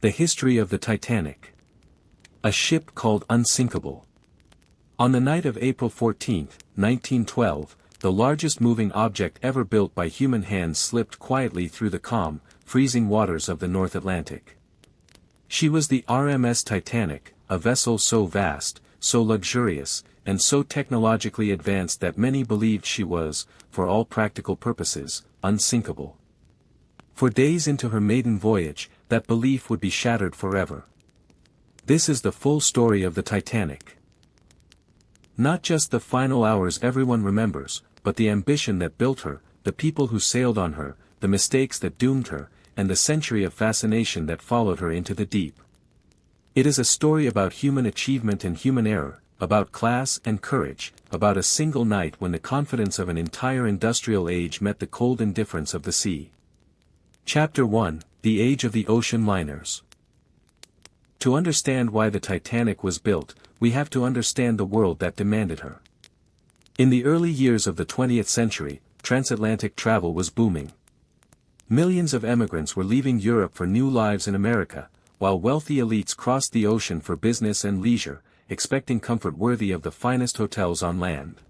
The history of the Titanic. A ship called Unsinkable. On the night of April 14, 1912, the largest moving object ever built by human hands slipped quietly through the calm, freezing waters of the North Atlantic. She was the RMS Titanic, a vessel so vast, so luxurious, and so technologically advanced that many believed she was, for all practical purposes, unsinkable. For days into her maiden voyage, that belief would be shattered forever. This is the full story of the Titanic. Not just the final hours everyone remembers, but the ambition that built her, the people who sailed on her, the mistakes that doomed her, and the century of fascination that followed her into the deep. It is a story about human achievement and human error, about class and courage, about a single night when the confidence of an entire industrial age met the cold indifference of the sea. Chapter 1: The Age of the Ocean Liners. To understand why the Titanic was built, we have to understand the world that demanded her. In the early years of the 20th century, transatlantic travel was booming. Millions of emigrants were leaving Europe for new lives in America, while wealthy elites crossed the ocean for business and leisure, expecting comfort worthy of the finest hotels on land.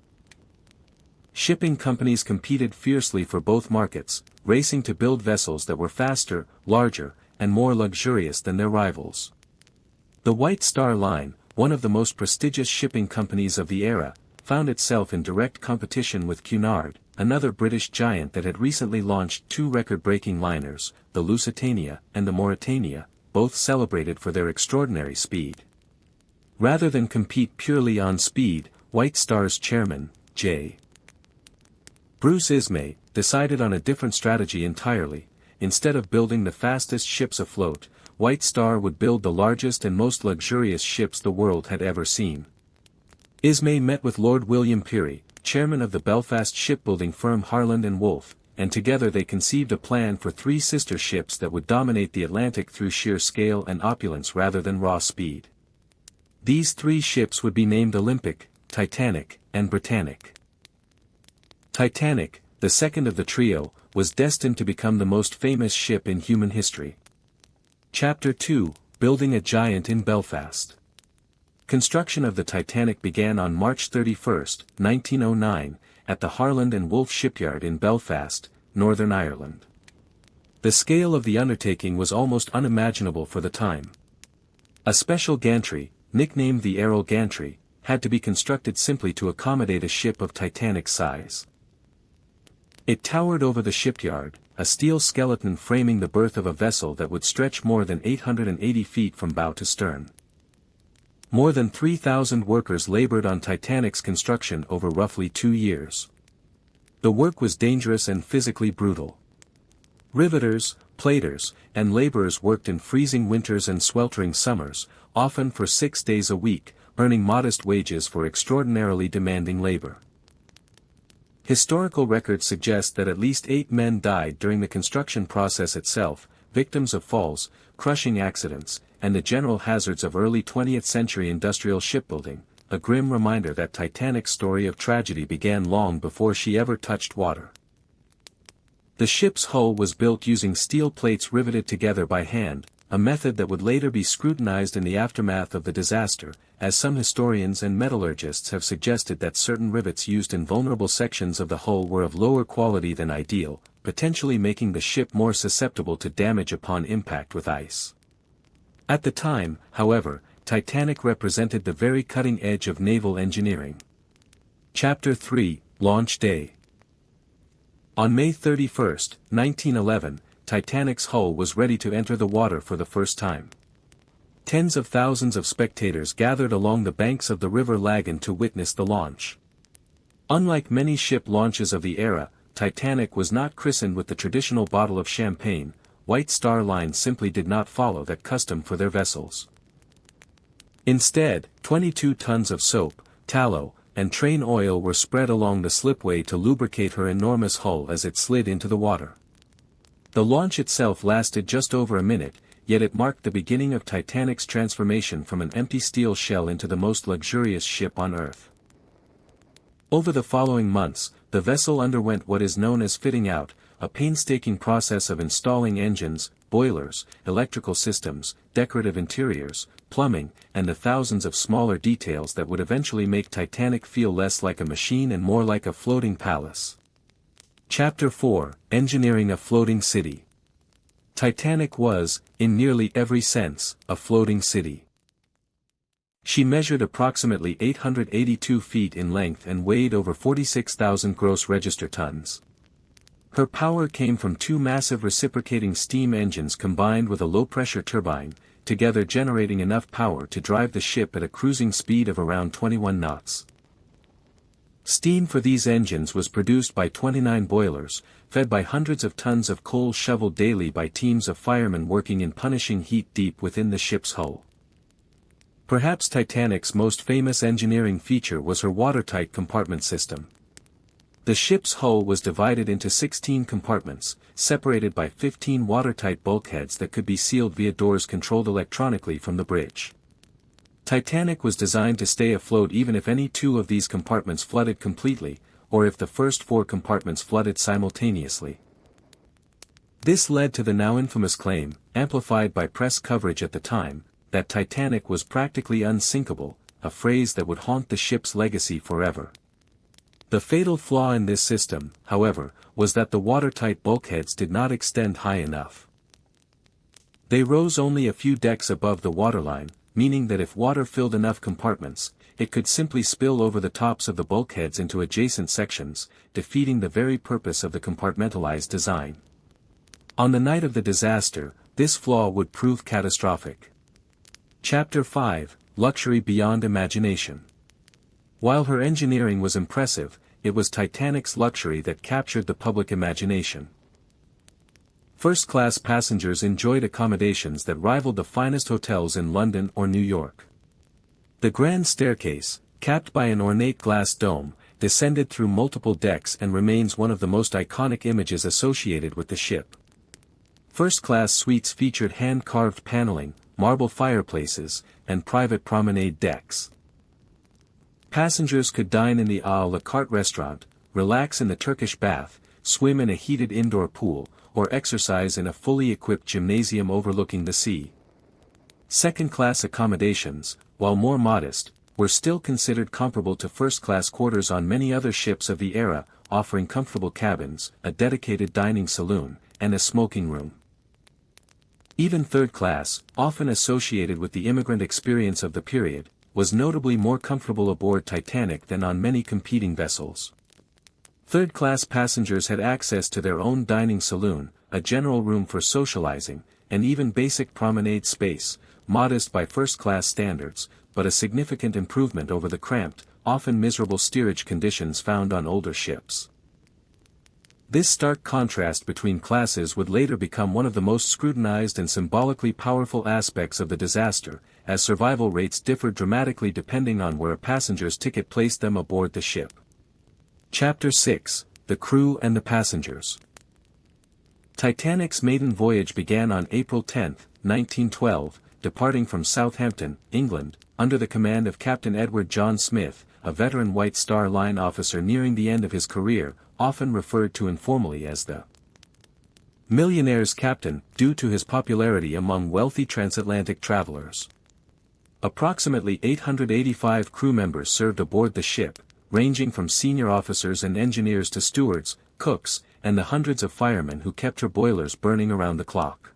Shipping companies competed fiercely for both markets, racing to build vessels that were faster, larger, and more luxurious than their rivals. The White Star Line, one of the most prestigious shipping companies of the era, found itself in direct competition with Cunard, another British giant that had recently launched two record-breaking liners, the Lusitania and the Mauretania, both celebrated for their extraordinary speed. Rather than compete purely on speed, White Star's chairman, J. Bruce Ismay, decided on a different strategy entirely. Instead of building the fastest ships afloat, White Star would build the largest and most luxurious ships the world had ever seen. Ismay met with Lord William Peary, chairman of the Belfast shipbuilding firm Harland and Wolff, and together they conceived a plan for three sister ships that would dominate the Atlantic through sheer scale and opulence rather than raw speed. These three ships would be named Olympic, Titanic, and Britannic. Titanic, the second of the trio, was destined to become the most famous ship in human history. Chapter 2: Building a Giant in Belfast. Construction of the Titanic began on March 31, 1909, at the Harland and Wolff shipyard in Belfast, Northern Ireland. The scale of the undertaking was almost unimaginable for the time. A special gantry, nicknamed the Errol Gantry, had to be constructed simply to accommodate a ship of Titanic size. It towered over the shipyard, a steel skeleton framing the berth of a vessel that would stretch more than 880 feet from bow to stern. More than 3,000 workers labored on Titanic's construction over roughly 2 years. The work was dangerous and physically brutal. Riveters, platers, and laborers worked in freezing winters and sweltering summers, often for 6 days a week, earning modest wages for extraordinarily demanding labor. Historical records suggest that at least 8 men died during the construction process itself, victims of falls, crushing accidents, and the general hazards of early 20th century industrial shipbuilding, a grim reminder that Titanic's story of tragedy began long before she ever touched water. The ship's hull was built using steel plates riveted together by hand, a method that would later be scrutinized in the aftermath of the disaster, as some historians and metallurgists have suggested that certain rivets used in vulnerable sections of the hull were of lower quality than ideal, potentially making the ship more susceptible to damage upon impact with ice. At the time, however, Titanic represented the very cutting edge of naval engineering. Chapter 3: Launch Day. On May 31, 1911, Titanic's hull was ready to enter the water for the first time. Tens of thousands of spectators gathered along the banks of the River Lagan to witness the launch. Unlike many ship launches of the era, Titanic was not christened with the traditional bottle of champagne. White Star Line simply did not follow that custom for their vessels. Instead, 22 tons of soap, tallow, and train oil were spread along the slipway to lubricate her enormous hull as it slid into the water. The launch itself lasted just over a minute, yet it marked the beginning of Titanic's transformation from an empty steel shell into the most luxurious ship on Earth. Over the following months, the vessel underwent what is known as fitting out, a painstaking process of installing engines, boilers, electrical systems, decorative interiors, plumbing, and the thousands of smaller details that would eventually make Titanic feel less like a machine and more like a floating palace. Chapter 4: Engineering a Floating City. Titanic was, in nearly every sense, a floating city. She measured approximately 882 feet in length and weighed over 46,000 gross register tons. Her power came from two massive reciprocating steam engines combined with a low-pressure turbine, together generating enough power to drive the ship at a cruising speed of around 21 knots. Steam for these engines was produced by 29 boilers, fed by hundreds of tons of coal shoveled daily by teams of firemen working in punishing heat deep within the ship's hull. Perhaps Titanic's most famous engineering feature was her watertight compartment system. The ship's hull was divided into 16 compartments, separated by 15 watertight bulkheads that could be sealed via doors controlled electronically from the bridge. Titanic was designed to stay afloat even if any two of these compartments flooded completely, or if the first four compartments flooded simultaneously. This led to the now infamous claim, amplified by press coverage at the time, that Titanic was practically unsinkable, a phrase that would haunt the ship's legacy forever. The fatal flaw in this system, however, was that the watertight bulkheads did not extend high enough. They rose only a few decks above the waterline, meaning that if water filled enough compartments, it could simply spill over the tops of the bulkheads into adjacent sections, defeating the very purpose of the compartmentalized design. On the night of the disaster, this flaw would prove catastrophic. Chapter 5: Luxury Beyond Imagination. While her engineering was impressive, it was Titanic's luxury that captured the public imagination. First-class passengers enjoyed accommodations that rivaled the finest hotels in London or New York. The grand staircase, capped by an ornate glass dome, descended through multiple decks and remains one of the most iconic images associated with the ship. First-class suites featured hand-carved paneling, marble fireplaces, and private promenade decks. Passengers could dine in the à la carte restaurant, relax in the Turkish bath, swim in a heated indoor pool, or exercise in a fully equipped gymnasium overlooking the sea. Second-class accommodations, while more modest, were still considered comparable to first-class quarters on many other ships of the era, offering comfortable cabins, a dedicated dining saloon, and a smoking room. Even third class, often associated with the immigrant experience of the period, was notably more comfortable aboard Titanic than on many competing vessels. Third-class passengers had access to their own dining saloon, a general room for socializing, and even basic promenade space, modest by first-class standards, but a significant improvement over the cramped, often miserable steerage conditions found on older ships. This stark contrast between classes would later become one of the most scrutinized and symbolically powerful aspects of the disaster, as survival rates differed dramatically depending on where a passenger's ticket placed them aboard the ship. Chapter 6: The Crew and the Passengers. Titanic's maiden voyage began on April 10, 1912, departing from Southampton, England, under the command of Captain Edward John Smith, a veteran White Star Line officer nearing the end of his career, often referred to informally as the millionaire's captain, due to his popularity among wealthy transatlantic travelers. Approximately 885 crew members served aboard the ship, ranging from senior officers and engineers to stewards, cooks, and the hundreds of firemen who kept her boilers burning around the clock.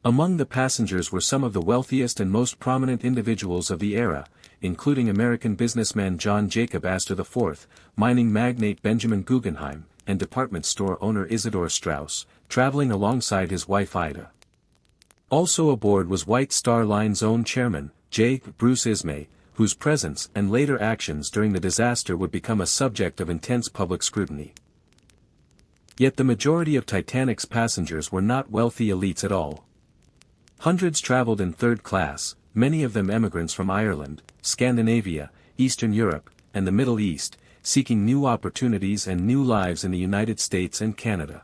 Among the passengers were some of the wealthiest and most prominent individuals of the era, including American businessman John Jacob Astor IV, mining magnate Benjamin Guggenheim, and department store owner Isidore Straus, traveling alongside his wife Ida. Also aboard was White Star Line's own chairman, J. Bruce Ismay, whose presence and later actions during the disaster would become a subject of intense public scrutiny. Yet the majority of Titanic's passengers were not wealthy elites at all. Hundreds traveled in third class, many of them emigrants from Ireland, Scandinavia, Eastern Europe, and the Middle East, seeking new opportunities and new lives in the United States and Canada.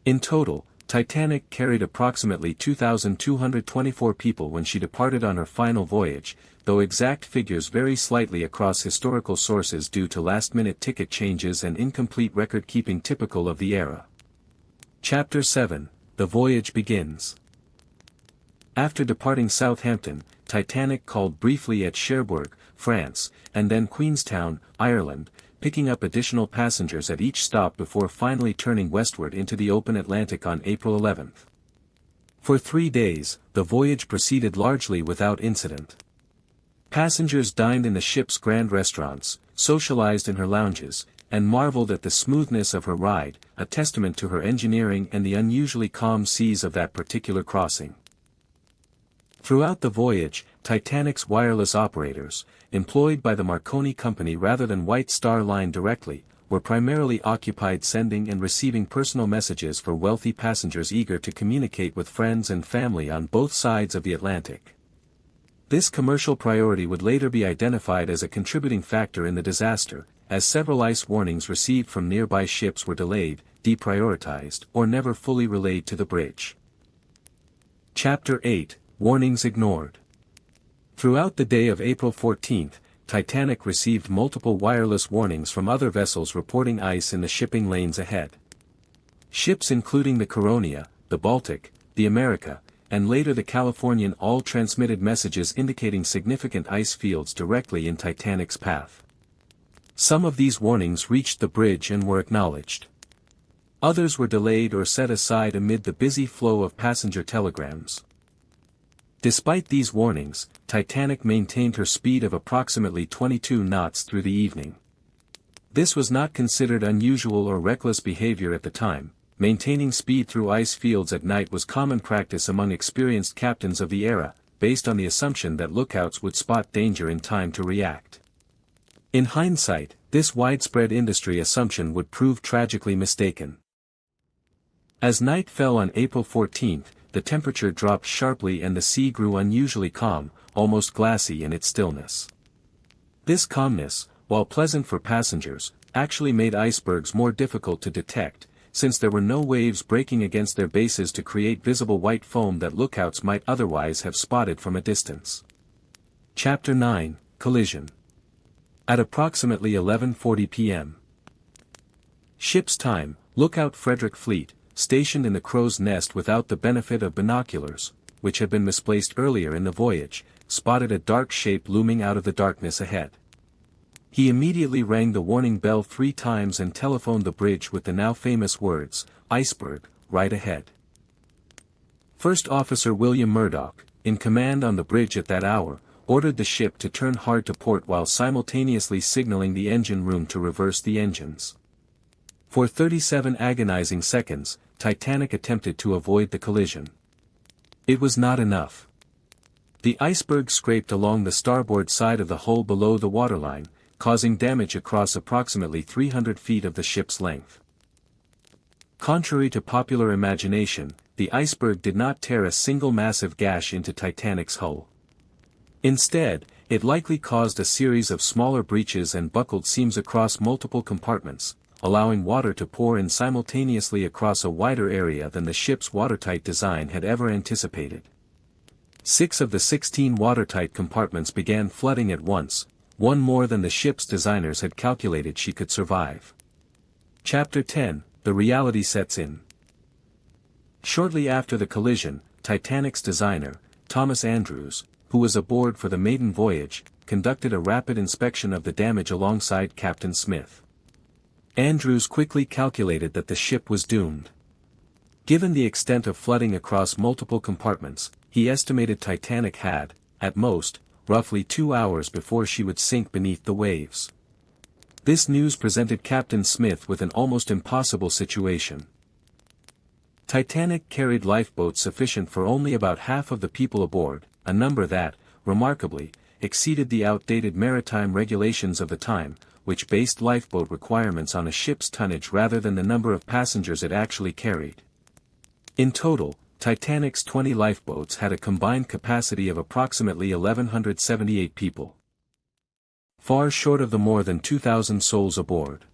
In total, Titanic carried approximately 2,224 people when she departed on her final voyage, though exact figures vary slightly across historical sources due to last-minute ticket changes and incomplete record-keeping typical of the era. Chapter 7: the voyage begins. After departing Southampton, Titanic called briefly at Cherbourg, France, and then Queenstown, Ireland, picking up additional passengers at each stop before finally turning westward into the open Atlantic on April 11. For 3 days, the voyage proceeded largely without incident. Passengers dined in the ship's grand restaurants, socialized in her lounges, and marveled at the smoothness of her ride, a testament to her engineering and the unusually calm seas of that particular crossing. Throughout the voyage, Titanic's wireless operators, employed by the Marconi Company rather than White Star Line directly, were primarily occupied sending and receiving personal messages for wealthy passengers eager to communicate with friends and family on both sides of the Atlantic. This commercial priority would later be identified as a contributing factor in the disaster, as several ice warnings received from nearby ships were delayed, deprioritized, or never fully relayed to the bridge. Chapter 8, Warnings Ignored. Throughout the day of April 14, Titanic received multiple wireless warnings from other vessels reporting ice in the shipping lanes ahead. Ships including the Caronia, the Baltic, the America, and later the Californian all transmitted messages indicating significant ice fields directly in Titanic's path. Some of these warnings reached the bridge and were acknowledged. Others were delayed or set aside amid the busy flow of passenger telegrams. Despite these warnings, Titanic maintained her speed of approximately 22 knots through the evening. This was not considered unusual or reckless behavior at the time. Maintaining speed through ice fields at night was common practice among experienced captains of the era, based on the assumption that lookouts would spot danger in time to react. In hindsight, this widespread industry assumption would prove tragically mistaken. As night fell on April 14, the temperature dropped sharply and the sea grew unusually calm, almost glassy in its stillness. This calmness, while pleasant for passengers, actually made icebergs more difficult to detect, since there were no waves breaking against their bases to create visible white foam that lookouts might otherwise have spotted from a distance. Chapter 9, Collision. At approximately 11:40 p.m. Ship's time, lookout Frederick Fleet, stationed in the crow's nest without the benefit of binoculars, which had been misplaced earlier in the voyage, spotted a dark shape looming out of the darkness ahead. He immediately rang the warning bell 3 times and telephoned the bridge with the now famous words, "Iceberg, right ahead." First Officer William Murdoch, in command on the bridge at that hour, ordered the ship to turn hard to port while simultaneously signaling the engine room to reverse the engines. For 37 agonizing seconds, Titanic attempted to avoid the collision. It was not enough. The iceberg scraped along the starboard side of the hull below the waterline, causing damage across approximately 300 feet of the ship's length. Contrary to popular imagination, the iceberg did not tear a single massive gash into Titanic's hull. Instead, it likely caused a series of smaller breaches and buckled seams across multiple compartments, allowing water to pour in simultaneously across a wider area than the ship's watertight design had ever anticipated. 6 of the 16 watertight compartments began flooding at once, one more than the ship's designers had calculated she could survive. Chapter 10, The Reality Sets In. Shortly after the collision, Titanic's designer, Thomas Andrews, who was aboard for the maiden voyage, conducted a rapid inspection of the damage alongside Captain Smith. Andrews quickly calculated that the ship was doomed. Given the extent of flooding across multiple compartments, he estimated Titanic had, at most, roughly 2 hours before she would sink beneath the waves. This news presented Captain Smith with an almost impossible situation. Titanic carried lifeboats sufficient for only about half of the people aboard, a number that, remarkably, exceeded the outdated maritime regulations of the time, which based lifeboat requirements on a ship's tonnage rather than the number of passengers it actually carried. In total, Titanic's 20 lifeboats had a combined capacity of approximately 1,178 people. Far short of the more than 2,000 souls aboard.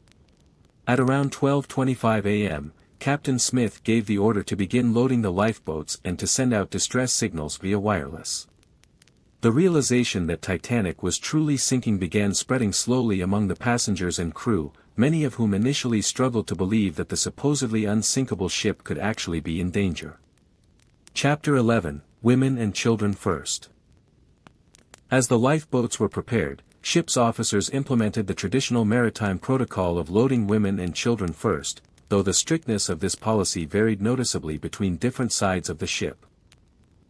At around 12:25 a.m., Captain Smith gave the order to begin loading the lifeboats and to send out distress signals via wireless. The realization that Titanic was truly sinking began spreading slowly among the passengers and crew, many of whom initially struggled to believe that the supposedly unsinkable ship could actually be in danger. Chapter 11, Women and Children First. As the lifeboats were prepared, ship's officers implemented the traditional maritime protocol of loading women and children first, though the strictness of this policy varied noticeably between different sides of the ship.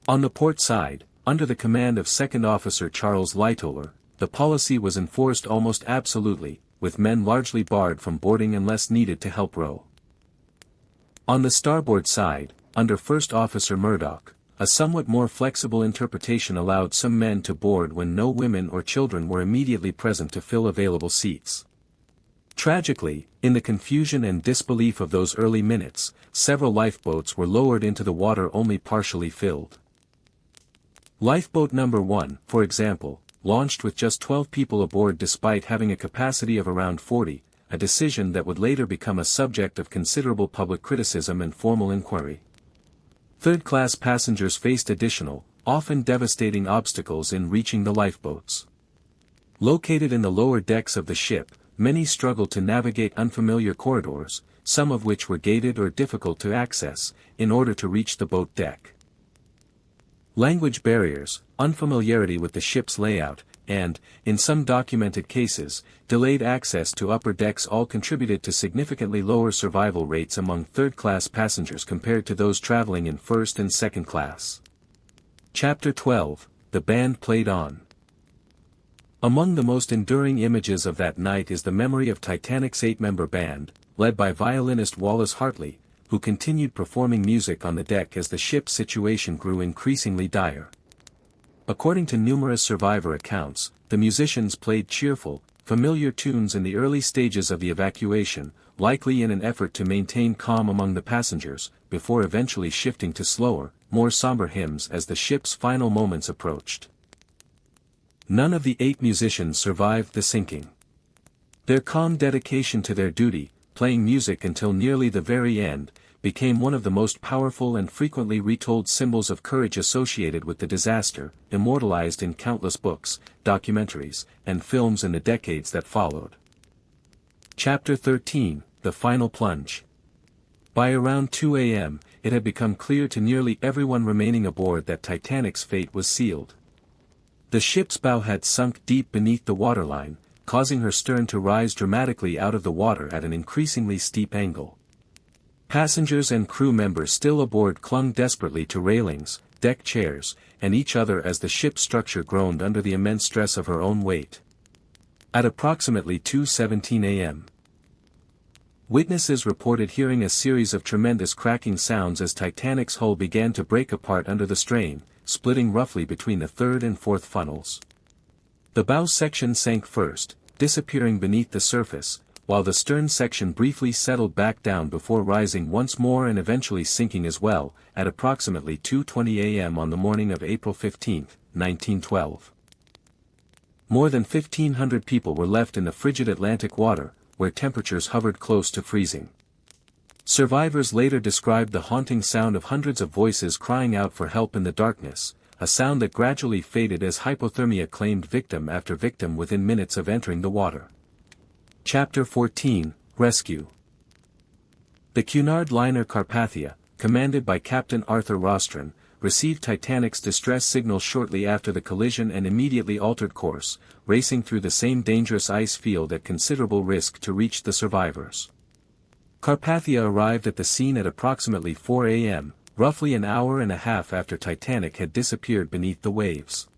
On the port side, under the command of Second Officer Charles Lightoller, the policy was enforced almost absolutely, with men largely barred from boarding unless needed to help row. On the starboard side, under First Officer Murdoch, a somewhat more flexible interpretation allowed some men to board when no women or children were immediately present to fill available seats. Tragically, in the confusion and disbelief of those early minutes, several lifeboats were lowered into the water only partially filled. Lifeboat number 1, for example, launched with just 12 people aboard despite having a capacity of around 40, a decision that would later become a subject of considerable public criticism and formal inquiry. Third-class passengers faced additional, often devastating obstacles in reaching the lifeboats. Located in the lower decks of the ship, many struggled to navigate unfamiliar corridors, some of which were gated or difficult to access, in order to reach the boat deck. Language barriers, unfamiliarity with the ship's layout, and, in some documented cases, delayed access to upper decks all contributed to significantly lower survival rates among third-class passengers compared to those traveling in first and second class. Chapter 12, The Band Played On. Among the most enduring images of that night is the memory of Titanic's 8-member band, led by violinist Wallace Hartley, who continued performing music on the deck as the ship's situation grew increasingly dire. According to numerous survivor accounts, the musicians played cheerful, familiar tunes in the early stages of the evacuation, likely in an effort to maintain calm among the passengers, before eventually shifting to slower, more somber hymns as the ship's final moments approached. None of the 8 musicians survived the sinking. Their calm dedication to their duty, playing music until nearly the very end, became one of the most powerful and frequently retold symbols of courage associated with the disaster, immortalized in countless books, documentaries, and films in the decades that followed. Chapter 13, The Final Plunge. By around 2 a.m., it had become clear to nearly everyone remaining aboard that Titanic's fate was sealed. The ship's bow had sunk deep beneath the waterline, causing her stern to rise dramatically out of the water at an increasingly steep angle. Passengers and crew members still aboard clung desperately to railings, deck chairs, and each other as the ship's structure groaned under the immense stress of her own weight. At approximately 2:17 a.m., witnesses reported hearing a series of tremendous cracking sounds as Titanic's hull began to break apart under the strain, splitting roughly between the third and fourth funnels. The bow section sank first, disappearing beneath the surface, while the stern section briefly settled back down before rising once more and eventually sinking as well, at approximately 2:20 a.m. on the morning of April 15, 1912. More than 1,500 people were left in the frigid Atlantic water, where temperatures hovered close to freezing. Survivors later described the haunting sound of hundreds of voices crying out for help in the darkness, a sound that gradually faded as hypothermia claimed victim after victim within minutes of entering the water. Chapter 14, Rescue. The Cunard liner Carpathia, commanded by Captain Arthur Rostron, received Titanic's distress signal shortly after the collision and immediately altered course, racing through the same dangerous ice field at considerable risk to reach the survivors. Carpathia arrived at the scene at approximately 4 a.m., roughly an hour and a half after Titanic had disappeared beneath the waves.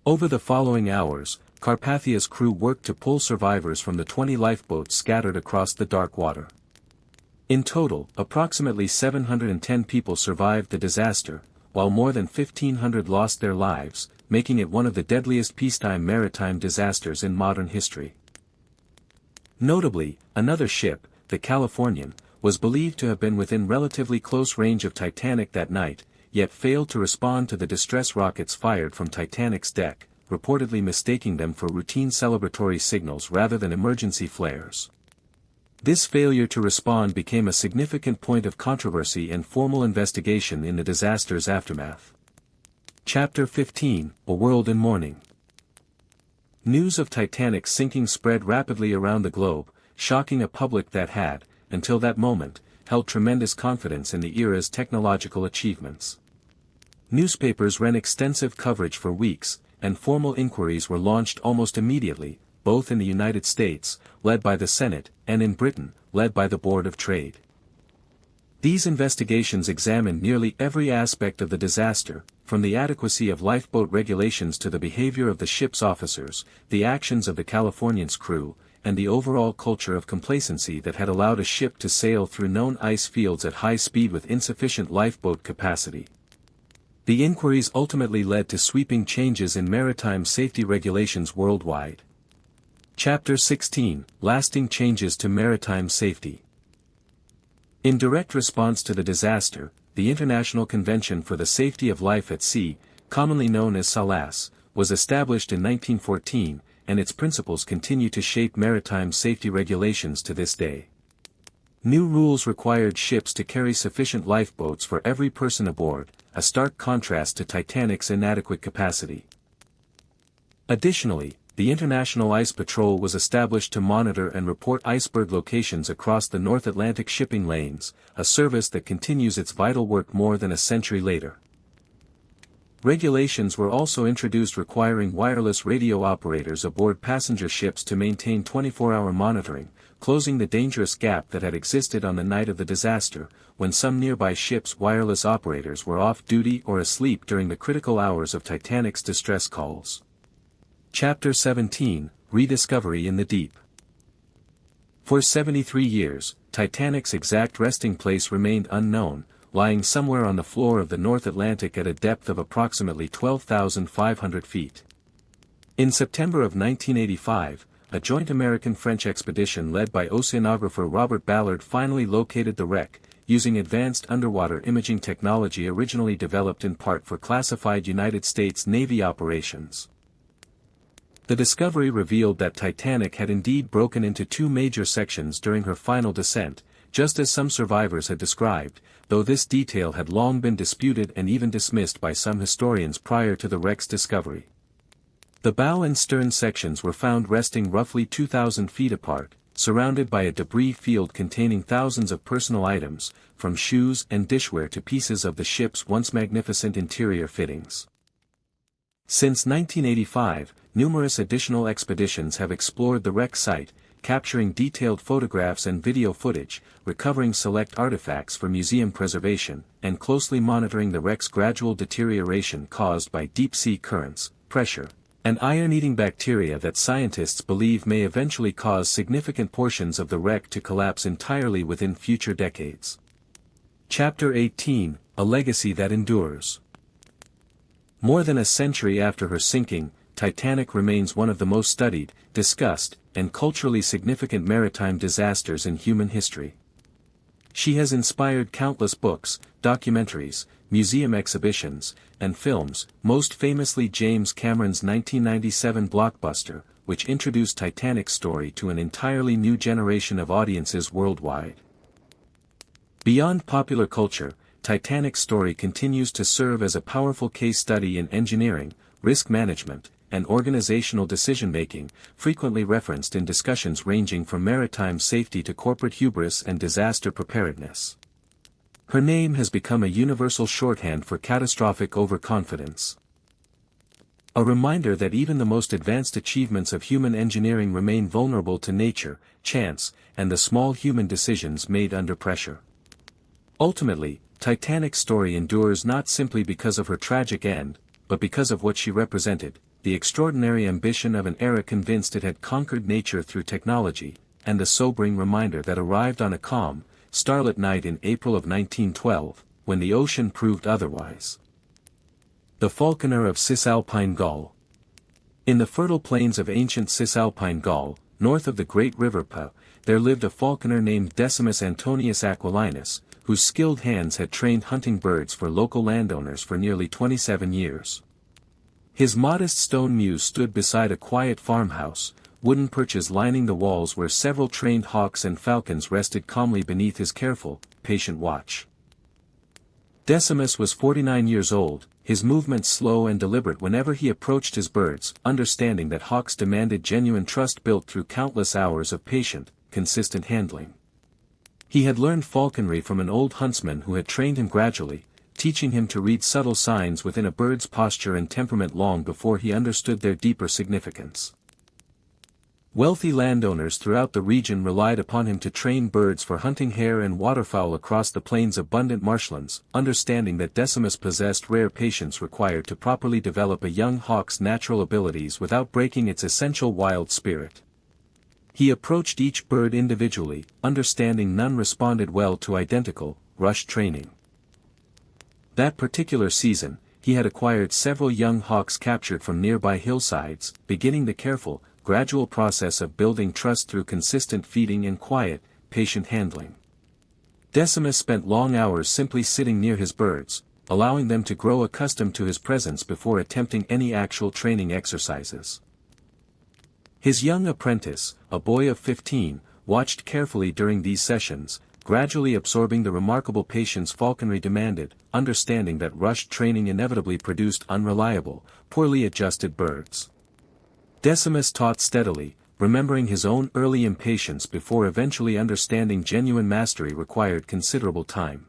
Over the following hours, Carpathia's crew worked to pull survivors from the 20 lifeboats scattered across the dark water. In total, approximately 710 people survived the disaster, while more than 1,500 lost their lives, making it one of the deadliest peacetime maritime disasters in modern history. Notably, another ship, the Californian, was believed to have been within relatively close range of Titanic that night, yet failed to respond to the distress rockets fired from Titanic's deck, reportedly mistaking them for routine celebratory signals rather than emergency flares. This failure to respond became a significant point of controversy and formal investigation in the disaster's aftermath. Chapter 15, A World in Mourning. News of Titanic's sinking spread rapidly around the globe, shocking a public that had, until that moment, held tremendous confidence in the era's technological achievements. Newspapers ran extensive coverage for weeks, and formal inquiries were launched almost immediately, both in the United States, led by the Senate, and in Britain, led by the Board of Trade. These investigations examined nearly every aspect of the disaster, from the adequacy of lifeboat regulations to the behavior of the ship's officers, the actions of the Californian's crew, and the overall culture of complacency that had allowed a ship to sail through known ice fields at high speed with insufficient lifeboat capacity. The inquiries ultimately led to sweeping changes in maritime safety regulations worldwide. Chapter 16: Lasting Changes to Maritime Safety. In direct response to the disaster, the International Convention for the Safety of Life at Sea, commonly known as SALAS, was established in 1914, and its principles continue to shape maritime safety regulations to this day. New rules required ships to carry sufficient lifeboats for every person aboard, a stark contrast to Titanic's inadequate capacity. Additionally, the International Ice Patrol was established to monitor and report iceberg locations across the North Atlantic shipping lanes, a service that continues its vital work more than a century later. Regulations were also introduced requiring wireless radio operators aboard passenger ships to maintain 24-hour monitoring, closing the dangerous gap that had existed on the night of the disaster, when some nearby ships' wireless operators were off duty or asleep during the critical hours of Titanic's distress calls. Chapter 17: Rediscovery in the Deep. For 73 years, Titanic's exact resting place remained unknown, lying somewhere on the floor of the North Atlantic at a depth of approximately 12,500 feet. In September of 1985, a joint American-French expedition led by oceanographer Robert Ballard finally located the wreck, using advanced underwater imaging technology originally developed in part for classified United States Navy operations. The discovery revealed that Titanic had indeed broken into two major sections during her final descent, just as some survivors had described, though this detail had long been disputed and even dismissed by some historians prior to the wreck's discovery. The bow and stern sections were found resting roughly 2,000 feet apart, surrounded by a debris field containing thousands of personal items, from shoes and dishware to pieces of the ship's once magnificent interior fittings. Since 1985, numerous additional expeditions have explored the wreck site, capturing detailed photographs and video footage, recovering select artifacts for museum preservation, and closely monitoring the wreck's gradual deterioration caused by deep-sea currents, pressure, and iron-eating bacteria that scientists believe may eventually cause significant portions of the wreck to collapse entirely within future decades. Chapter 18: A Legacy That Endures. More than a century after her sinking, Titanic remains one of the most studied, discussed, and culturally significant maritime disasters in human history. She has inspired countless books, documentaries, museum exhibitions, and films, most famously James Cameron's 1997 blockbuster, which introduced Titanic's story to an entirely new generation of audiences worldwide. Beyond popular culture, Titanic's story continues to serve as a powerful case study in engineering, risk management, and organizational decision-making, frequently referenced in discussions ranging from maritime safety to corporate hubris and disaster preparedness. Her name has become a universal shorthand for catastrophic overconfidence. A reminder that even the most advanced achievements of human engineering remain vulnerable to nature, chance, and the small human decisions made under pressure. Ultimately, Titanic's story endures not simply because of her tragic end, but because of what she represented, the extraordinary ambition of an era convinced it had conquered nature through technology, and the sobering reminder that arrived on a calm, starlit night in April of 1912, when the ocean proved otherwise. The Falconer of Cisalpine Gaul. In the fertile plains of ancient Cisalpine Gaul, north of the great river Po, there lived a falconer named Decimus Antonius Aquilinus, whose skilled hands had trained hunting birds for local landowners for nearly 27 years. His modest stone mews stood beside a quiet farmhouse, wooden perches lining the walls where several trained hawks and falcons rested calmly beneath his careful, patient watch. Decimus was 49 years old, his movements slow and deliberate whenever he approached his birds, understanding that hawks demanded genuine trust built through countless hours of patient, consistent handling. He had learned falconry from an old huntsman who had trained him gradually, teaching him to read subtle signs within a bird's posture and temperament long before he understood their deeper significance. Wealthy landowners throughout the region relied upon him to train birds for hunting hare and waterfowl across the plains' abundant marshlands, understanding that Decimus possessed rare patience required to properly develop a young hawk's natural abilities without breaking its essential wild spirit. He approached each bird individually, understanding none responded well to identical, rushed training. That particular season, he had acquired several young hawks captured from nearby hillsides, beginning the careful, gradual process of building trust through consistent feeding and quiet, patient handling. Decimus spent long hours simply sitting near his birds, allowing them to grow accustomed to his presence before attempting any actual training exercises. His young apprentice, a boy of 15, watched carefully during these sessions, gradually absorbing the remarkable patience falconry demanded, understanding that rushed training inevitably produced unreliable, poorly adjusted birds. Decimus taught steadily, remembering his own early impatience before eventually understanding genuine mastery required considerable time.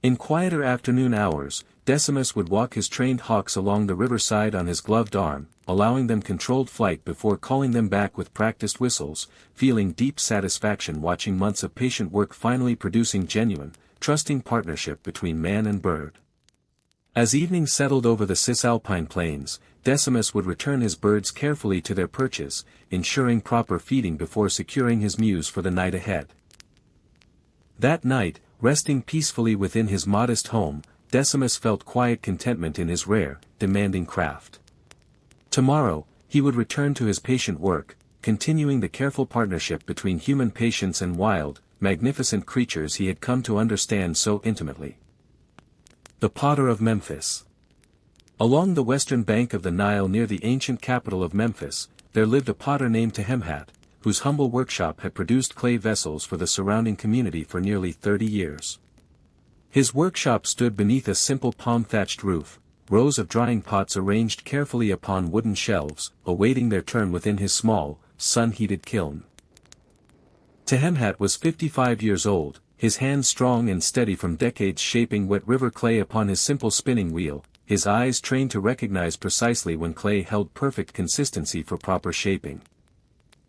In quieter afternoon hours, Decimus would walk his trained hawks along the riverside on his gloved arm, allowing them controlled flight before calling them back with practiced whistles, feeling deep satisfaction watching months of patient work finally producing genuine, trusting partnership between man and bird. As evening settled over the Cisalpine plains, Decimus would return his birds carefully to their perches, ensuring proper feeding before securing his mews for the night ahead. That night, resting peacefully within his modest home, Decimus felt quiet contentment in his rare, demanding craft. Tomorrow, he would return to his patient work, continuing the careful partnership between human patience and wild, magnificent creatures he had come to understand so intimately. The Potter of Memphis. Along the western bank of the Nile near the ancient capital of Memphis, there lived a potter named Tehemhat, whose humble workshop had produced clay vessels for the surrounding community for nearly 30 years. His workshop stood beneath a simple palm-thatched roof, rows of drying pots arranged carefully upon wooden shelves, awaiting their turn within his small, sun-heated kiln. Tehemhat was 55 years old, his hands strong and steady from decades shaping wet river clay upon his simple spinning wheel, his eyes trained to recognize precisely when clay held perfect consistency for proper shaping.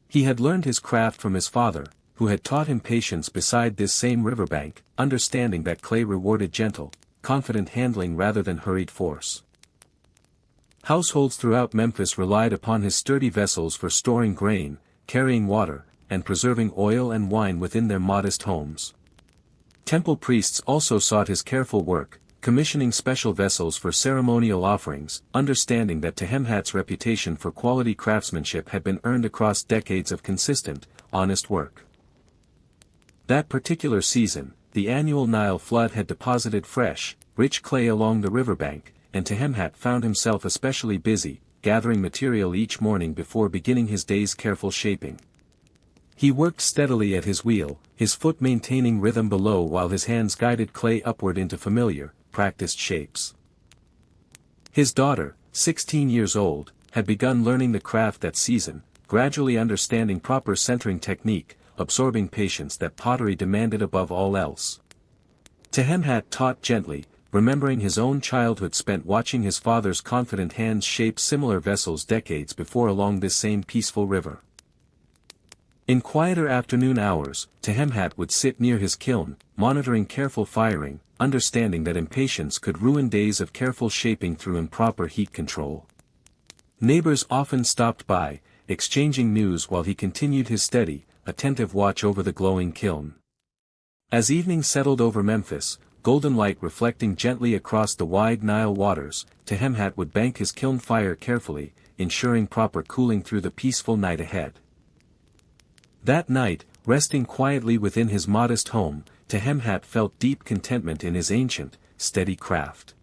He had learned his craft from his father, who had taught him patience beside this same riverbank, understanding that clay rewarded gentle, confident handling rather than hurried force. Households throughout Memphis relied upon his sturdy vessels for storing grain, carrying water, and preserving oil and wine within their modest homes. Temple priests also sought his careful work, commissioning special vessels for ceremonial offerings, understanding that Tehemhat's reputation for quality craftsmanship had been earned across decades of consistent, honest work. That particular season, the annual Nile flood had deposited fresh, rich clay along the riverbank, and Tehemhat found himself especially busy, gathering material each morning before beginning his day's careful shaping. He worked steadily at his wheel, his foot maintaining rhythm below while his hands guided clay upward into familiar, practiced shapes. His daughter, 16 years old, had begun learning the craft that season, gradually understanding proper centering technique, absorbing patience that pottery demanded above all else. Tehemhat taught gently, remembering his own childhood spent watching his father's confident hands shape similar vessels decades before along this same peaceful river. In quieter afternoon hours, Tehemhat would sit near his kiln, monitoring careful firing, understanding that impatience could ruin days of careful shaping through improper heat control. Neighbors often stopped by, exchanging news while he continued his steady, attentive watch over the glowing kiln. As evening settled over Memphis, golden light reflecting gently across the wide Nile waters, Tehemhat would bank his kiln fire carefully, ensuring proper cooling through the peaceful night ahead. That night, resting quietly within his modest home, Tehemhat felt deep contentment in his ancient, steady craft.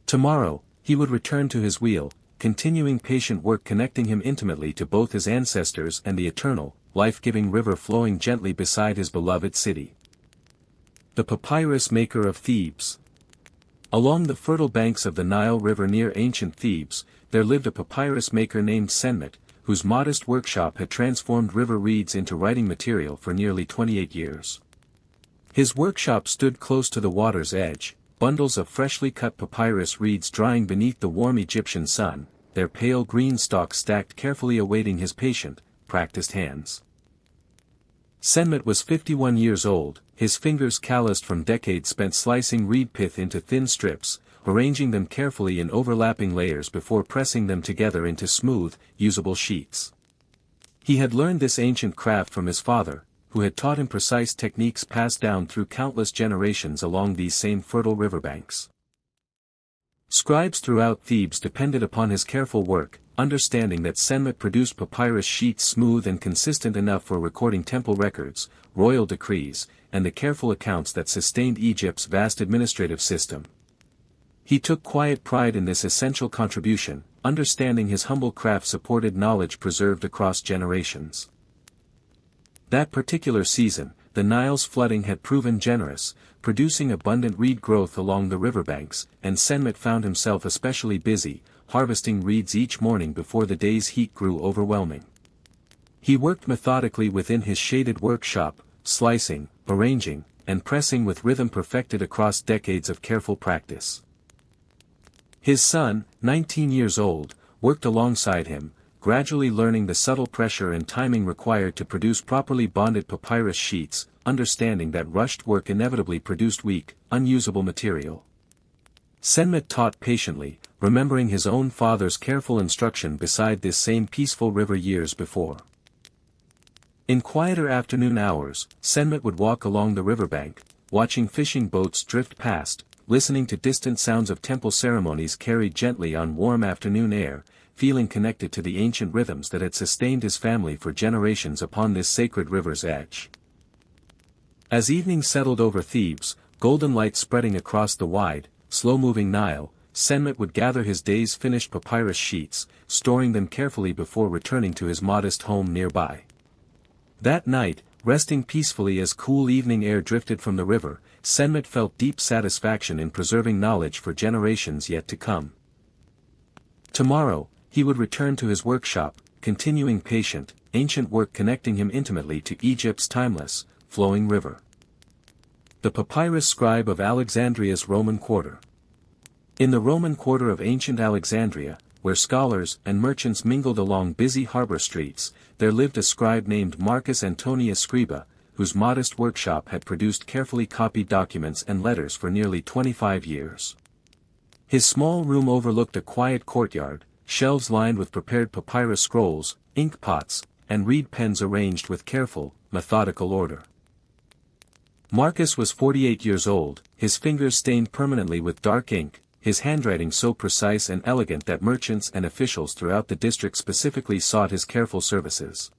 Tomorrow, he would return to his wheel, continuing patient work connecting him intimately to both his ancestors and the eternal, life-giving river flowing gently beside his beloved city. The papyrus maker of Thebes. Along the fertile banks of the Nile River near ancient Thebes, there lived a papyrus maker named Senmet, whose modest workshop had transformed river reeds into writing material for nearly 28 years. His workshop stood close to the water's edge, bundles of freshly cut papyrus reeds drying beneath the warm Egyptian sun, their pale green stalks stacked carefully awaiting his patient, practiced hands. Senmet was 51 years old, his fingers calloused from decades spent slicing reed pith into thin strips, arranging them carefully in overlapping layers before pressing them together into smooth, usable sheets. He had learned this ancient craft from his father, who had taught him precise techniques passed down through countless generations along these same fertile riverbanks. Scribes throughout Thebes depended upon his careful work, understanding that Senmet produced papyrus sheets smooth and consistent enough for recording temple records, royal decrees, and the careful accounts that sustained Egypt's vast administrative system. He took quiet pride in this essential contribution, understanding his humble craft supported knowledge preserved across generations. That particular season, the Nile's flooding had proven generous, producing abundant reed growth along the riverbanks, and Senmet found himself especially busy, harvesting reeds each morning before the day's heat grew overwhelming. He worked methodically within his shaded workshop, slicing, arranging, and pressing with rhythm perfected across decades of careful practice. His son, 19 years old, worked alongside him, gradually learning the subtle pressure and timing required to produce properly bonded papyrus sheets, understanding that rushed work inevitably produced weak, unusable material. Senmet taught patiently, remembering his own father's careful instruction beside this same peaceful river years before. In quieter afternoon hours, Senmet would walk along the riverbank, watching fishing boats drift past, listening to distant sounds of temple ceremonies carried gently on warm afternoon air, feeling connected to the ancient rhythms that had sustained his family for generations upon this sacred river's edge. As evening settled over Thebes, golden light spreading across the wide, slow-moving Nile, Senmet would gather his day's finished papyrus sheets, storing them carefully before returning to his modest home nearby. That night, resting peacefully as cool evening air drifted from the river, Senmet felt deep satisfaction in preserving knowledge for generations yet to come. Tomorrow, he would return to his workshop, continuing patient, ancient work connecting him intimately to Egypt's timeless, flowing river. The papyrus scribe of Alexandria's Roman quarter. In the Roman quarter of ancient Alexandria, where scholars and merchants mingled along busy harbor streets, there lived a scribe named Marcus Antonius Scriba, whose modest workshop had produced carefully copied documents and letters for nearly 25 years. His small room overlooked a quiet courtyard, shelves lined with prepared papyrus scrolls, ink pots, and reed pens arranged with careful, methodical order. Marcus was 48 years old, his fingers stained permanently with dark ink, his handwriting so precise and elegant that merchants and officials throughout the district specifically sought his careful services.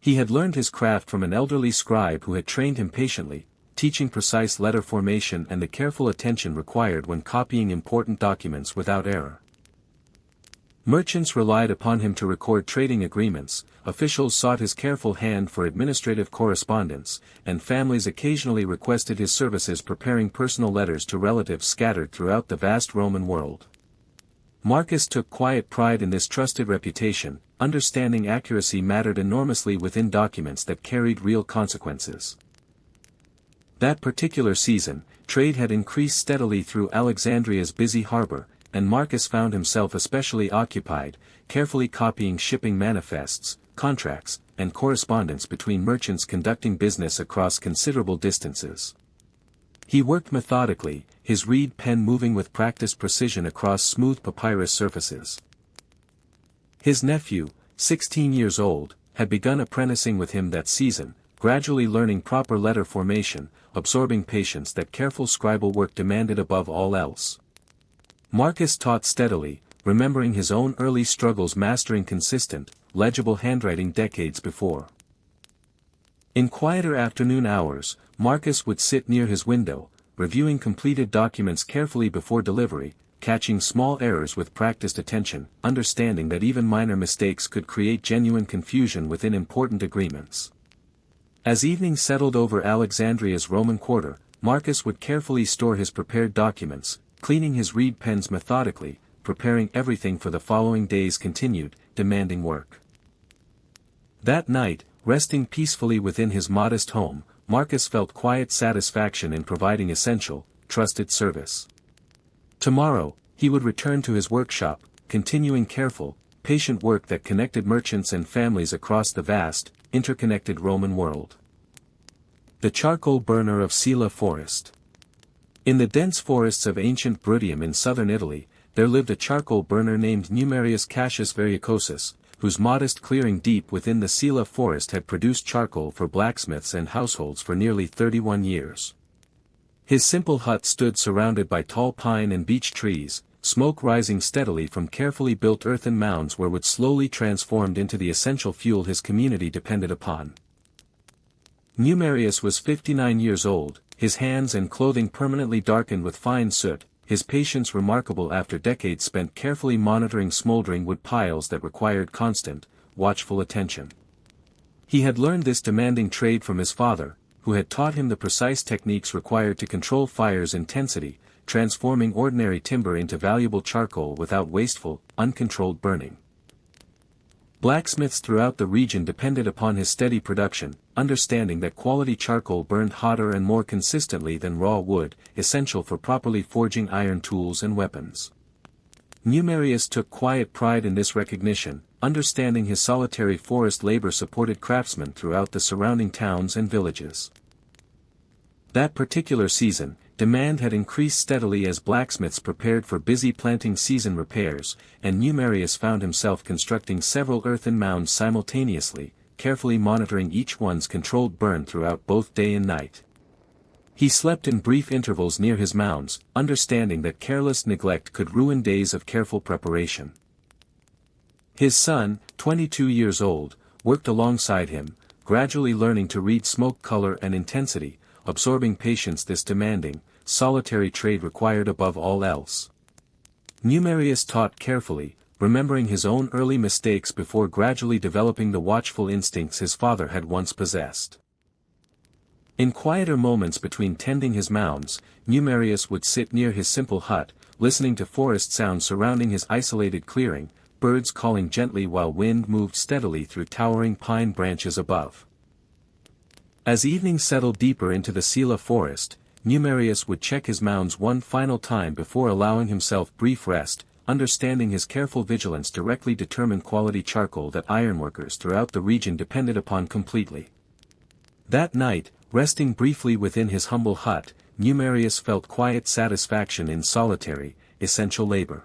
He had learned his craft from an elderly scribe who had trained him patiently, teaching precise letter formation and the careful attention required when copying important documents without error. Merchants relied upon him to record trading agreements, officials sought his careful hand for administrative correspondence, and families occasionally requested his services preparing personal letters to relatives scattered throughout the vast Roman world. Marcus took quiet pride in this trusted reputation, understanding accuracy mattered enormously within documents that carried real consequences. That particular season, trade had increased steadily through Alexandria's busy harbor, and Marcus found himself especially occupied, carefully copying shipping manifests, contracts, and correspondence between merchants conducting business across considerable distances. He worked methodically, his reed pen moving with practiced precision across smooth papyrus surfaces. His nephew, 16 years old, had begun apprenticing with him that season, gradually learning proper letter formation, absorbing patience that careful scribal work demanded above all else. Marcus taught steadily, remembering his own early struggles mastering consistent, legible handwriting decades before. In quieter afternoon hours, Marcus would sit near his window, reviewing completed documents carefully before delivery, catching small errors with practiced attention, understanding that even minor mistakes could create genuine confusion within important agreements. As evening settled over Alexandria's Roman quarter, Marcus would carefully store his prepared documents, cleaning his reed pens methodically, preparing everything for the following day's continued, demanding work. That night, resting peacefully within his modest home, Marcus felt quiet satisfaction in providing essential, trusted service. Tomorrow, he would return to his workshop, continuing careful, patient work that connected merchants and families across the vast, interconnected Roman world. The charcoal burner of Sila Forest. In the dense forests of ancient Bruttium in southern Italy, there lived a charcoal burner named Numerius Cassius Verrucosus, whose modest clearing deep within the Sila forest had produced charcoal for blacksmiths and households for nearly 31 years. His simple hut stood surrounded by tall pine and beech trees, smoke rising steadily from carefully built earthen mounds where wood slowly transformed into the essential fuel his community depended upon. Numerius was 59 years old, his hands and clothing permanently darkened with fine soot, his patience remarkable after decades spent carefully monitoring smoldering wood piles that required constant, watchful attention. He had learned this demanding trade from his father, who had taught him the precise techniques required to control fire's intensity, transforming ordinary timber into valuable charcoal without wasteful, uncontrolled burning. Blacksmiths throughout the region depended upon his steady production, understanding that quality charcoal burned hotter and more consistently than raw wood, essential for properly forging iron tools and weapons. Numerius took quiet pride in this recognition, understanding his solitary forest labor supported craftsmen throughout the surrounding towns and villages. That particular season, demand had increased steadily as blacksmiths prepared for busy planting season repairs, and Numerius found himself constructing several earthen mounds simultaneously, carefully monitoring each one's controlled burn throughout both day and night. He slept in brief intervals near his mounds, understanding that careless neglect could ruin days of careful preparation. His son, 22 years old, worked alongside him, gradually learning to read smoke color and intensity, absorbing patience this demanding, solitary trade required above all else. Numerius taught carefully, remembering his own early mistakes before gradually developing the watchful instincts his father had once possessed. In quieter moments between tending his mounds, Numerius would sit near his simple hut, listening to forest sounds surrounding his isolated clearing, birds calling gently while wind moved steadily through towering pine branches above. As evening settled deeper into the Sila forest, Numerius would check his mounds one final time before allowing himself brief rest, understanding his careful vigilance directly determined quality charcoal that ironworkers throughout the region depended upon completely. That night, resting briefly within his humble hut, Numerius felt quiet satisfaction in solitary, essential labor.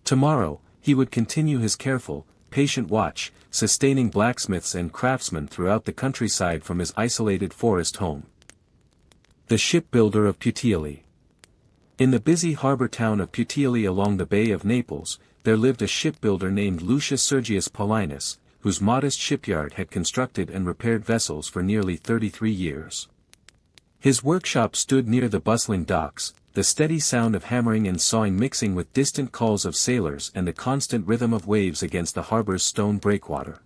Tomorrow, he would continue his careful, patient watch, sustaining blacksmiths and craftsmen throughout the countryside from his isolated forest home. The shipbuilder of Puteoli. In the busy harbor town of Puteoli along the Bay of Naples, there lived a shipbuilder named Lucius Sergius Paulinus, whose modest shipyard had constructed and repaired vessels for nearly 33 years. His workshop stood near the bustling docks, the steady sound of hammering and sawing mixing with distant calls of sailors and the constant rhythm of waves against the harbor's stone breakwater.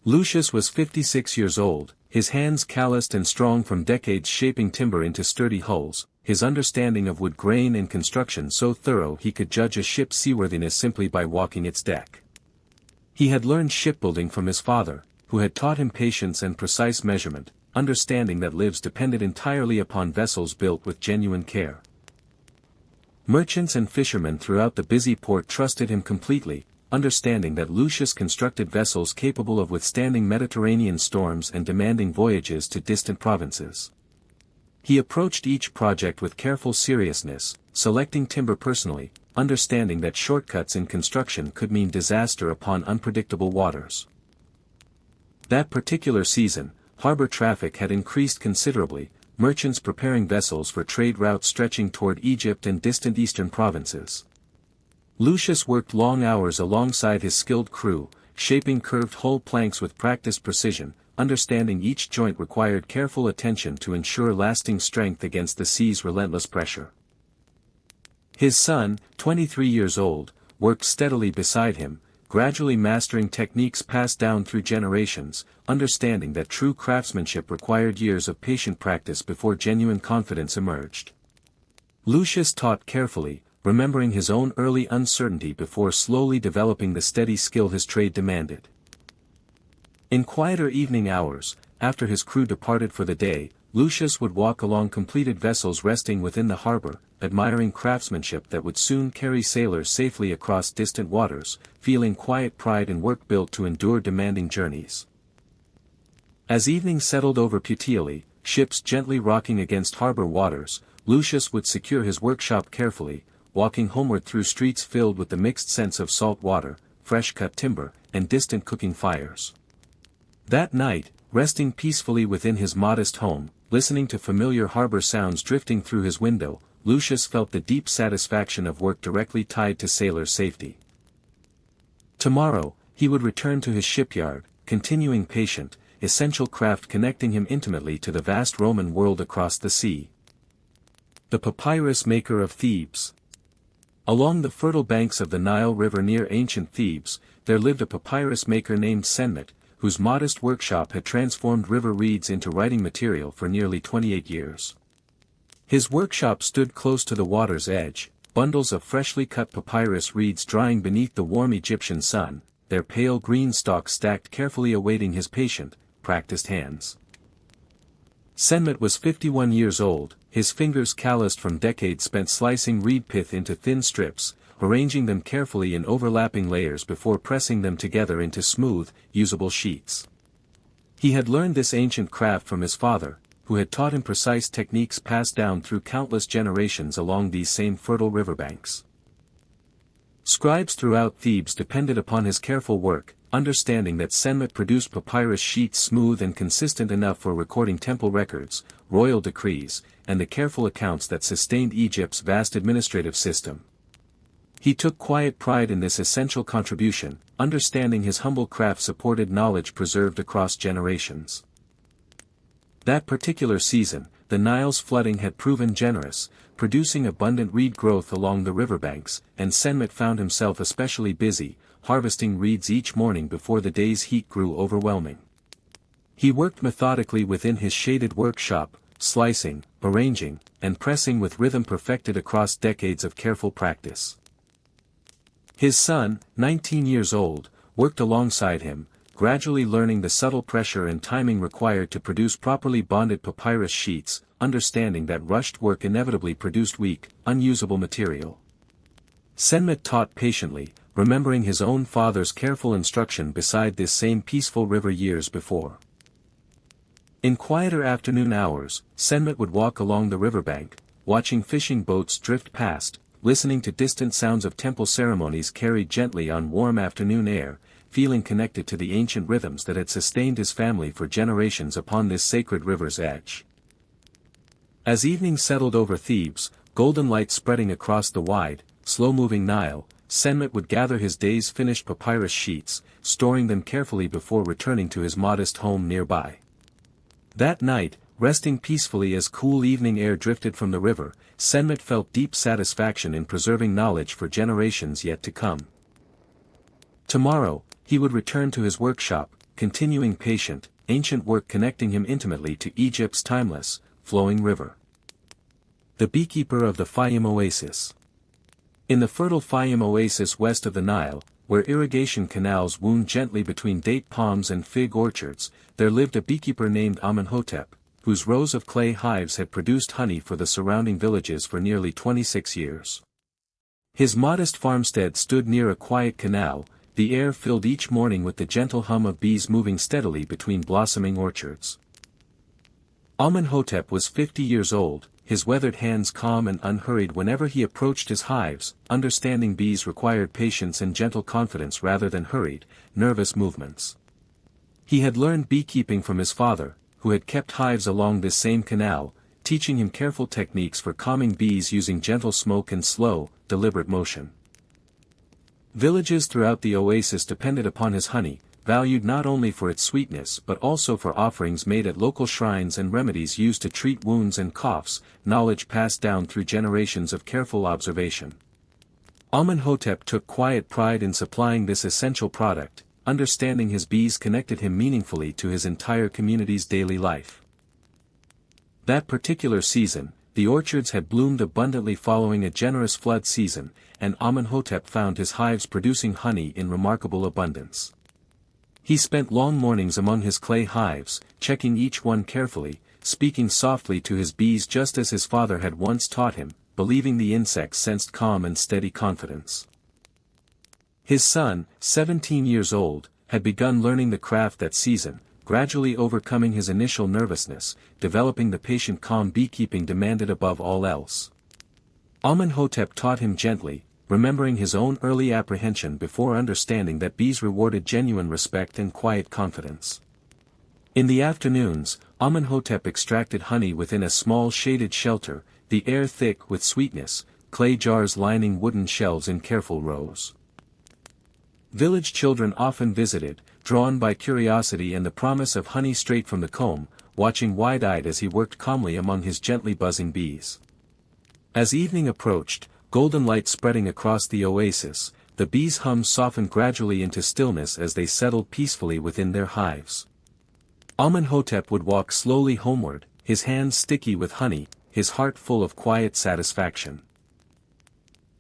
Lucius was 56 years old, his hands calloused and strong from decades shaping timber into sturdy hulls, his understanding of wood grain and construction so thorough he could judge a ship's seaworthiness simply by walking its deck. He had learned shipbuilding from his father, who had taught him patience and precise measurement, understanding that lives depended entirely upon vessels built with genuine care. Merchants and fishermen throughout the busy port trusted him completely, understanding that Lucius constructed vessels capable of withstanding Mediterranean storms and demanding voyages to distant provinces. He approached each project with careful seriousness, selecting timber personally, understanding that shortcuts in construction could mean disaster upon unpredictable waters. That particular season, harbor traffic had increased considerably, merchants preparing vessels for trade routes stretching toward Egypt and distant eastern provinces. Lucius worked long hours alongside his skilled crew, shaping curved hull planks with practiced precision, understanding each joint required careful attention to ensure lasting strength against the sea's relentless pressure. His son, 23 years old, worked steadily beside him, gradually mastering techniques passed down through generations, understanding that true craftsmanship required years of patient practice before genuine confidence emerged. Lucius taught carefully, remembering his own early uncertainty before slowly developing the steady skill his trade demanded. In quieter evening hours, after his crew departed for the day, Lucius would walk along completed vessels resting within the harbor, admiring craftsmanship that would soon carry sailors safely across distant waters, feeling quiet pride in work built to endure demanding journeys. As evening settled over Puteoli, ships gently rocking against harbor waters, Lucius would secure his workshop carefully, walking homeward through streets filled with the mixed scents of salt water, fresh-cut timber, and distant cooking fires. That night, resting peacefully within his modest home, listening to familiar harbor sounds drifting through his window, Lucius felt the deep satisfaction of work directly tied to sailors' safety. Tomorrow, he would return to his shipyard, continuing patient, essential craft connecting him intimately to the vast Roman world across the sea. The papyrus maker of Thebes. Along the fertile banks of the Nile River near ancient Thebes, there lived a papyrus maker named Senmut, whose modest workshop had transformed river reeds into writing material for nearly 28 years. His workshop stood close to the water's edge, bundles of freshly cut papyrus reeds drying beneath the warm Egyptian sun, their pale green stalks stacked carefully awaiting his patient, practiced hands. Senmut was 51 years old, his fingers calloused from decades spent slicing reed pith into thin strips, arranging them carefully in overlapping layers before pressing them together into smooth, usable sheets. He had learned this ancient craft from his father, who had taught him precise techniques passed down through countless generations along these same fertile riverbanks. Scribes throughout Thebes depended upon his careful work, understanding that Senmut produced papyrus sheets smooth and consistent enough for recording temple records, royal decrees, and the careful accounts that sustained Egypt's vast administrative system. He took quiet pride in this essential contribution, understanding his humble craft supported knowledge preserved across generations. That particular season, the Nile's flooding had proven generous, producing abundant reed growth along the riverbanks, and Senmut found himself especially busy, harvesting reeds each morning before the day's heat grew overwhelming. He worked methodically within his shaded workshop, slicing, arranging, and pressing with rhythm perfected across decades of careful practice. His son, 19 years old, worked alongside him, gradually learning the subtle pressure and timing required to produce properly bonded papyrus sheets, understanding that rushed work inevitably produced weak, unusable material. Senmut taught patiently, remembering his own father's careful instruction beside this same peaceful river years before. In quieter afternoon hours, Senmut would walk along the riverbank, watching fishing boats drift past, listening to distant sounds of temple ceremonies carried gently on warm afternoon air, feeling connected to the ancient rhythms that had sustained his family for generations upon this sacred river's edge. As evening settled over Thebes, golden light spreading across the wide, slow-moving Nile, Senmut would gather his day's finished papyrus sheets, storing them carefully before returning to his modest home nearby. That night, resting peacefully as cool evening air drifted from the river, Senmut felt deep satisfaction in preserving knowledge for generations yet to come. Tomorrow, he would return to his workshop, continuing patient, ancient work connecting him intimately to Egypt's timeless, flowing river. The beekeeper of the Fayum Oasis. In the fertile Fayum Oasis west of the Nile, where irrigation canals wound gently between date palms and fig orchards, there lived a beekeeper named Amenhotep, whose rows of clay hives had produced honey for the surrounding villages for nearly 26 years. His modest farmstead stood near a quiet canal, the air filled each morning with the gentle hum of bees moving steadily between blossoming orchards. Amenhotep was 50 years old, his weathered hands calm and unhurried whenever he approached his hives, understanding bees required patience and gentle confidence rather than hurried, nervous movements. He had learned beekeeping from his father, who had kept hives along this same canal, teaching him careful techniques for calming bees using gentle smoke and slow, deliberate motion. Villages throughout the oasis depended upon his honey, valued not only for its sweetness but also for offerings made at local shrines and remedies used to treat wounds and coughs, knowledge passed down through generations of careful observation. Amenhotep took quiet pride in supplying this essential product, understanding his bees connected him meaningfully to his entire community's daily life. That particular season, the orchards had bloomed abundantly following a generous flood season, and Amenhotep found his hives producing honey in remarkable abundance. He spent long mornings among his clay hives, checking each one carefully, speaking softly to his bees just as his father had once taught him, believing the insects sensed calm and steady confidence. His son, 17 years old, had begun learning the craft that season, gradually overcoming his initial nervousness, developing the patient calm beekeeping demanded above all else. Amenhotep taught him gently, remembering his own early apprehension before understanding that bees rewarded genuine respect and quiet confidence. In the afternoons, Amenhotep extracted honey within a small shaded shelter, the air thick with sweetness, clay jars lining wooden shelves in careful rows. Village children often visited, drawn by curiosity and the promise of honey straight from the comb, watching wide-eyed as he worked calmly among his gently buzzing bees. As evening approached, golden light spreading across the oasis, the bees' hum softened gradually into stillness as they settled peacefully within their hives. Amenhotep would walk slowly homeward, his hands sticky with honey, his heart full of quiet satisfaction.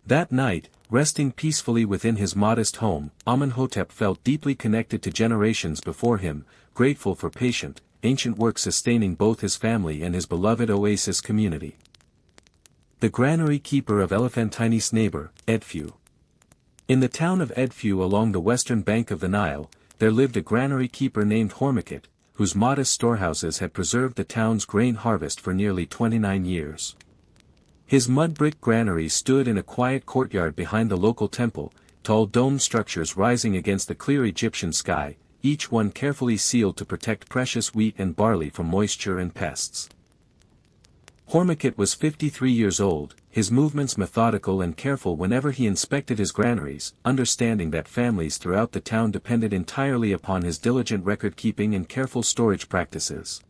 That night, resting peacefully within his modest home, Amenhotep felt deeply connected to generations before him, grateful for patient, ancient work sustaining both his family and his beloved oasis community. The granary keeper of Elephantine's neighbor, Edfu. In the town of Edfu along the western bank of the Nile, there lived a granary keeper named Hormukit, whose modest storehouses had preserved the town's grain harvest for nearly 29 years. His mud-brick granary stood in a quiet courtyard behind the local temple, tall domed structures rising against the clear Egyptian sky, each one carefully sealed to protect precious wheat and barley from moisture and pests. Hormukit was 53 years old, his movements methodical and careful whenever he inspected his granaries, understanding that families throughout the town depended entirely upon his diligent record-keeping and careful storage practices.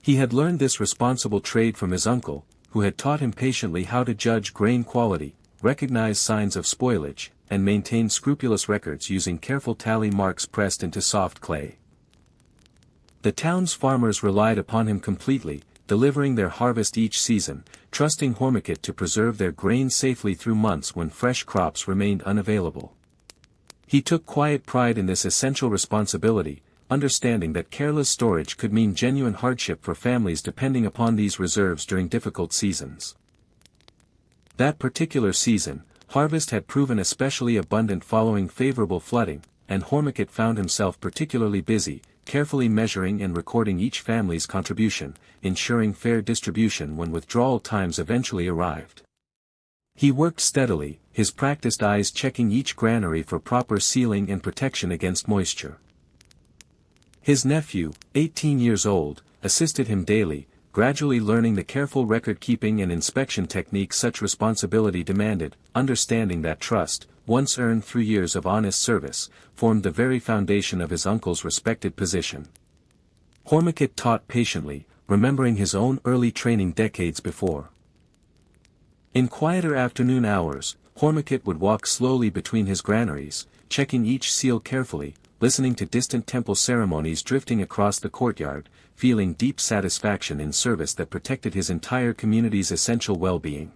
He had learned this responsible trade from his uncle, who had taught him patiently how to judge grain quality, recognize signs of spoilage, and maintain scrupulous records using careful tally marks pressed into soft clay. The town's farmers relied upon him completely, delivering their harvest each season, trusting Hormukit to preserve their grain safely through months when fresh crops remained unavailable. He took quiet pride in this essential responsibility, understanding that careless storage could mean genuine hardship for families depending upon these reserves during difficult seasons. That particular season, harvest had proven especially abundant following favorable flooding, and Hormukit found himself particularly busy, carefully measuring and recording each family's contribution, ensuring fair distribution when withdrawal times eventually arrived. He worked steadily, his practiced eyes checking each granary for proper sealing and protection against moisture. His nephew, 18 years old, assisted him daily, gradually learning the careful record-keeping and inspection techniques such responsibility demanded, understanding that trust, once earned through years of honest service, formed the very foundation of his uncle's respected position. Hormukit taught patiently, remembering his own early training decades before. In quieter afternoon hours, Hormukit would walk slowly between his granaries, checking each seal carefully, listening to distant temple ceremonies drifting across the courtyard, feeling deep satisfaction in service that protected his entire community's essential well-being.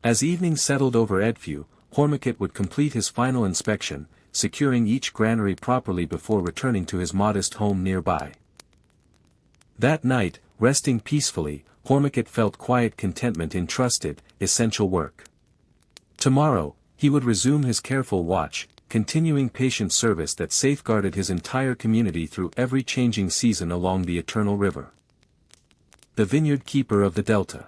As evening settled over Edfu, Hormukit would complete his final inspection, securing each granary properly before returning to his modest home nearby. That night, resting peacefully, Hormukit felt quiet contentment in trusted, essential work. Tomorrow, he would resume his careful watch, continuing patient service that safeguarded his entire community through every changing season along the eternal river. The vineyard keeper of the Delta.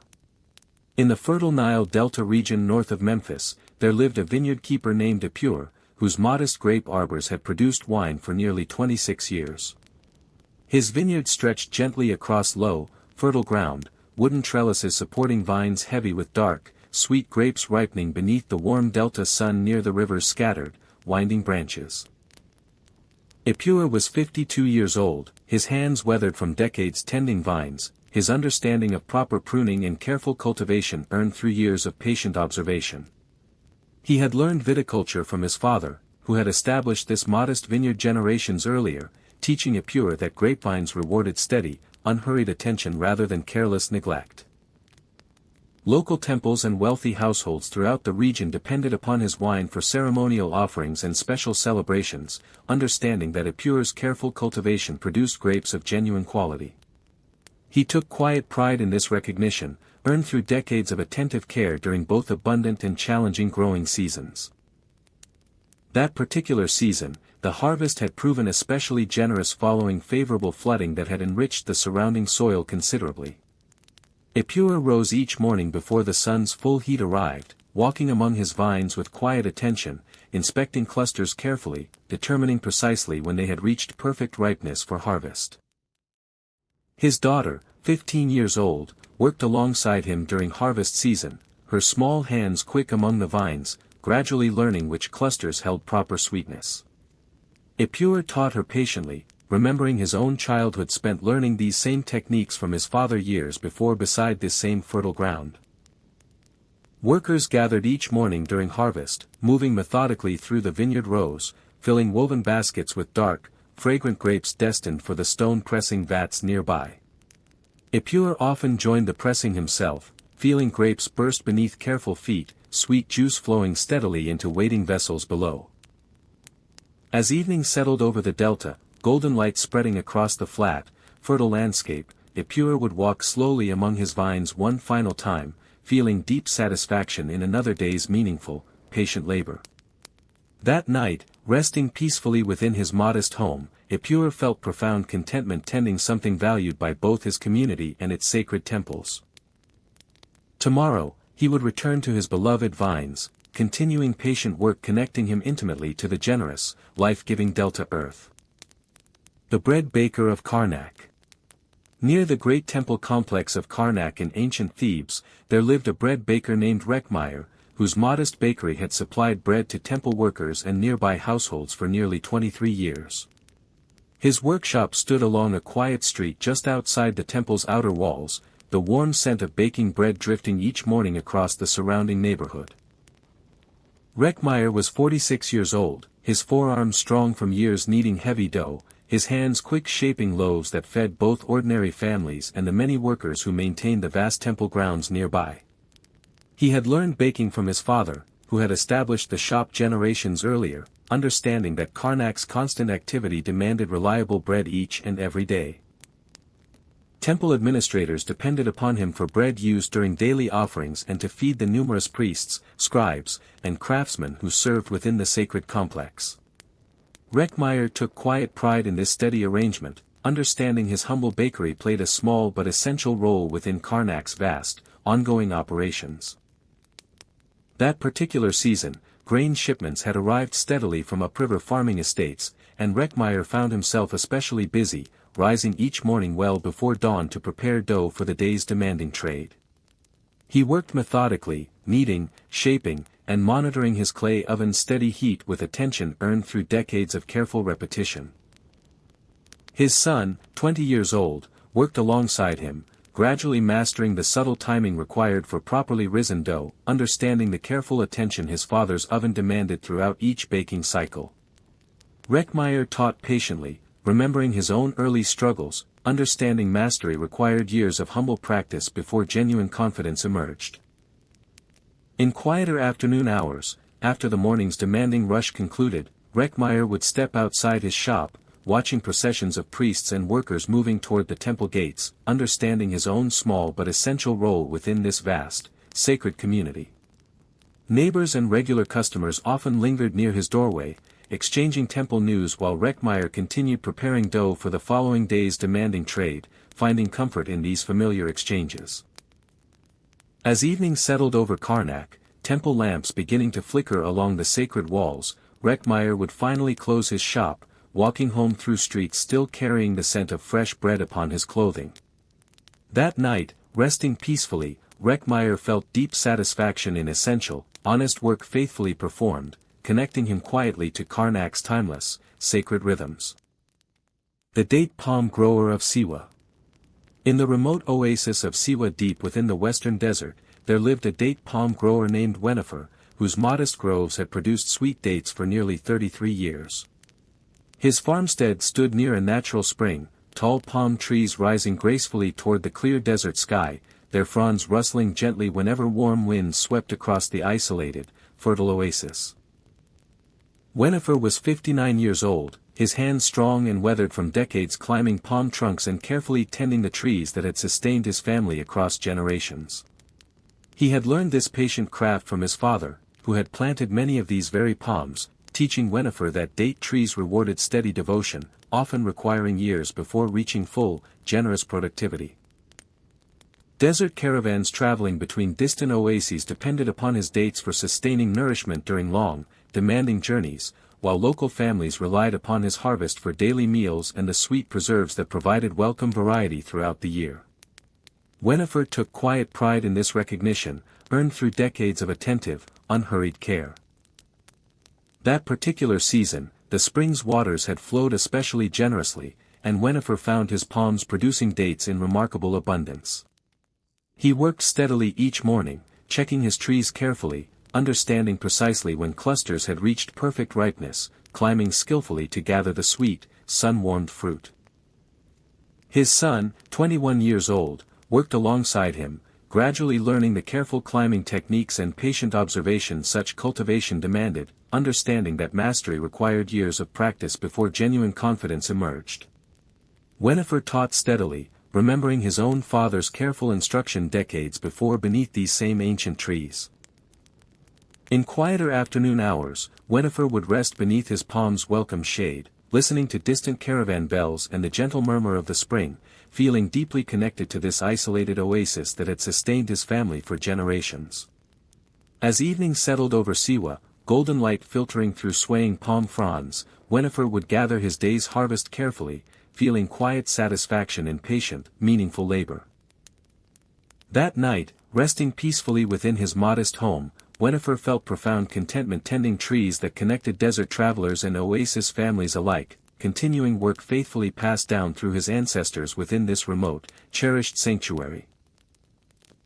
In the fertile Nile Delta region north of Memphis, there lived a vineyard keeper named Epur, whose modest grape arbors had produced wine for nearly 26 years. His vineyard stretched gently across low, fertile ground, wooden trellises supporting vines heavy with dark, sweet grapes ripening beneath the warm delta sun near the river's scattered, winding branches. Epur was 52 years old, his hands weathered from decades tending vines, his understanding of proper pruning and careful cultivation earned through years of patient observation. He had learned viticulture from his father, who had established this modest vineyard generations earlier, teaching Epur that grapevines rewarded steady, unhurried attention rather than careless neglect. Local temples and wealthy households throughout the region depended upon his wine for ceremonial offerings and special celebrations, understanding that Epure's careful cultivation produced grapes of genuine quality. He took quiet pride in this recognition, earned through decades of attentive care during both abundant and challenging growing seasons. That particular season, the harvest had proven especially generous following favorable flooding that had enriched the surrounding soil considerably. Epure rose each morning before the sun's full heat arrived, walking among his vines with quiet attention, inspecting clusters carefully, determining precisely when they had reached perfect ripeness for harvest. His daughter, 15 years old, worked alongside him during harvest season, her small hands quick among the vines, gradually learning which clusters held proper sweetness. Epure taught her patiently, remembering his own childhood spent learning these same techniques from his father years before beside this same fertile ground. Workers gathered each morning during harvest, moving methodically through the vineyard rows, filling woven baskets with dark, fragrant grapes destined for the stone-pressing vats nearby. Epure often joined the pressing himself, feeling grapes burst beneath careful feet, sweet juice flowing steadily into waiting vessels below. As evening settled over the delta, golden light spreading across the flat, fertile landscape, Epure would walk slowly among his vines one final time, feeling deep satisfaction in another day's meaningful, patient labor. That night, resting peacefully within his modest home, Epure felt profound contentment tending something valued by both his community and its sacred temples. Tomorrow, he would return to his beloved vines, continuing patient work connecting him intimately to the generous, life-giving Delta Earth. The bread baker of Karnak. Near the great temple complex of Karnak in ancient Thebes, there lived a bread baker named Reckmeyer, whose modest bakery had supplied bread to temple workers and nearby households for nearly 23 years. His workshop stood along a quiet street just outside the temple's outer walls, the warm scent of baking bread drifting each morning across the surrounding neighborhood. Reckmeyer was 46 years old, his forearms strong from years kneading heavy dough, his hands quick shaping loaves that fed both ordinary families and the many workers who maintained the vast temple grounds nearby. He had learned baking from his father, who had established the shop generations earlier, understanding that Karnak's constant activity demanded reliable bread each and every day. Temple administrators depended upon him for bread used during daily offerings and to feed the numerous priests, scribes, and craftsmen who served within the sacred complex. Reckmeyer took quiet pride in this steady arrangement, understanding his humble bakery played a small but essential role within Karnak's vast, ongoing operations. That particular season, grain shipments had arrived steadily from upriver farming estates, and Reckmeyer found himself especially busy, rising each morning well before dawn to prepare dough for the day's demanding trade. He worked methodically, kneading, shaping, and monitoring his clay oven's steady heat with attention earned through decades of careful repetition. His son, 20 years old, worked alongside him, gradually mastering the subtle timing required for properly risen dough, understanding the careful attention his father's oven demanded throughout each baking cycle. Reckmeyer taught patiently, remembering his own early struggles, understanding mastery required years of humble practice before genuine confidence emerged. In quieter afternoon hours, after the morning's demanding rush concluded, Reckmeyer would step outside his shop, watching processions of priests and workers moving toward the temple gates, understanding his own small but essential role within this vast, sacred community. Neighbors and regular customers often lingered near his doorway, exchanging temple news while Reckmeyer continued preparing dough for the following day's demanding trade, finding comfort in these familiar exchanges. As evening settled over Karnak, temple lamps beginning to flicker along the sacred walls, Reckmeyer would finally close his shop, walking home through streets still carrying the scent of fresh bread upon his clothing. That night, resting peacefully, Reckmeyer felt deep satisfaction in essential, honest work faithfully performed, connecting him quietly to Karnak's timeless, sacred rhythms. The date palm grower of Siwa. In the remote oasis of Siwa deep within the western desert, there lived a date palm grower named Wennefer, whose modest groves had produced sweet dates for nearly 33 years. His farmstead stood near a natural spring, tall palm trees rising gracefully toward the clear desert sky, their fronds rustling gently whenever warm winds swept across the isolated, fertile oasis. Wenifer was 59 years old, his hands strong and weathered from decades climbing palm trunks and carefully tending the trees that had sustained his family across generations. He had learned this patient craft from his father, who had planted many of these very palms, teaching Wenifer that date trees rewarded steady devotion, often requiring years before reaching full, generous productivity. Desert caravans traveling between distant oases depended upon his dates for sustaining nourishment during long, demanding journeys, while local families relied upon his harvest for daily meals and the sweet preserves that provided welcome variety throughout the year. Wenifer took quiet pride in this recognition, earned through decades of attentive, unhurried care. That particular season, the spring's waters had flowed especially generously, and Wenifer found his palms producing dates in remarkable abundance. He worked steadily each morning, checking his trees carefully, understanding precisely when clusters had reached perfect ripeness, climbing skillfully to gather the sweet, sun-warmed fruit. His son, 21 years old, worked alongside him, gradually learning the careful climbing techniques and patient observation such cultivation demanded, understanding that mastery required years of practice before genuine confidence emerged. Wenifer taught steadily, remembering his own father's careful instruction decades before beneath these same ancient trees. In quieter afternoon hours, Wenifer would rest beneath his palm's welcome shade, listening to distant caravan bells and the gentle murmur of the spring, feeling deeply connected to this isolated oasis that had sustained his family for generations. As evening settled over Siwa, golden light filtering through swaying palm fronds, Wenifer would gather his day's harvest carefully, feeling quiet satisfaction in patient, meaningful labor. That night, resting peacefully within his modest home, Wenifer felt profound contentment tending trees that connected desert travelers and oasis families alike, continuing work faithfully passed down through his ancestors within this remote, cherished sanctuary.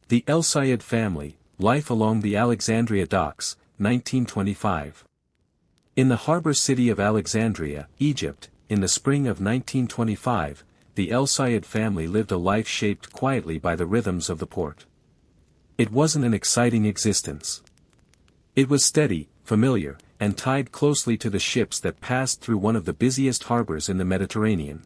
The El Sayed family, life along the Alexandria docks, 1925. In the harbor city of Alexandria, Egypt, in the spring of 1925, the El Sayed family lived a life shaped quietly by the rhythms of the port. It wasn't an exciting existence. It was steady, familiar, and tied closely to the ships that passed through one of the busiest harbors in the Mediterranean.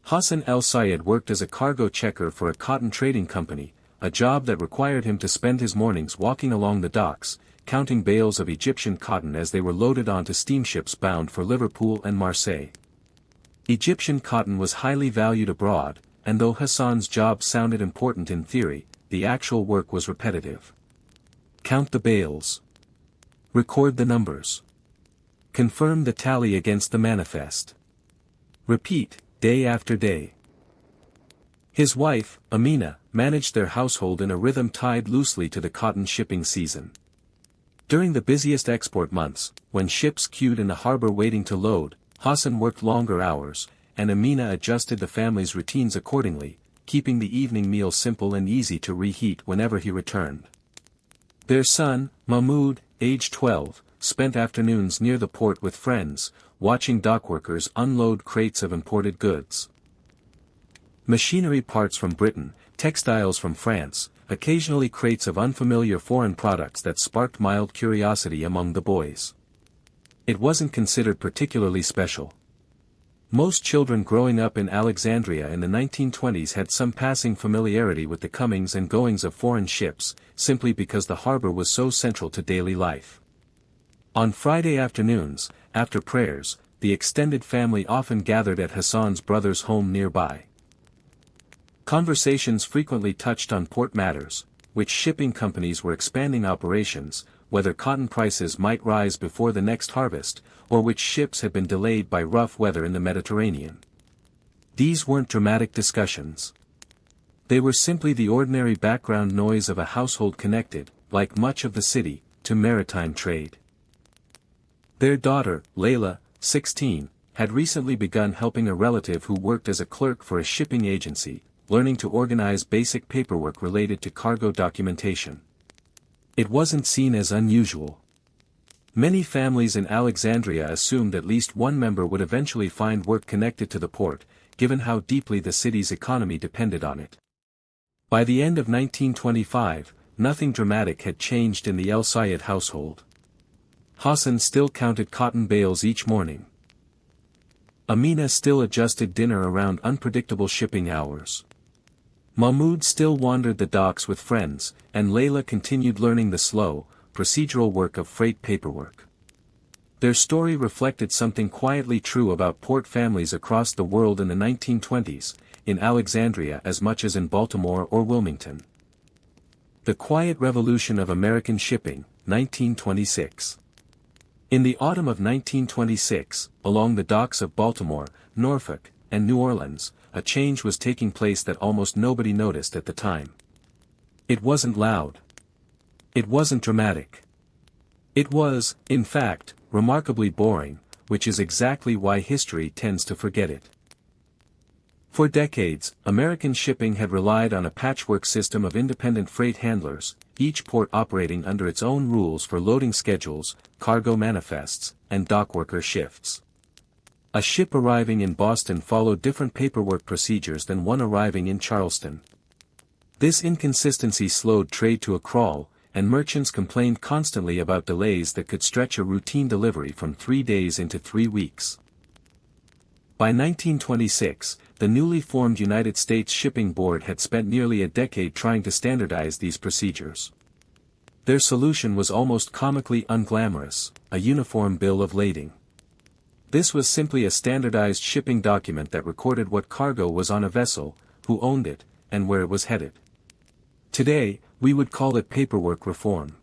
Hassan El Sayed worked as a cargo checker for a cotton trading company, a job that required him to spend his mornings walking along the docks, counting bales of Egyptian cotton as they were loaded onto steamships bound for Liverpool and Marseille. Egyptian cotton was highly valued abroad, and though Hassan's job sounded important in theory, the actual work was repetitive. Count the bales. Record the numbers. Confirm the tally against the manifest. Repeat, day after day. His wife, Amina, managed their household in a rhythm tied loosely to the cotton shipping season. During the busiest export months, when ships queued in the harbor waiting to load, Hassan worked longer hours, and Amina adjusted the family's routines accordingly, keeping the evening meal simple and easy to reheat whenever he returned. Their son, Mahmoud, age 12, spent afternoons near the port with friends, watching dockworkers unload crates of imported goods. Machinery parts from Britain, textiles from France, occasionally crates of unfamiliar foreign products that sparked mild curiosity among the boys. It wasn't considered particularly special. Most children growing up in Alexandria in the 1920s had some passing familiarity with the comings and goings of foreign ships, simply because the harbor was so central to daily life. On Friday afternoons, after prayers, the extended family often gathered at Hassan's brother's home nearby. Conversations frequently touched on port matters, which shipping companies were expanding operations, whether cotton prices might rise before the next harvest, or which ships had been delayed by rough weather in the Mediterranean. These weren't dramatic discussions. They were simply the ordinary background noise of a household connected, like much of the city, to maritime trade. Their daughter, Layla, 16, had recently begun helping a relative who worked as a clerk for a shipping agency, learning to organize basic paperwork related to cargo documentation. It wasn't seen as unusual. Many families in Alexandria assumed at least one member would eventually find work connected to the port, given how deeply the city's economy depended on it. By the end of 1925, nothing dramatic had changed in the El Sayed household. Hassan still counted cotton bales each morning. Amina still adjusted dinner around unpredictable shipping hours. Mahmoud still wandered the docks with friends, and Layla continued learning the slow, procedural work of freight paperwork. Their story reflected something quietly true about port families across the world in the 1920s, in Alexandria as much as in Baltimore or Wilmington. The Quiet Revolution of American Shipping, 1926. In the autumn of 1926, along the docks of Baltimore, Norfolk, and New Orleans, a change was taking place that almost nobody noticed at the time. It wasn't loud. It wasn't dramatic. It was, in fact, remarkably boring, which is exactly why history tends to forget it. For decades, American shipping had relied on a patchwork system of independent freight handlers, each port operating under its own rules for loading schedules, cargo manifests, and dockworker shifts. A ship arriving in Boston followed different paperwork procedures than one arriving in Charleston. This inconsistency slowed trade to a crawl, and merchants complained constantly about delays that could stretch a routine delivery from 3 days into 3 weeks. By 1926, the newly formed United States Shipping Board had spent nearly a decade trying to standardize these procedures. Their solution was almost comically unglamorous: a uniform bill of lading. This was simply a standardized shipping document that recorded what cargo was on a vessel, who owned it, and where it was headed. Today, we would call it paperwork reform.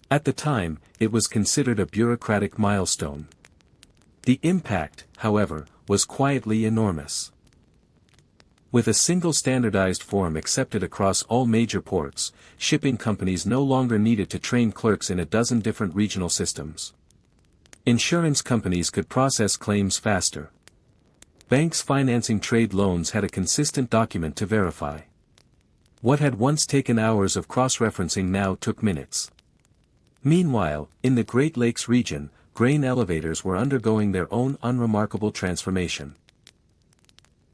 At the time, it was considered a bureaucratic milestone. The impact, however, was quietly enormous. With a single standardized form accepted across all major ports, shipping companies no longer needed to train clerks in a dozen different regional systems. Insurance companies could process claims faster. Banks financing trade loans had a consistent document to verify. What had once taken hours of cross-referencing now took minutes. Meanwhile, in the Great Lakes region, grain elevators were undergoing their own unremarkable transformation.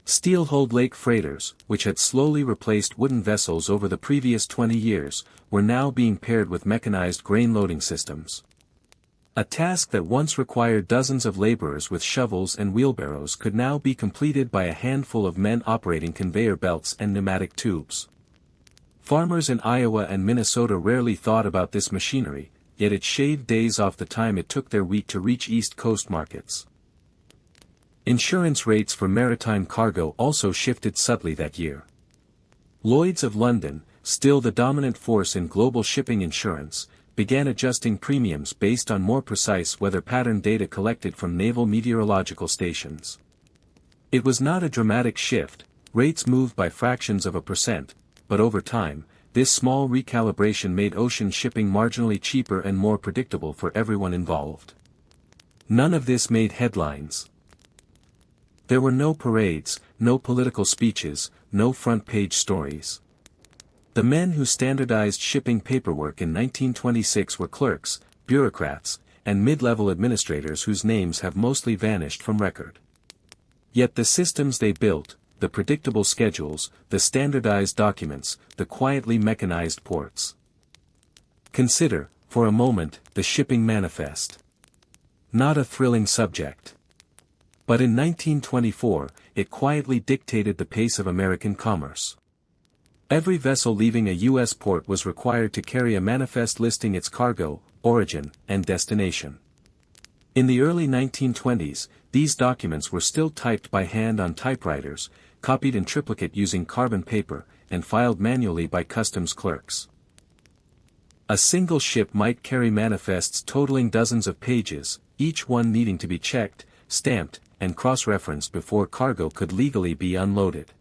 Steel-hulled lake freighters, which had slowly replaced wooden vessels over the previous 20 years, were now being paired with mechanized grain loading systems. A task that once required dozens of laborers with shovels and wheelbarrows could now be completed by a handful of men operating conveyor belts and pneumatic tubes. Farmers in Iowa and Minnesota rarely thought about this machinery, yet it shaved days off the time it took their wheat to reach East Coast markets. Insurance rates for maritime cargo also shifted subtly that year. Lloyd's of London, still the dominant force in global shipping insurance, began adjusting premiums based on more precise weather pattern data collected from naval meteorological stations. It was not a dramatic shift, rates moved by fractions of a percent, but over time, this small recalibration made ocean shipping marginally cheaper and more predictable for everyone involved. None of this made headlines. There were no parades, no political speeches, no front-page stories. The men who standardized shipping paperwork in 1926 were clerks, bureaucrats, and mid-level administrators whose names have mostly vanished from record. Yet the systems they built, the predictable schedules, the standardized documents, the quietly mechanized ports. Consider, for a moment, the shipping manifest. Not a thrilling subject. But in 1924, it quietly dictated the pace of American commerce. Every vessel leaving a U.S. port was required to carry a manifest listing its cargo, origin, and destination. In the early 1920s, these documents were still typed by hand on typewriters, copied in triplicate using carbon paper, and filed manually by customs clerks. A single ship might carry manifests totaling dozens of pages, each one needing to be checked, stamped, and cross-referenced before cargo could legally be unloaded.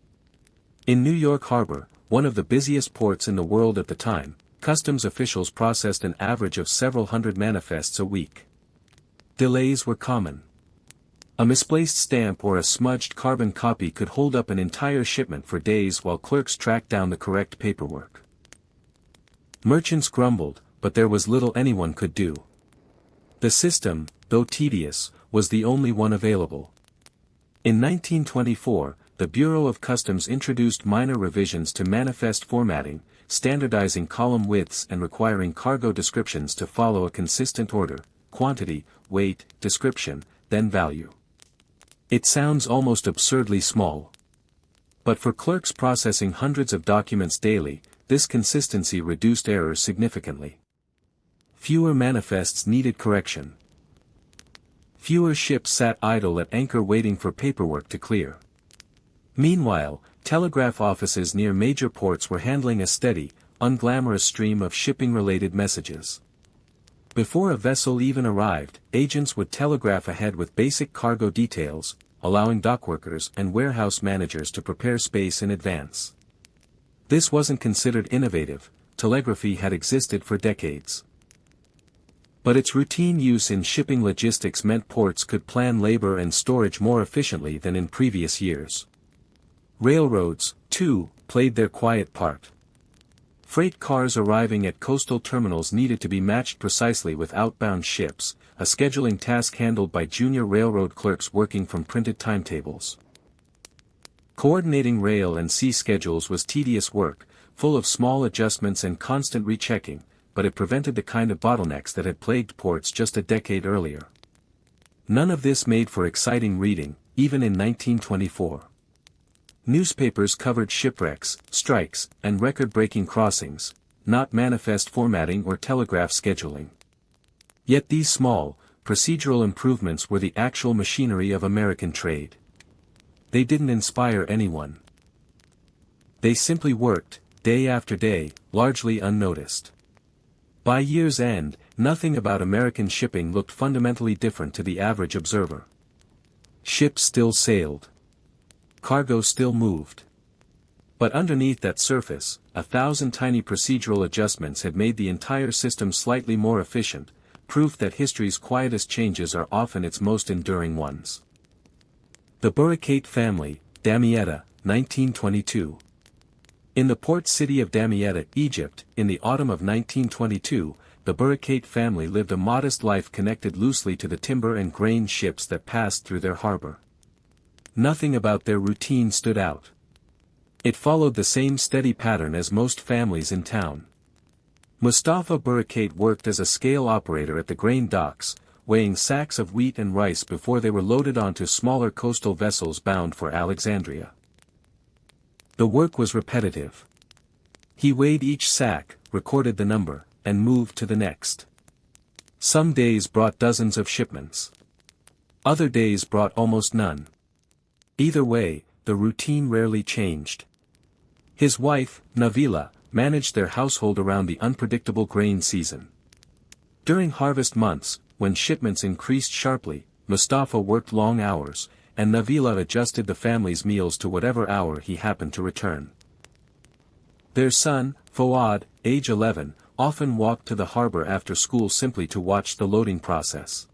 In New York Harbor, one of the busiest ports in the world at the time, customs officials processed an average of several hundred manifests a week. Delays were common. A misplaced stamp or a smudged carbon copy could hold up an entire shipment for days while clerks tracked down the correct paperwork. Merchants grumbled, but there was little anyone could do. The system, though tedious, was the only one available. In 1924, the Bureau of Customs introduced minor revisions to manifest formatting, standardizing column widths and requiring cargo descriptions to follow a consistent order: quantity, weight, description, then value. It sounds almost absurdly small. But for clerks processing hundreds of documents daily, this consistency reduced errors significantly. Fewer manifests needed correction. Fewer ships sat idle at anchor waiting for paperwork to clear. Meanwhile, telegraph offices near major ports were handling a steady, unglamorous stream of shipping-related messages. Before a vessel even arrived, agents would telegraph ahead with basic cargo details, allowing dockworkers and warehouse managers to prepare space in advance. This wasn't considered innovative; telegraphy had existed for decades. But its routine use in shipping logistics meant ports could plan labor and storage more efficiently than in previous years. Railroads, too, played their quiet part. Freight cars arriving at coastal terminals needed to be matched precisely with outbound ships, a scheduling task handled by junior railroad clerks working from printed timetables. Coordinating rail and sea schedules was tedious work, full of small adjustments and constant rechecking, but it prevented the kind of bottlenecks that had plagued ports just a decade earlier. None of this made for exciting reading, even in 1924. Newspapers covered shipwrecks, strikes, and record-breaking crossings, not manifest formatting or telegraph scheduling. Yet these small, procedural improvements were the actual machinery of American trade. They didn't inspire anyone. They simply worked, day after day, largely unnoticed. By year's end, nothing about American shipping looked fundamentally different to the average observer. Ships still sailed. Cargo still moved. But underneath that surface, 1,000 tiny procedural adjustments had made the entire system slightly more efficient, proof that history's quietest changes are often its most enduring ones. The Burricate family, Damietta, 1922. In the port city of Damietta, Egypt, in the autumn of 1922, the Burricate family lived a modest life connected loosely to the timber and grain ships that passed through their harbor. Nothing about their routine stood out. It followed the same steady pattern as most families in town. Mustafa Burricate worked as a scale operator at the grain docks, weighing sacks of wheat and rice before they were loaded onto smaller coastal vessels bound for Alexandria. The work was repetitive. He weighed each sack, recorded the number, and moved to the next. Some days brought dozens of shipments. Other days brought almost none. Either way, the routine rarely changed. His wife, Navila, managed their household around the unpredictable grain season. During harvest months, when shipments increased sharply, Mustafa worked long hours, and Navila adjusted the family's meals to whatever hour he happened to return. Their son, Fouad, age 11, often walked to the harbor after school simply to watch the loading process.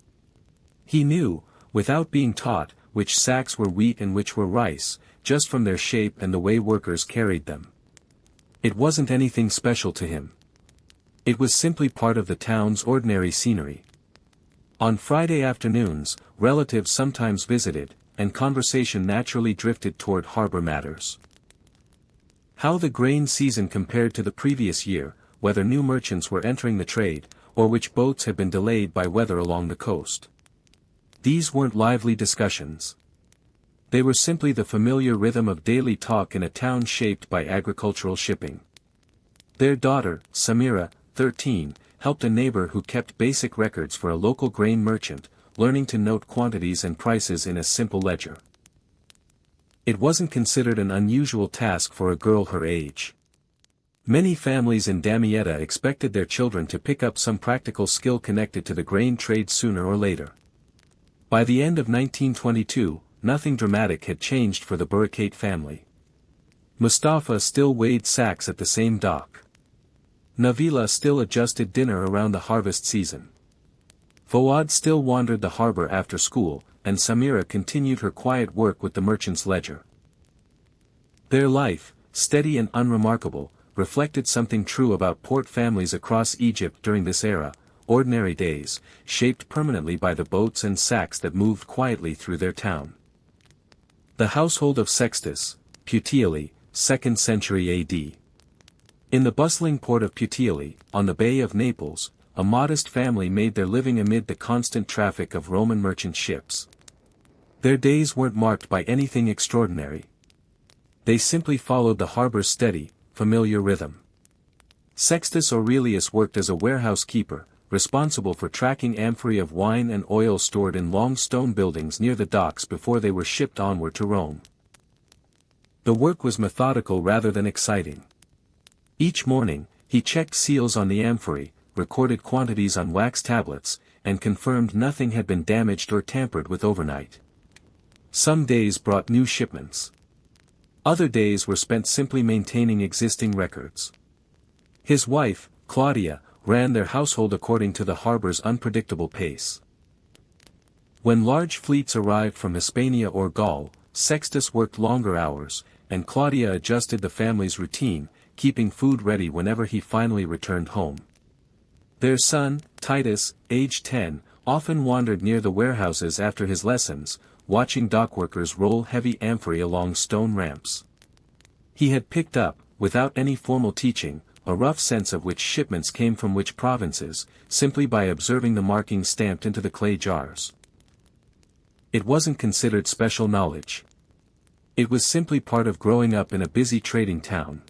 He knew, without being taught, which sacks were wheat and which were rice, just from their shape and the way workers carried them. It wasn't anything special to him. It was simply part of the town's ordinary scenery. On Friday afternoons, relatives sometimes visited, and conversation naturally drifted toward harbor matters. How the grain season compared to the previous year, whether new merchants were entering the trade, or which boats had been delayed by weather along the coast. These weren't lively discussions. They were simply the familiar rhythm of daily talk in a town shaped by agricultural shipping. Their daughter, Samira, 13, helped a neighbor who kept basic records for a local grain merchant, learning to note quantities and prices in a simple ledger. It wasn't considered an unusual task for a girl her age. Many families in Damietta expected their children to pick up some practical skill connected to the grain trade sooner or later. By the end of 1922, nothing dramatic had changed for the Burricate family. Mustafa still weighed sacks at the same dock. Navila still adjusted dinner around the harvest season. Fouad still wandered the harbor after school, and Samira continued her quiet work with the merchant's ledger. Their life, steady and unremarkable, reflected something true about port families across Egypt during this era: ordinary days, shaped permanently by the boats and sacks that moved quietly through their town. The household of Sextus, Puteoli, 2nd century AD. In the bustling port of Puteoli, on the Bay of Naples, a modest family made their living amid the constant traffic of Roman merchant ships. Their days weren't marked by anything extraordinary. They simply followed the harbor's steady, familiar rhythm. Sextus Aurelius worked as a warehouse keeper, responsible for tracking amphorae of wine and oil stored in long stone buildings near the docks before they were shipped onward to Rome. The work was methodical rather than exciting. Each morning, he checked seals on the amphorae, recorded quantities on wax tablets, and confirmed nothing had been damaged or tampered with overnight. Some days brought new shipments. Other days were spent simply maintaining existing records. His wife, Claudia, ran their household according to the harbor's unpredictable pace. When large fleets arrived from Hispania or Gaul, Sextus worked longer hours, and Claudia adjusted the family's routine, keeping food ready whenever he finally returned home. Their son, Titus, aged 10, often wandered near the warehouses after his lessons, watching dockworkers roll heavy amphorae along stone ramps. He had picked up, without any formal teaching, a rough sense of which shipments came from which provinces, simply by observing the markings stamped into the clay jars. It wasn't considered special knowledge. It was simply part of growing up in a busy trading town.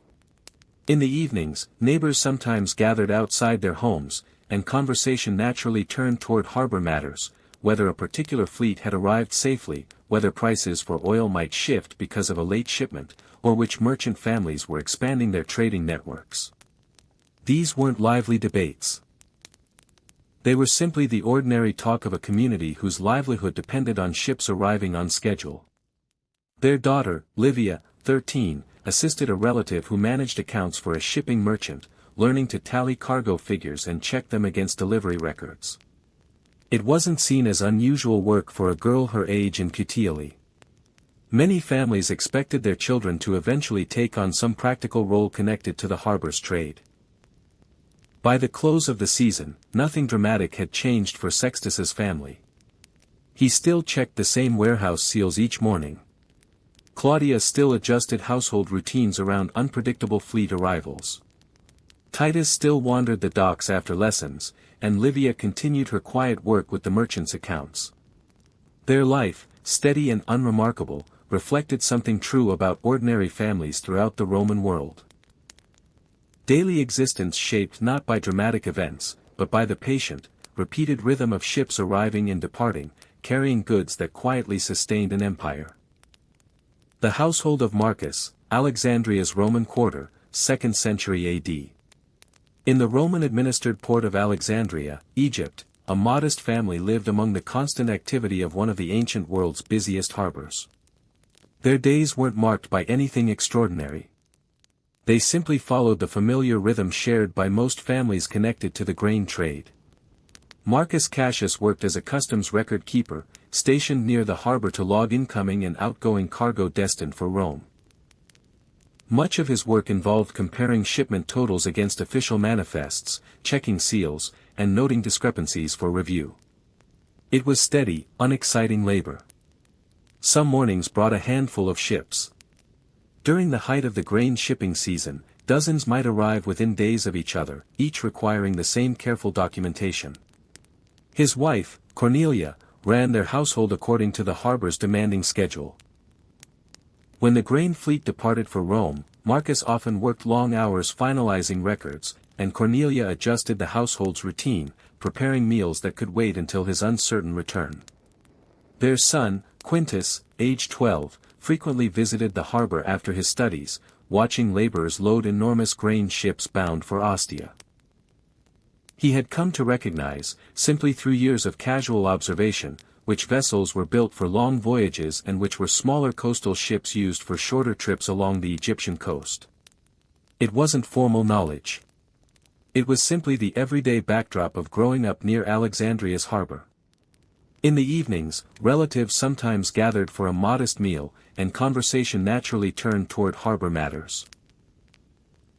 In the evenings, neighbors sometimes gathered outside their homes, and conversation naturally turned toward harbor matters, whether a particular fleet had arrived safely, whether prices for oil might shift because of a late shipment, or which merchant families were expanding their trading networks. These weren't lively debates. They were simply the ordinary talk of a community whose livelihood depended on ships arriving on schedule. Their daughter, Livia, 13, assisted a relative who managed accounts for a shipping merchant, learning to tally cargo figures and check them against delivery records. It wasn't seen as unusual work for a girl her age in Puteoli. Many families expected their children to eventually take on some practical role connected to the harbor's trade. By the close of the season, nothing dramatic had changed for Sextus's family. He still checked the same warehouse seals each morning. Claudia still adjusted household routines around unpredictable fleet arrivals. Titus still wandered the docks after lessons, and Livia continued her quiet work with the merchants' accounts. Their life, steady and unremarkable, reflected something true about ordinary families throughout the Roman world. Daily existence shaped not by dramatic events, but by the patient, repeated rhythm of ships arriving and departing, carrying goods that quietly sustained an empire. The household of Marcus, Alexandria's Roman quarter, 2nd century AD. In the Roman-administered port of Alexandria, Egypt, a modest family lived among the constant activity of one of the ancient world's busiest harbors. Their days weren't marked by anything extraordinary. They simply followed the familiar rhythm shared by most families connected to the grain trade. Marcus Cassius worked as a customs record keeper, stationed near the harbor to log incoming and outgoing cargo destined for Rome. Much of his work involved comparing shipment totals against official manifests, checking seals, and noting discrepancies for review. It was steady, unexciting labor. Some mornings brought a handful of ships. During the height of the grain shipping season, dozens might arrive within days of each other, each requiring the same careful documentation. His wife, Cornelia, ran their household according to the harbor's demanding schedule. When the grain fleet departed for Rome, Marcus often worked long hours finalizing records, and Cornelia adjusted the household's routine, preparing meals that could wait until his uncertain return. Their son, Quintus, aged 12, frequently visited the harbor after his studies, watching laborers load enormous grain ships bound for Ostia. He had come to recognize, simply through years of casual observation, which vessels were built for long voyages and which were smaller coastal ships used for shorter trips along the Egyptian coast. It wasn't formal knowledge. It was simply the everyday backdrop of growing up near Alexandria's harbor. In the evenings, relatives sometimes gathered for a modest meal, and conversation naturally turned toward harbor matters.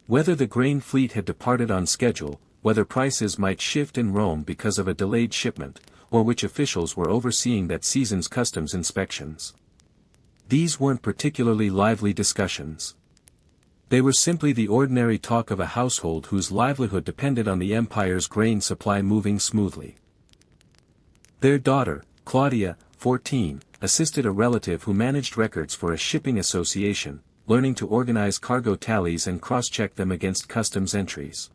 Whether the grain fleet had departed on schedule, whether prices might shift in Rome because of a delayed shipment, or which officials were overseeing that season's customs inspections. these weren't particularly lively discussions. They were simply the ordinary talk of a household whose livelihood depended on the empire's grain supply moving smoothly. Their daughter, Claudia, 14, assisted a relative who managed records for a shipping association, learning to organize cargo tallies and cross-check them against customs entries.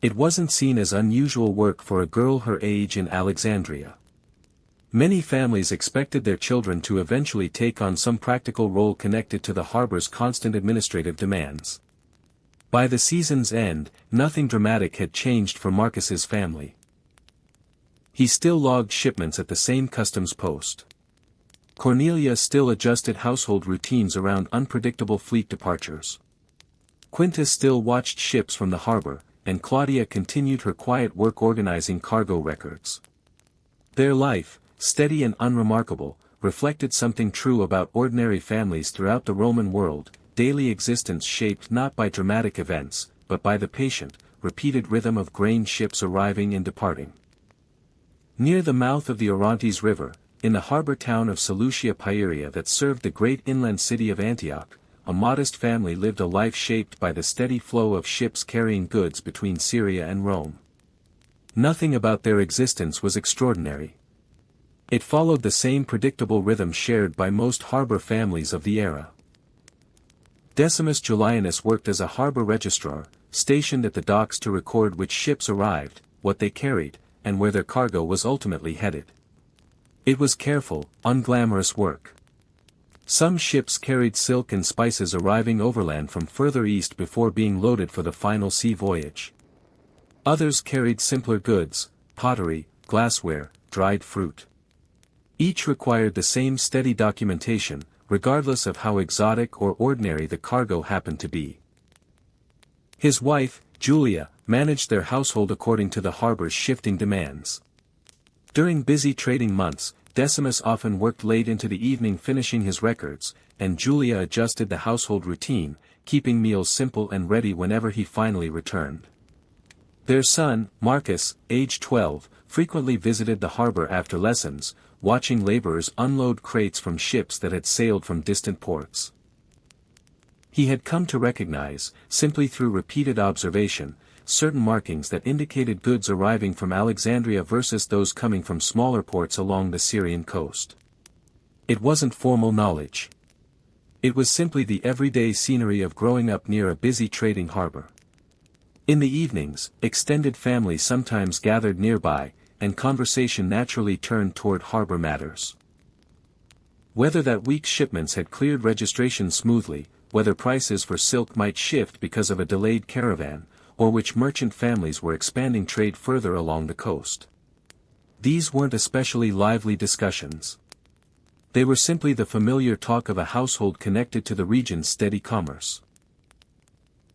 It wasn't seen as unusual work for a girl her age in Alexandria. Many families expected their children to eventually take on some practical role connected to the harbor's constant administrative demands. By the season's end, nothing dramatic had changed for Marcus's family. He still logged shipments at the same customs post. Cornelia still adjusted household routines around unpredictable fleet departures. Quintus still watched ships from the harbor, and Claudia continued her quiet work organizing cargo records. Their life, steady and unremarkable, reflected something true about ordinary families throughout the Roman world, daily existence shaped not by dramatic events, but by the patient, repeated rhythm of grain ships arriving and departing. Near the mouth of the Orontes River, in the harbor town of Seleucia Pieria that served the great inland city of Antioch, a modest family lived a life shaped by the steady flow of ships carrying goods between Syria and Rome. Nothing about their existence was extraordinary. It followed the same predictable rhythm shared by most harbor families of the era. Decimus Julianus worked as a harbor registrar, stationed at the docks to record which ships arrived, what they carried, and where their cargo was ultimately headed. It was careful, unglamorous work. Some ships carried silk and spices arriving overland from further east before being loaded for the final sea voyage. Others carried simpler goods, pottery, glassware, dried fruit. Each required the same steady documentation, regardless of how exotic or ordinary the cargo happened to be. His wife, Julia, managed their household according to the harbor's shifting demands. During busy trading months, Decimus often worked late into the evening finishing his records, and Julia adjusted the household routine, keeping meals simple and ready whenever he finally returned. Their son, Marcus, age 12, frequently visited the harbor after lessons, watching laborers unload crates from ships that had sailed from distant ports. He had come to recognize, simply through repeated observation, certain markings that indicated goods arriving from Alexandria versus those coming from smaller ports along the Syrian coast. It wasn't formal knowledge. It was simply the everyday scenery of growing up near a busy trading harbor. In the evenings, extended families sometimes gathered nearby, and conversation naturally turned toward harbor matters. Whether that week's shipments had cleared registration smoothly, whether prices for silk might shift because of a delayed caravan, or which merchant families were expanding trade further along the coast. These weren't especially lively discussions. They were simply the familiar talk of a household connected to the region's steady commerce.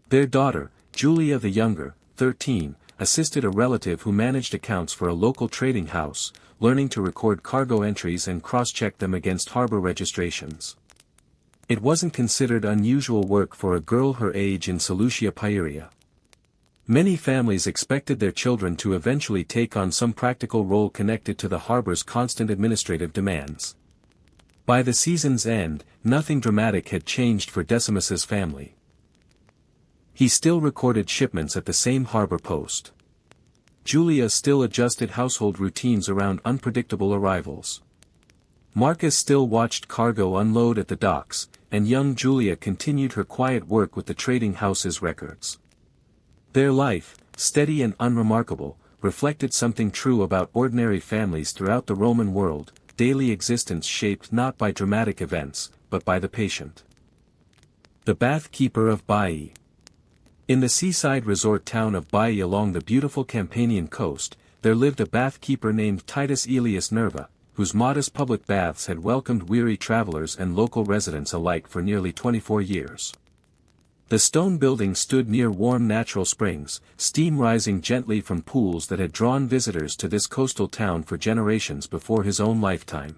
Their daughter, Julia the younger, 13, assisted a relative who managed accounts for a local trading house, learning to record cargo entries and cross-check them against harbor registrations. It wasn't considered unusual work for a girl her age in Seleucia Pieria. Many families expected their children to eventually take on some practical role connected to the harbor's constant administrative demands. By the season's end, nothing dramatic had changed for Decimus's family. He still recorded shipments at the same harbor post. Julia still adjusted household routines around unpredictable arrivals. Marcus still watched cargo unload at the docks, and young Julia continued her quiet work with the trading house's records. Their life, steady and unremarkable, reflected something true about ordinary families throughout the Roman world, daily existence shaped not by dramatic events, but by the patient. The Bath Keeper of Baiae. In the seaside resort town of Baiae along the beautiful Campanian coast, there lived a bath keeper named Titus Aelius Nerva, whose modest public baths had welcomed weary travelers and local residents alike for nearly 24 years. The stone building stood near warm natural springs, steam rising gently from pools that had drawn visitors to this coastal town for generations before his own lifetime.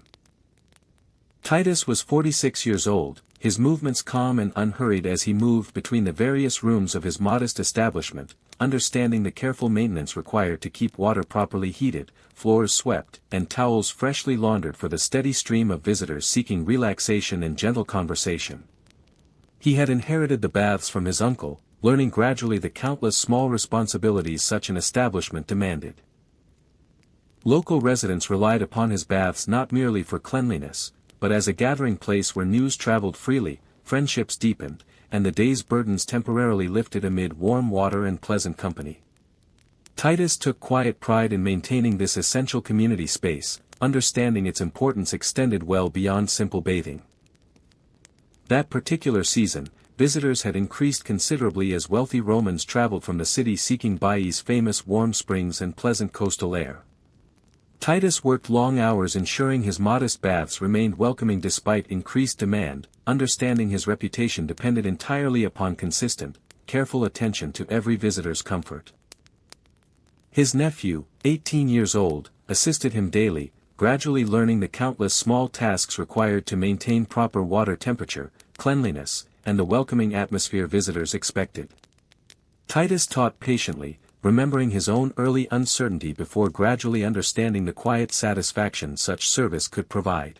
Titus was 46 years old, his movements calm and unhurried as he moved between the various rooms of his modest establishment, understanding the careful maintenance required to keep water properly heated, floors swept, and towels freshly laundered for the steady stream of visitors seeking relaxation and gentle conversation. He had inherited the baths from his uncle, learning gradually the countless small responsibilities such an establishment demanded. Local residents relied upon his baths not merely for cleanliness, but as a gathering place where news traveled freely, friendships deepened, and the day's burdens temporarily lifted amid warm water and pleasant company. Titus took quiet pride in maintaining this essential community space, understanding its importance extended well beyond simple bathing. That particular season, visitors had increased considerably as wealthy Romans traveled from the city seeking Baiae's famous warm springs and pleasant coastal air. Titus worked long hours ensuring his modest baths remained welcoming despite increased demand, understanding his reputation depended entirely upon consistent, careful attention to every visitor's comfort. His nephew, 18 years old, assisted him daily, gradually learning the countless small tasks required to maintain proper water temperature, cleanliness, and the welcoming atmosphere visitors expected. Titus taught patiently, remembering his own early uncertainty before gradually understanding the quiet satisfaction such service could provide.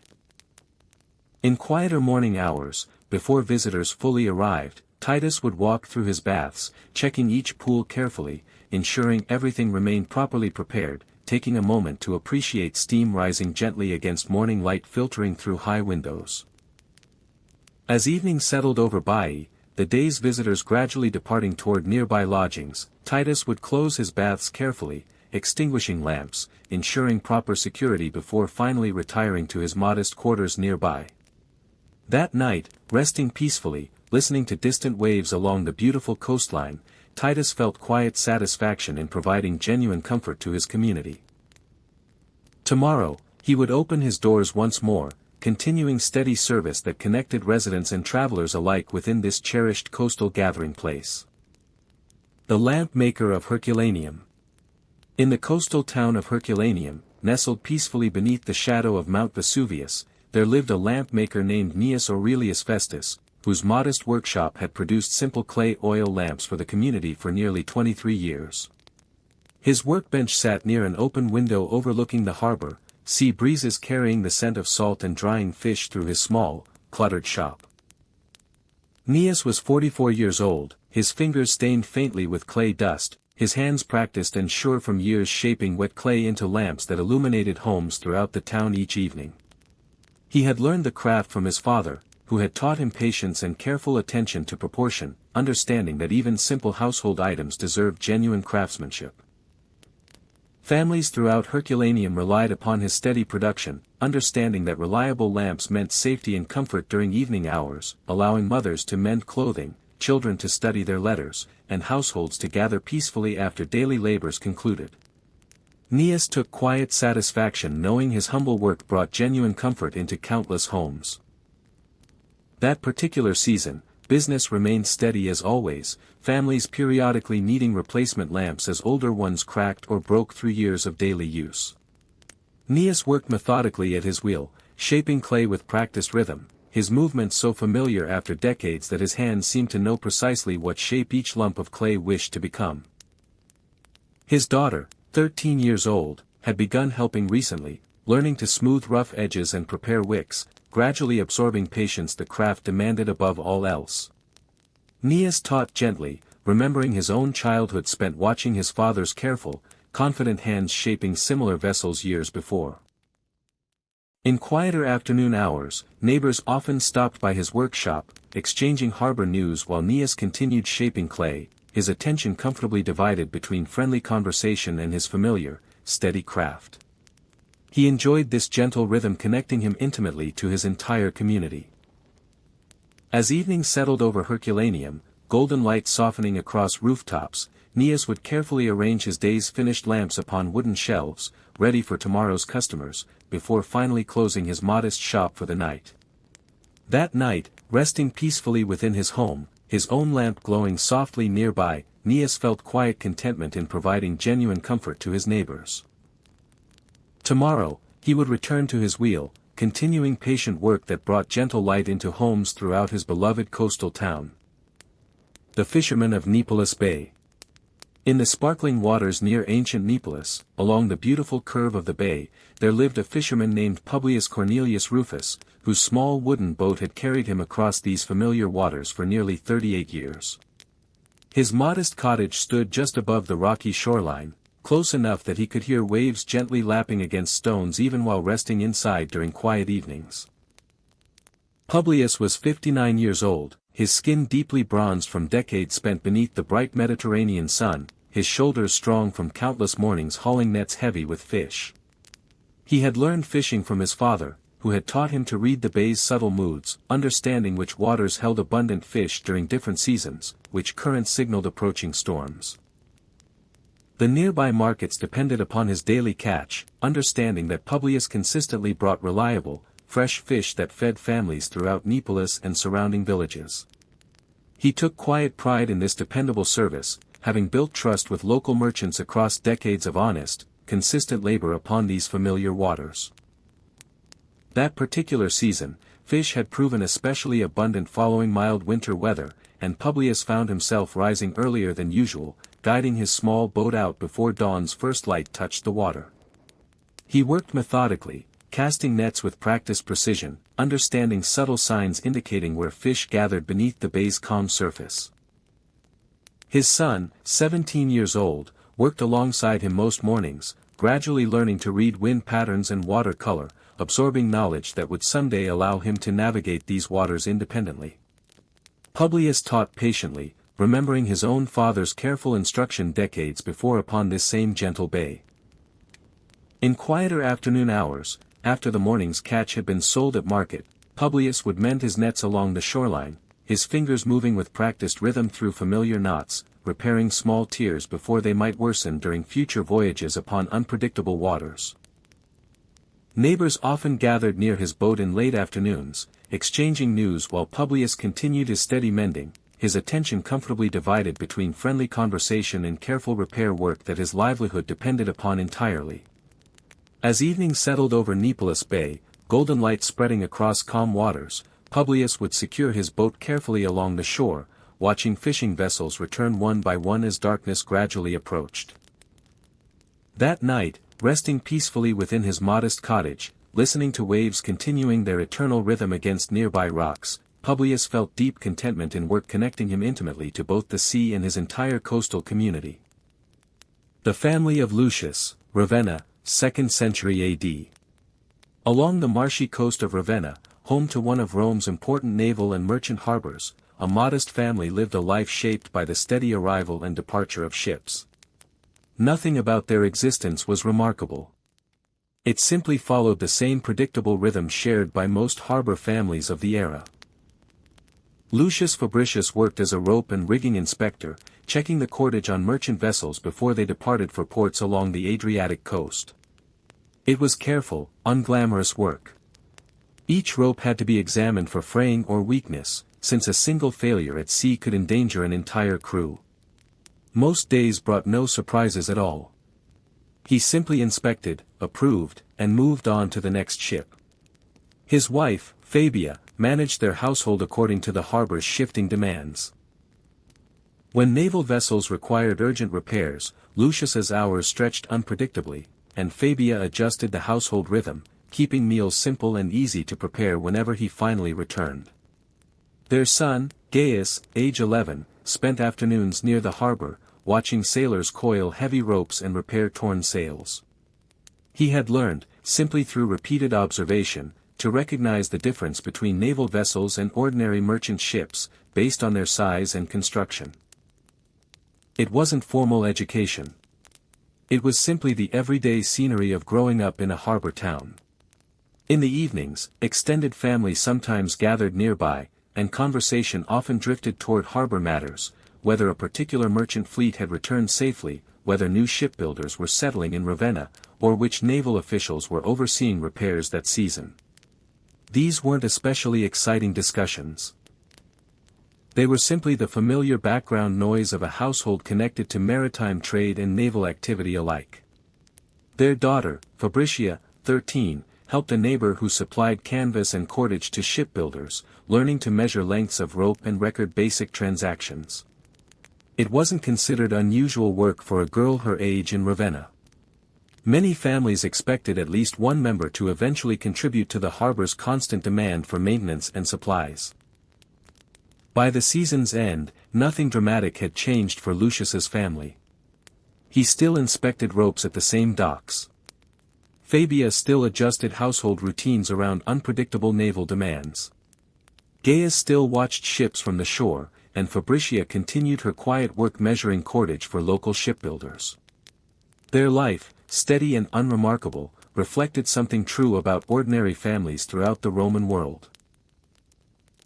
In quieter morning hours, before visitors fully arrived, Titus would walk through his baths, checking each pool carefully, ensuring everything remained properly prepared, taking a moment to appreciate steam rising gently against morning light filtering through high windows. As evening settled over Baiae, the day's visitors gradually departing toward nearby lodgings, Titus would close his baths carefully, extinguishing lamps, ensuring proper security before finally retiring to his modest quarters nearby. That night, resting peacefully, listening to distant waves along the beautiful coastline, Titus felt quiet satisfaction in providing genuine comfort to his community. Tomorrow, he would open his doors once more, continuing steady service that connected residents and travelers alike within this cherished coastal gathering place. The lamp maker of Herculaneum. In the coastal town of Herculaneum, nestled peacefully beneath the shadow of Mount Vesuvius, there lived a lamp maker named Gnaeus Aurelius Festus, whose modest workshop had produced simple clay oil lamps for the community for nearly 23 years. His workbench sat near an open window overlooking the harbor, sea breezes carrying the scent of salt and drying fish through his small, cluttered shop. Gnaeus was 44 years old, his fingers stained faintly with clay dust, his hands practiced and sure from years shaping wet clay into lamps that illuminated homes throughout the town each evening. He had learned the craft from his father, who had taught him patience and careful attention to proportion, understanding that even simple household items deserved genuine craftsmanship. Families throughout Herculaneum relied upon his steady production, understanding that reliable lamps meant safety and comfort during evening hours, allowing mothers to mend clothing, children to study their letters, and households to gather peacefully after daily labors concluded. Gnaeus took quiet satisfaction knowing his humble work brought genuine comfort into countless homes. That particular season, business remained steady as always, families periodically needing replacement lamps as older ones cracked or broke through years of daily use. Gnaeus worked methodically at his wheel, shaping clay with practiced rhythm, his movements so familiar after decades that his hands seemed to know precisely what shape each lump of clay wished to become. His daughter, 13 years old, had begun helping recently, learning to smooth rough edges and prepare wicks, gradually absorbing patience the craft demanded above all else. Gnaeus taught gently, remembering his own childhood spent watching his father's careful, confident hands shaping similar vessels years before. In quieter afternoon hours, neighbors often stopped by his workshop, exchanging harbor news while Gnaeus continued shaping clay, his attention comfortably divided between friendly conversation and his familiar, steady craft. He enjoyed this gentle rhythm connecting him intimately to his entire community. As evening settled over Herculaneum, golden light softening across rooftops, Gnaeus would carefully arrange his day's finished lamps upon wooden shelves, ready for tomorrow's customers, before finally closing his modest shop for the night. That night, resting peacefully within his home, his own lamp glowing softly nearby, Gnaeus felt quiet contentment in providing genuine comfort to his neighbors. Tomorrow, he would return to his wheel, continuing patient work that brought gentle light into homes throughout his beloved coastal town. The Fisherman of Neapolis Bay. In the sparkling waters near ancient Neapolis, along the beautiful curve of the bay, there lived a fisherman named Publius Cornelius Rufus, whose small wooden boat had carried him across these familiar waters for nearly 38 years. His modest cottage stood just above the rocky shoreline, close enough that he could hear waves gently lapping against stones even while resting inside during quiet evenings. Publius was 59 years old, his skin deeply bronzed from decades spent beneath the bright Mediterranean sun, his shoulders strong from countless mornings hauling nets heavy with fish. He had learned fishing from his father, who had taught him to read the bay's subtle moods, understanding which waters held abundant fish during different seasons, which currents signaled approaching storms. The nearby markets depended upon his daily catch, understanding that Publius consistently brought reliable, fresh fish that fed families throughout Neapolis and surrounding villages. He took quiet pride in this dependable service, having built trust with local merchants across decades of honest, consistent labor upon these familiar waters. That particular season, fish had proven especially abundant following mild winter weather, and Publius found himself rising earlier than usual, guiding his small boat out before dawn's first light touched the water. He worked methodically, casting nets with practiced precision, understanding subtle signs indicating where fish gathered beneath the bay's calm surface. His son, 17 years old, worked alongside him most mornings, gradually learning to read wind patterns and water color, absorbing knowledge that would someday allow him to navigate these waters independently. Publius taught patiently, remembering his own father's careful instruction decades before upon this same gentle bay. In quieter afternoon hours, after the morning's catch had been sold at market, Publius would mend his nets along the shoreline, his fingers moving with practiced rhythm through familiar knots, repairing small tears before they might worsen during future voyages upon unpredictable waters. Neighbors often gathered near his boat in late afternoons, exchanging news while Publius continued his steady mending, his attention comfortably divided between friendly conversation and careful repair work that his livelihood depended upon entirely. As evening settled over Neapolis Bay, golden light spreading across calm waters, Publius would secure his boat carefully along the shore, watching fishing vessels return one by one as darkness gradually approached. That night, resting peacefully within his modest cottage, listening to waves continuing their eternal rhythm against nearby rocks, Publius felt deep contentment in work connecting him intimately to both the sea and his entire coastal community. The family of Lucius, Ravenna, 2nd century AD. Along the marshy coast of Ravenna, home to one of Rome's important naval and merchant harbors, a modest family lived a life shaped by the steady arrival and departure of ships. Nothing about their existence was remarkable. It simply followed the same predictable rhythm shared by most harbor families of the era. Lucius Fabricius worked as a rope and rigging inspector, checking the cordage on merchant vessels before they departed for ports along the Adriatic coast. It was careful, unglamorous work. Each rope had to be examined for fraying or weakness, since a single failure at sea could endanger an entire crew. Most days brought no surprises at all. He simply inspected, approved, and moved on to the next ship. His wife, Fabia, managed their household according to the harbor's shifting demands. When naval vessels required urgent repairs, Lucius's hours stretched unpredictably, and Fabia adjusted the household rhythm, keeping meals simple and easy to prepare whenever he finally returned. Their son, Gaius, age 11, spent afternoons near the harbor, watching sailors coil heavy ropes and repair torn sails. He had learned, simply through repeated observation, to recognize the difference between naval vessels and ordinary merchant ships, based on their size and construction. It wasn't formal education. It was simply the everyday scenery of growing up in a harbor town. In the evenings, extended families sometimes gathered nearby, and conversation often drifted toward harbor matters, whether a particular merchant fleet had returned safely, whether new shipbuilders were settling in Ravenna, or which naval officials were overseeing repairs that season. These weren't especially exciting discussions. They were simply the familiar background noise of a household connected to maritime trade and naval activity alike. Their daughter, Fabricia, 13, helped a neighbor who supplied canvas and cordage to shipbuilders, learning to measure lengths of rope and record basic transactions. It wasn't considered unusual work for a girl her age in Ravenna. Many families expected at least one member to eventually contribute to the harbor's constant demand for maintenance and supplies. By the season's end, nothing dramatic had changed for Lucius's family. He still inspected ropes at the same docks. Fabia still adjusted household routines around unpredictable naval demands. Gaius still watched ships from the shore, and Fabricia continued her quiet work measuring cordage for local shipbuilders. Their life, steady and unremarkable, reflected something true about ordinary families throughout the Roman world.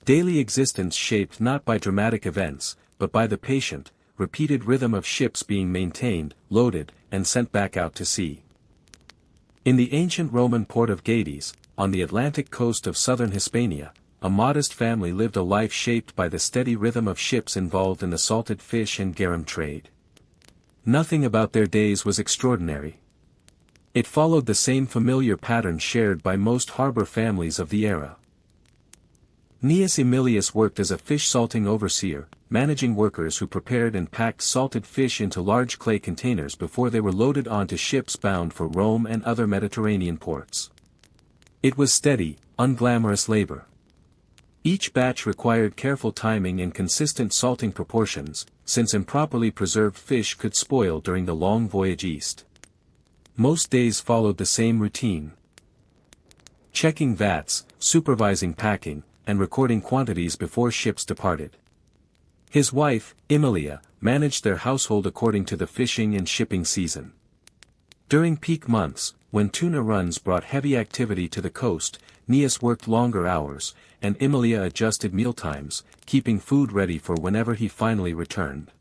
Daily existence shaped not by dramatic events, but by the patient, repeated rhythm of ships being maintained, loaded, and sent back out to sea. In the ancient Roman port of Gades, on the Atlantic coast of southern Hispania, a modest family lived a life shaped by the steady rhythm of ships involved in the salted fish and garum trade. Nothing about their days was extraordinary. It followed the same familiar pattern shared by most harbor families of the era. Gnaeus Aemilius worked as a fish salting overseer, managing workers who prepared and packed salted fish into large clay containers before they were loaded onto ships bound for Rome and other Mediterranean ports. It was steady, unglamorous labor. Each batch required careful timing and consistent salting proportions, since improperly preserved fish could spoil during the long voyage east. Most days followed the same routine. Checking vats, supervising packing, and recording quantities before ships departed. His wife, Aemilia, managed their household according to the fishing and shipping season. During peak months, when tuna runs brought heavy activity to the coast, Gnaeus worked longer hours, and Aemilia adjusted mealtimes, keeping food ready for whenever he finally returned.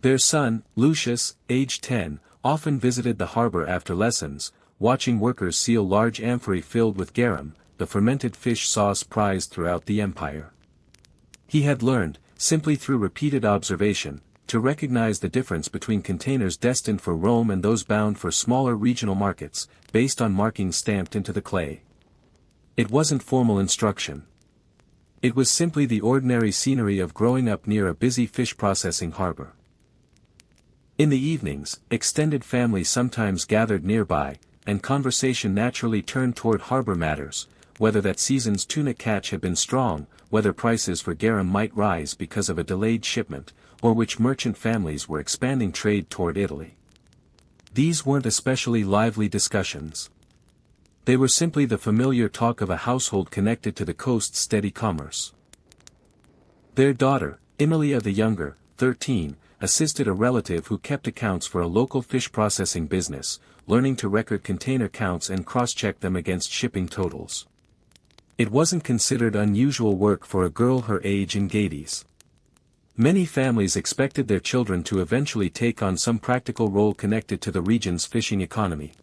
Their son, Lucius, aged 10, often visited the harbor after lessons, watching workers seal large amphorae filled with garum, the fermented fish sauce prized throughout the empire. He had learned, simply through repeated observation, to recognize the difference between containers destined for Rome and those bound for smaller regional markets, based on markings stamped into the clay. It wasn't formal instruction. It was simply the ordinary scenery of growing up near a busy fish processing harbor. In the evenings, extended families sometimes gathered nearby, and conversation naturally turned toward harbor matters, whether that season's tuna catch had been strong, whether prices for garum might rise because of a delayed shipment, or which merchant families were expanding trade toward Italy. These weren't especially lively discussions. They were simply the familiar talk of a household connected to the coast's steady commerce. Their daughter, Aemilia the younger, 13, assisted a relative who kept accounts for a local fish processing business, learning to record container counts and cross-check them against shipping totals. It wasn't considered unusual work for a girl her age in Gades. Many families expected their children to eventually take on some practical role connected to the region's fishing economy.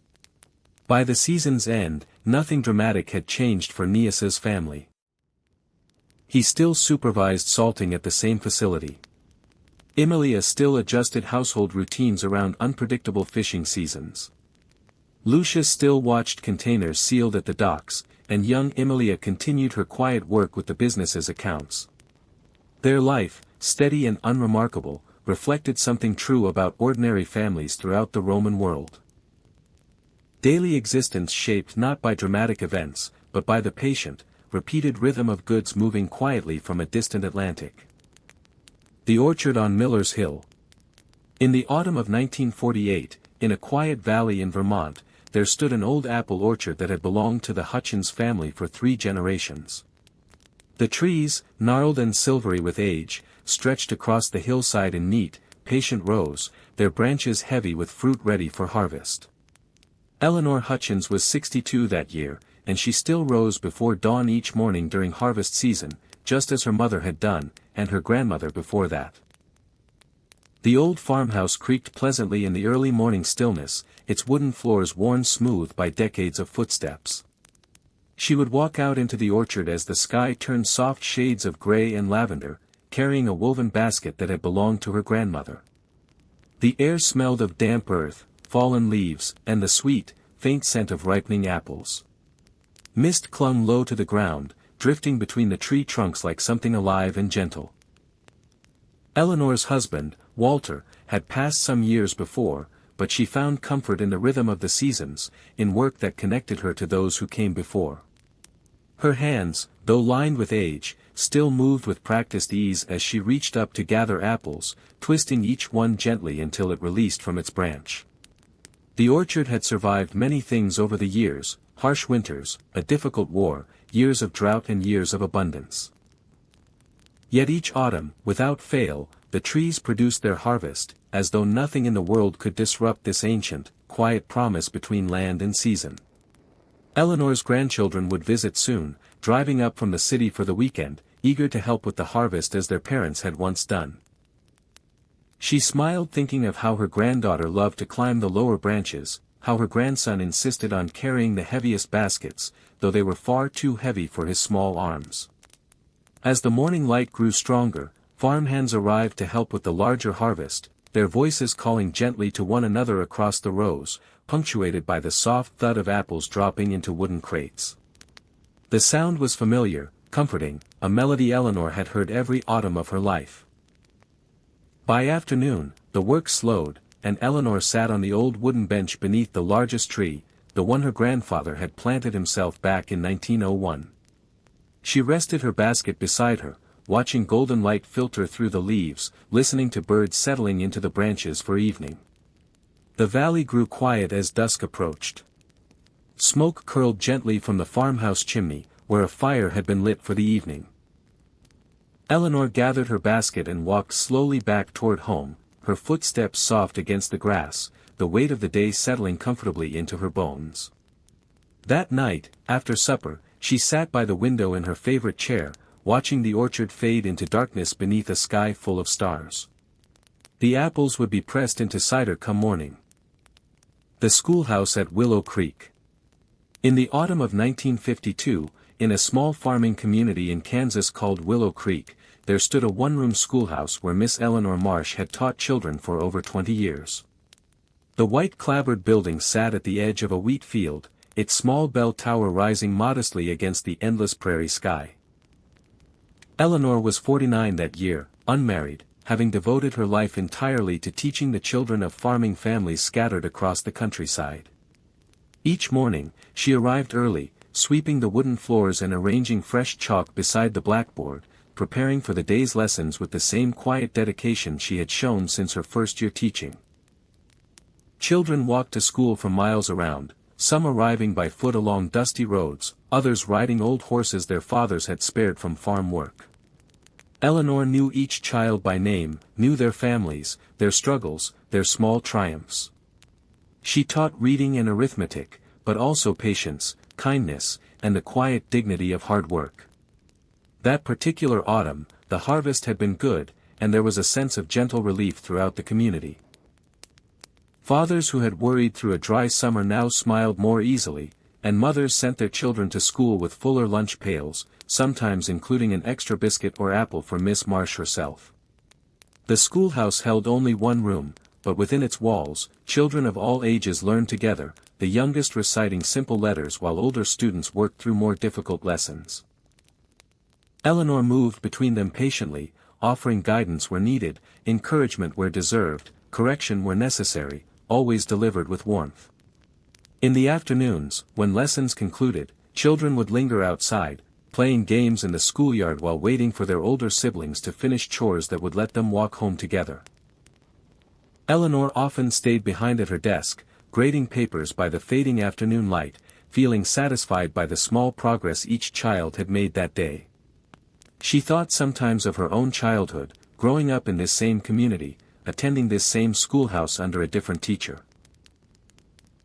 By the season's end, nothing dramatic had changed for Gnaeus's family. He still supervised salting at the same facility. Aemilia still adjusted household routines around unpredictable fishing seasons. Lucius still watched containers sealed at the docks, and young Aemilia continued her quiet work with the business's accounts. Their life, steady and unremarkable, reflected something true about ordinary families throughout the Roman world. Daily existence shaped not by dramatic events, but by the patient, repeated rhythm of goods moving quietly from a distant Atlantic. The orchard on Miller's Hill. In the autumn of 1948, in a quiet valley in Vermont, there stood an old apple orchard that had belonged to the Hutchins family for 3 generations. The trees, gnarled and silvery with age, stretched across the hillside in neat, patient rows, their branches heavy with fruit ready for harvest. Eleanor Hutchins was 62 that year, and she still rose before dawn each morning during harvest season, just as her mother had done, and her grandmother before that. The old farmhouse creaked pleasantly in the early morning stillness, its wooden floors worn smooth by decades of footsteps. She would walk out into the orchard as the sky turned soft shades of gray and lavender, carrying a woven basket that had belonged to her grandmother. The air smelled of damp earth, fallen leaves, and the sweet, faint scent of ripening apples. Mist clung low to the ground, drifting between the tree trunks like something alive and gentle. Eleanor's husband, Walter, had passed some years before, but she found comfort in the rhythm of the seasons, in work that connected her to those who came before. Her hands, though lined with age, still moved with practiced ease as she reached up to gather apples, twisting each one gently until it released from its branch. The orchard had survived many things over the years: harsh winters, a difficult war, years of drought and years of abundance. Yet each autumn, without fail, the trees produced their harvest, as though nothing in the world could disrupt this ancient, quiet promise between land and season. Eleanor's grandchildren would visit soon, driving up from the city for the weekend, eager to help with the harvest as their parents had once done. She smiled thinking of how her granddaughter loved to climb the lower branches, how her grandson insisted on carrying the heaviest baskets, though they were far too heavy for his small arms. As the morning light grew stronger, farmhands arrived to help with the larger harvest, their voices calling gently to one another across the rows, punctuated by the soft thud of apples dropping into wooden crates. The sound was familiar, comforting, a melody Eleanor had heard every autumn of her life. By afternoon, the work slowed, and Eleanor sat on the old wooden bench beneath the largest tree, the one her grandfather had planted himself back in 1901. She rested her basket beside her, watching golden light filter through the leaves, listening to birds settling into the branches for evening. The valley grew quiet as dusk approached. Smoke curled gently from the farmhouse chimney, where a fire had been lit for the evening. Eleanor gathered her basket and walked slowly back toward home, her footsteps soft against the grass, the weight of the day settling comfortably into her bones. That night, after supper, she sat by the window in her favorite chair, watching the orchard fade into darkness beneath a sky full of stars. The apples would be pressed into cider come morning. The schoolhouse at Willow Creek. In the autumn of 1952, in a small farming community in Kansas called Willow Creek, there stood a one-room schoolhouse where Miss Eleanor Marsh had taught children for over 20 years. The white clapboard building sat at the edge of a wheat field, its small bell tower rising modestly against the endless prairie sky. Eleanor was 49 that year, unmarried, having devoted her life entirely to teaching the children of farming families scattered across the countryside. Each morning, she arrived early, sweeping the wooden floors and arranging fresh chalk beside the blackboard, preparing for the day's lessons with the same quiet dedication she had shown since her first year teaching. Children walked to school from miles around, some arriving by foot along dusty roads, others riding old horses their fathers had spared from farm work. Eleanor knew each child by name, knew their families, their struggles, their small triumphs. She taught reading and arithmetic, but also patience, kindness, and the quiet dignity of hard work. That particular autumn, the harvest had been good, and there was a sense of gentle relief throughout the community. Fathers who had worried through a dry summer now smiled more easily, and mothers sent their children to school with fuller lunch pails, sometimes including an extra biscuit or apple for Miss Marsh herself. The schoolhouse held only one room, but within its walls, children of all ages learned together, the youngest reciting simple letters while older students worked through more difficult lessons. Eleanor moved between them patiently, offering guidance where needed, encouragement where deserved, correction where necessary, always delivered with warmth. In the afternoons, when lessons concluded, children would linger outside, playing games in the schoolyard while waiting for their older siblings to finish chores that would let them walk home together. Eleanor often stayed behind at her desk, grading papers by the fading afternoon light, feeling satisfied by the small progress each child had made that day. She thought sometimes of her own childhood, growing up in this same community, attending this same schoolhouse under a different teacher.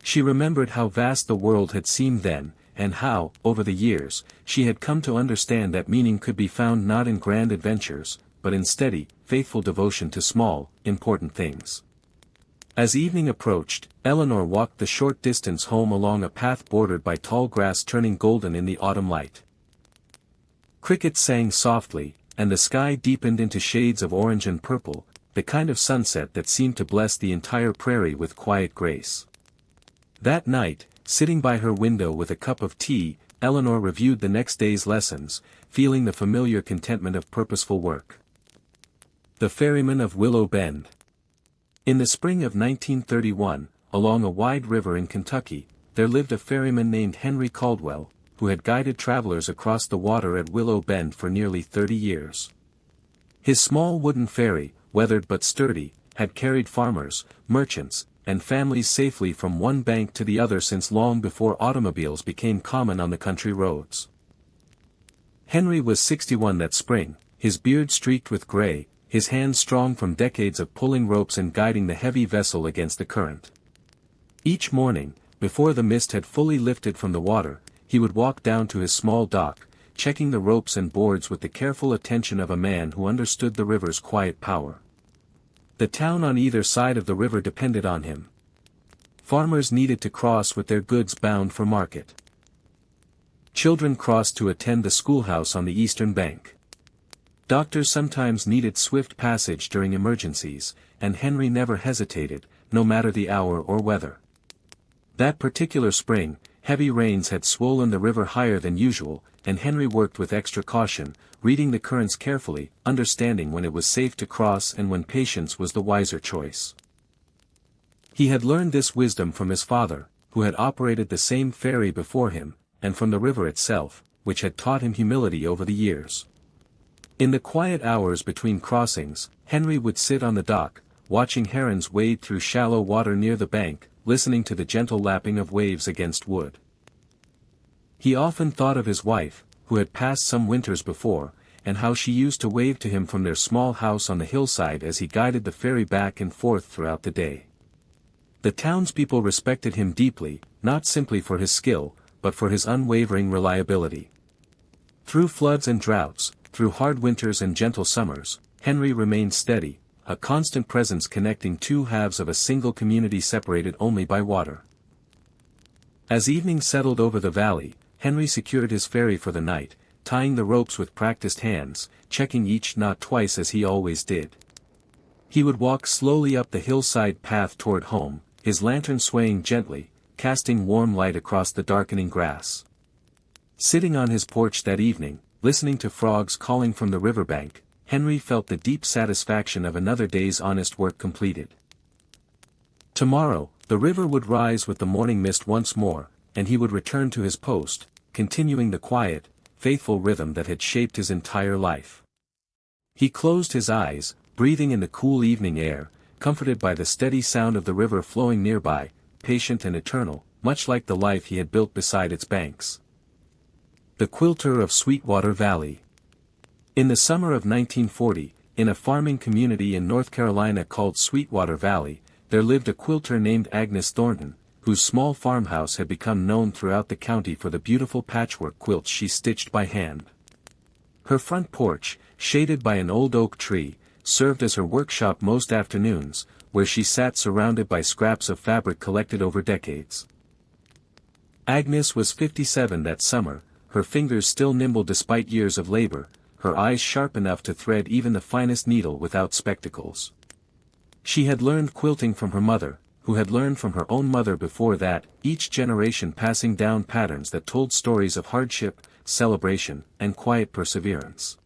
She remembered how vast the world had seemed then, and how, over the years, she had come to understand that meaning could be found not in grand adventures, but in steady, faithful devotion to small, important things. As evening approached, Eleanor walked the short distance home along a path bordered by tall grass turning golden in the autumn light. Crickets sang softly, and the sky deepened into shades of orange and purple, the kind of sunset that seemed to bless the entire prairie with quiet grace. That night, sitting by her window with a cup of tea, Eleanor reviewed the next day's lessons, feeling the familiar contentment of purposeful work. The Ferryman of Willow Bend. In the spring of 1931, along a wide river in Kentucky, there lived a ferryman named Henry Caldwell, who had guided travelers across the water at Willow Bend for nearly 30 years. His small wooden ferry, weathered but sturdy, had carried farmers, merchants, and families safely from one bank to the other since long before automobiles became common on the country roads. Henry was 61 that spring, his beard streaked with gray, his hands strong from decades of pulling ropes and guiding the heavy vessel against the current. Each morning, before the mist had fully lifted from the water, he would walk down to his small dock, checking the ropes and boards with the careful attention of a man who understood the river's quiet power. The town on either side of the river depended on him. Farmers needed to cross with their goods bound for market. Children crossed to attend the schoolhouse on the eastern bank. Doctors sometimes needed swift passage during emergencies, and Henry never hesitated, no matter the hour or weather. That particular spring, heavy rains had swollen the river higher than usual, and Henry worked with extra caution, reading the currents carefully, understanding when it was safe to cross and when patience was the wiser choice. He had learned this wisdom from his father, who had operated the same ferry before him, and from the river itself, which had taught him humility over the years. In the quiet hours between crossings, Henry would sit on the dock, watching herons wade through shallow water near the bank, listening to the gentle lapping of waves against wood. He often thought of his wife, who had passed some winters before, and how she used to wave to him from their small house on the hillside as he guided the ferry back and forth throughout the day. The townspeople respected him deeply, not simply for his skill, but for his unwavering reliability. Through floods and droughts, through hard winters and gentle summers, Henry remained steady, a constant presence connecting two halves of a single community separated only by water. As evening settled over the valley, Henry secured his ferry for the night, tying the ropes with practiced hands, checking each knot twice as he always did. He would walk slowly up the hillside path toward home, his lantern swaying gently, casting warm light across the darkening grass. Sitting on his porch that evening, listening to frogs calling from the riverbank, Henry felt the deep satisfaction of another day's honest work completed. Tomorrow, the river would rise with the morning mist once more, and he would return to his post, continuing the quiet, faithful rhythm that had shaped his entire life. He closed his eyes, breathing in the cool evening air, comforted by the steady sound of the river flowing nearby, patient and eternal, much like the life he had built beside its banks. The Quilter of Sweetwater Valley. In the summer of 1940, in a farming community in North Carolina called Sweetwater Valley, there lived a quilter named Agnes Thornton, whose small farmhouse had become known throughout the county for the beautiful patchwork quilts she stitched by hand. Her front porch, shaded by an old oak tree, served as her workshop most afternoons, where she sat surrounded by scraps of fabric collected over decades. Agnes was 57 that summer, her fingers still nimble despite years of labor, her eyes sharp enough to thread even the finest needle without spectacles. She had learned quilting from her mother, who had learned from her own mother before that, each generation passing down patterns that told stories of hardship, celebration, and quiet perseverance.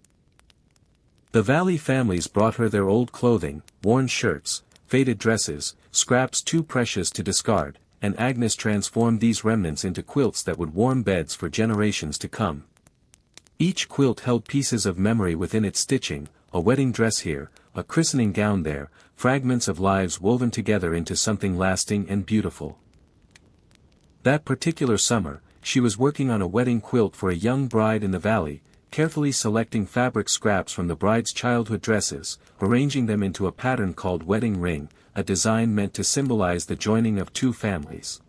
The Valley families brought her their old clothing, worn shirts, faded dresses, scraps too precious to discard, and Agnes transformed these remnants into quilts that would warm beds for generations to come. Each quilt held pieces of memory within its stitching, a wedding dress here, a christening gown there, fragments of lives woven together into something lasting and beautiful. That particular summer, she was working on a wedding quilt for a young bride in the valley, carefully selecting fabric scraps from the bride's childhood dresses, arranging them into a pattern called wedding ring, a design meant to symbolize the joining of two families.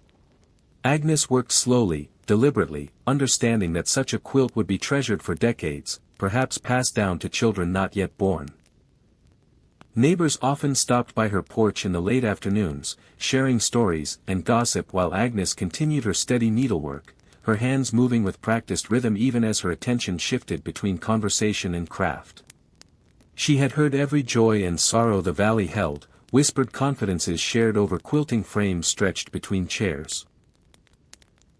Agnes worked slowly, deliberately, understanding that such a quilt would be treasured for decades, perhaps passed down to children not yet born. Neighbors often stopped by her porch in the late afternoons, sharing stories and gossip while Agnes continued her steady needlework, her hands moving with practiced rhythm even as her attention shifted between conversation and craft. She had heard every joy and sorrow the valley held, whispered confidences shared over quilting frames stretched between chairs.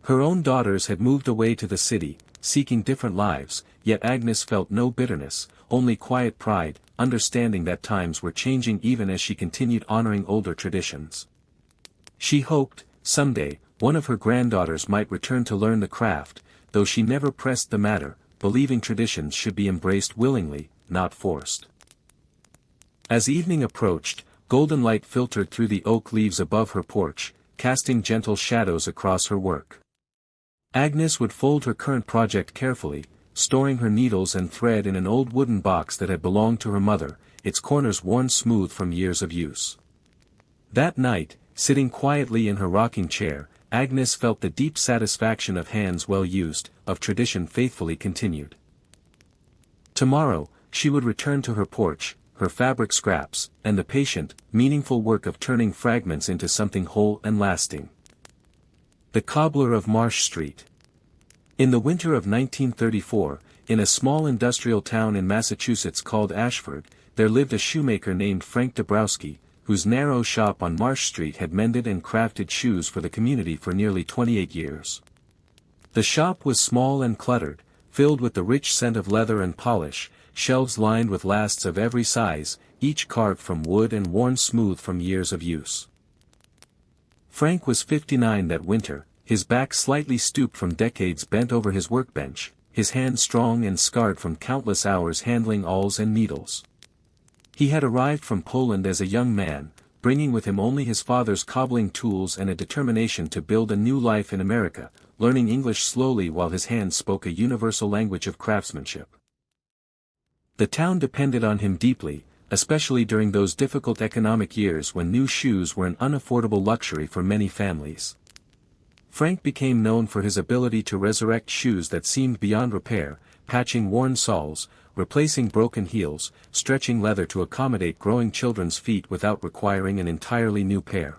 Her own daughters had moved away to the city, seeking different lives, yet Agnes felt no bitterness, only quiet pride, understanding that times were changing even as she continued honoring older traditions. She hoped, someday, one of her granddaughters might return to learn the craft, though she never pressed the matter, believing traditions should be embraced willingly, not forced. As evening approached, golden light filtered through the oak leaves above her porch, casting gentle shadows across her work. Agnes would fold her current project carefully, storing her needles and thread in an old wooden box that had belonged to her mother, its corners worn smooth from years of use. That night, sitting quietly in her rocking chair, Agnes felt the deep satisfaction of hands well used, of tradition faithfully continued. Tomorrow, she would return to her porch, her fabric scraps, and the patient, meaningful work of turning fragments into something whole and lasting. The Cobbler of Marsh Street. In the winter of 1934, in a small industrial town in Massachusetts called Ashford, there lived a shoemaker named Frank Dabrowski, whose narrow shop on Marsh Street had mended and crafted shoes for the community for nearly 28 years. The shop was small and cluttered, filled with the rich scent of leather and polish, shelves lined with lasts of every size, each carved from wood and worn smooth from years of use. Frank was 59 that winter, his back slightly stooped from decades bent over his workbench, his hands strong and scarred from countless hours handling awls and needles. He had arrived from Poland as a young man, bringing with him only his father's cobbling tools and a determination to build a new life in America, learning English slowly while his hands spoke a universal language of craftsmanship. The town depended on him deeply, especially during those difficult economic years when new shoes were an unaffordable luxury for many families. Frank became known for his ability to resurrect shoes that seemed beyond repair, patching worn soles, replacing broken heels, stretching leather to accommodate growing children's feet without requiring an entirely new pair.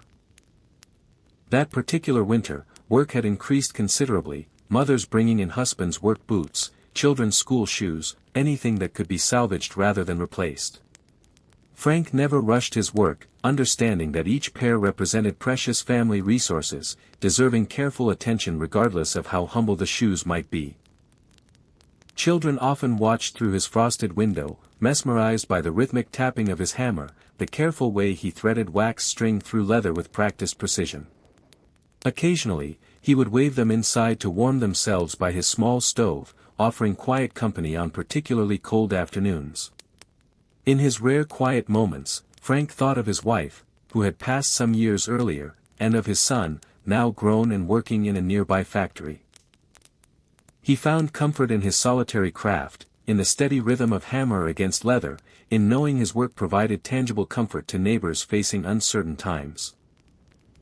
That particular winter, work had increased considerably, mothers bringing in husbands' work boots, children's school shoes, anything that could be salvaged rather than replaced. Frank never rushed his work, understanding that each pair represented precious family resources, deserving careful attention regardless of how humble the shoes might be. Children often watched through his frosted window, mesmerized by the rhythmic tapping of his hammer, the careful way he threaded wax string through leather with practiced precision. Occasionally, he would wave them inside to warm themselves by his small stove, offering quiet company on particularly cold afternoons. In his rare quiet moments, Frank thought of his wife, who had passed some years earlier, and of his son, now grown and working in a nearby factory. He found comfort in his solitary craft, in the steady rhythm of hammer against leather, in knowing his work provided tangible comfort to neighbors facing uncertain times.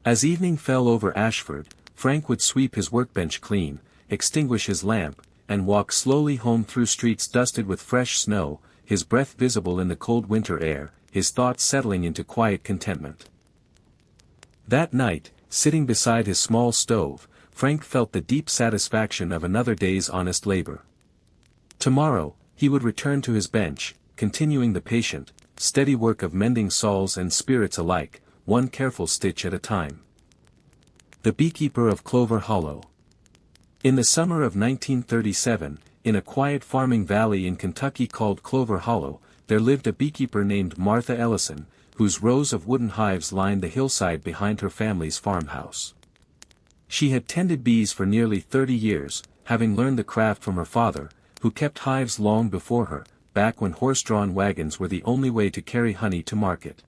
As evening fell over Ashford, Frank would sweep his workbench clean, extinguish his lamp, and walk slowly home through streets dusted with fresh snow, his breath visible in the cold winter air, his thoughts settling into quiet contentment. That night, sitting beside his small stove, Frank felt the deep satisfaction of another day's honest labor. Tomorrow, he would return to his bench, continuing the patient, steady work of mending soles and spirits alike, one careful stitch at a time. The Beekeeper of Clover Hollow. In the summer of 1937, in a quiet farming valley in Kentucky called Clover Hollow, there lived a beekeeper named Martha Ellison, whose rows of wooden hives lined the hillside behind her family's farmhouse. She had tended bees for nearly 30 years, having learned the craft from her father, who kept hives long before her, back when horse-drawn wagons were the only way to carry honey to market.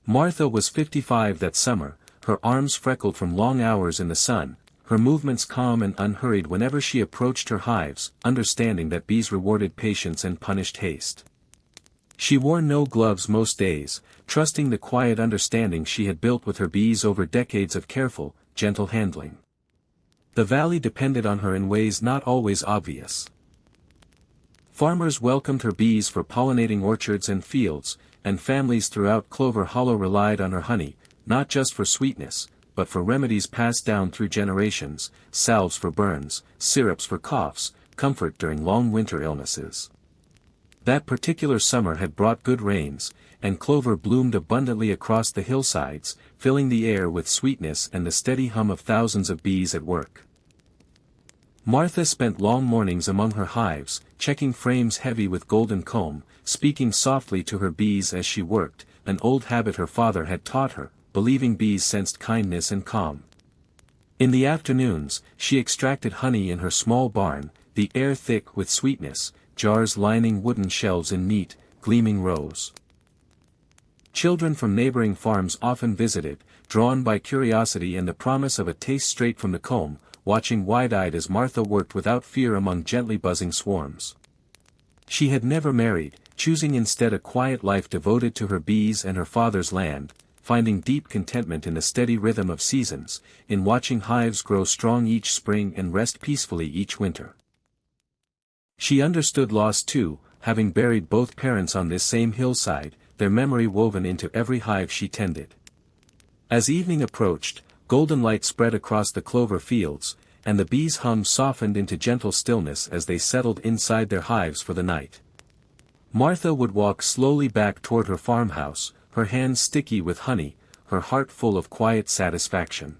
Martha was 55 that summer, her arms freckled from long hours in the sun, her movements calm and unhurried whenever she approached her hives, understanding that bees rewarded patience and punished haste. She wore no gloves most days, trusting the quiet understanding she had built with her bees over decades of careful, gentle handling. The valley depended on her in ways not always obvious. Farmers welcomed her bees for pollinating orchards and fields, and families throughout Clover Hollow relied on her honey, not just for sweetness, but for remedies passed down through generations, salves for burns, syrups for coughs, comfort during long winter illnesses. That particular summer had brought good rains, and clover bloomed abundantly across the hillsides, filling the air with sweetness and the steady hum of thousands of bees at work. Martha spent long mornings among her hives, checking frames heavy with golden comb, speaking softly to her bees as she worked, an old habit her father had taught her, believing bees sensed kindness and calm. In the afternoons, she extracted honey in her small barn, the air thick with sweetness, jars lining wooden shelves in neat, gleaming rows. Children from neighboring farms often visited, drawn by curiosity and the promise of a taste straight from the comb, watching wide-eyed as Martha worked without fear among gently buzzing swarms. She had never married, choosing instead a quiet life devoted to her bees and her father's land, finding deep contentment in the steady rhythm of seasons, in watching hives grow strong each spring and rest peacefully each winter. She understood loss too, having buried both parents on this same hillside, their memory woven into every hive she tended. As evening approached, golden light spread across the clover fields, and the bees' hum softened into gentle stillness as they settled inside their hives for the night. Martha would walk slowly back toward her farmhouse, her hands sticky with honey, her heart full of quiet satisfaction.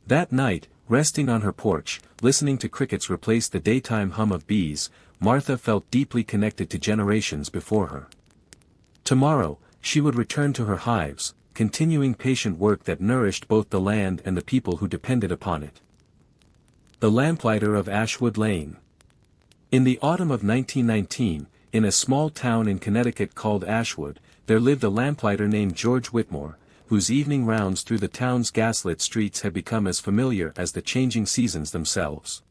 That night, resting on her porch, listening to crickets replace the daytime hum of bees, Martha felt deeply connected to generations before her. Tomorrow, she would return to her hives, continuing patient work that nourished both the land and the people who depended upon it. The Lamplighter of Ashwood Lane. In the autumn of 1919, in a small town in Connecticut called Ashwood, there lived a lamplighter named George Whitmore, whose evening rounds through the town's gaslit streets had become as familiar as the changing seasons themselves.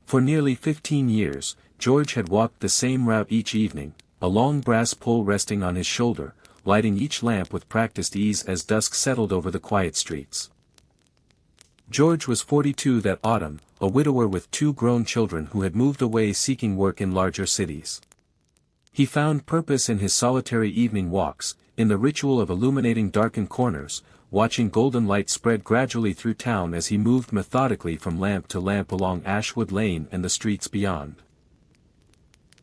For nearly 15 years, George had walked the same route each evening, a long brass pole resting on his shoulder, lighting each lamp with practiced ease as dusk settled over the quiet streets. George was 42 that autumn, a widower with 2 grown children who had moved away seeking work in larger cities. He found purpose in his solitary evening walks, in the ritual of illuminating darkened corners, watching golden light spread gradually through town as he moved methodically from lamp to lamp along Ashwood Lane and the streets beyond.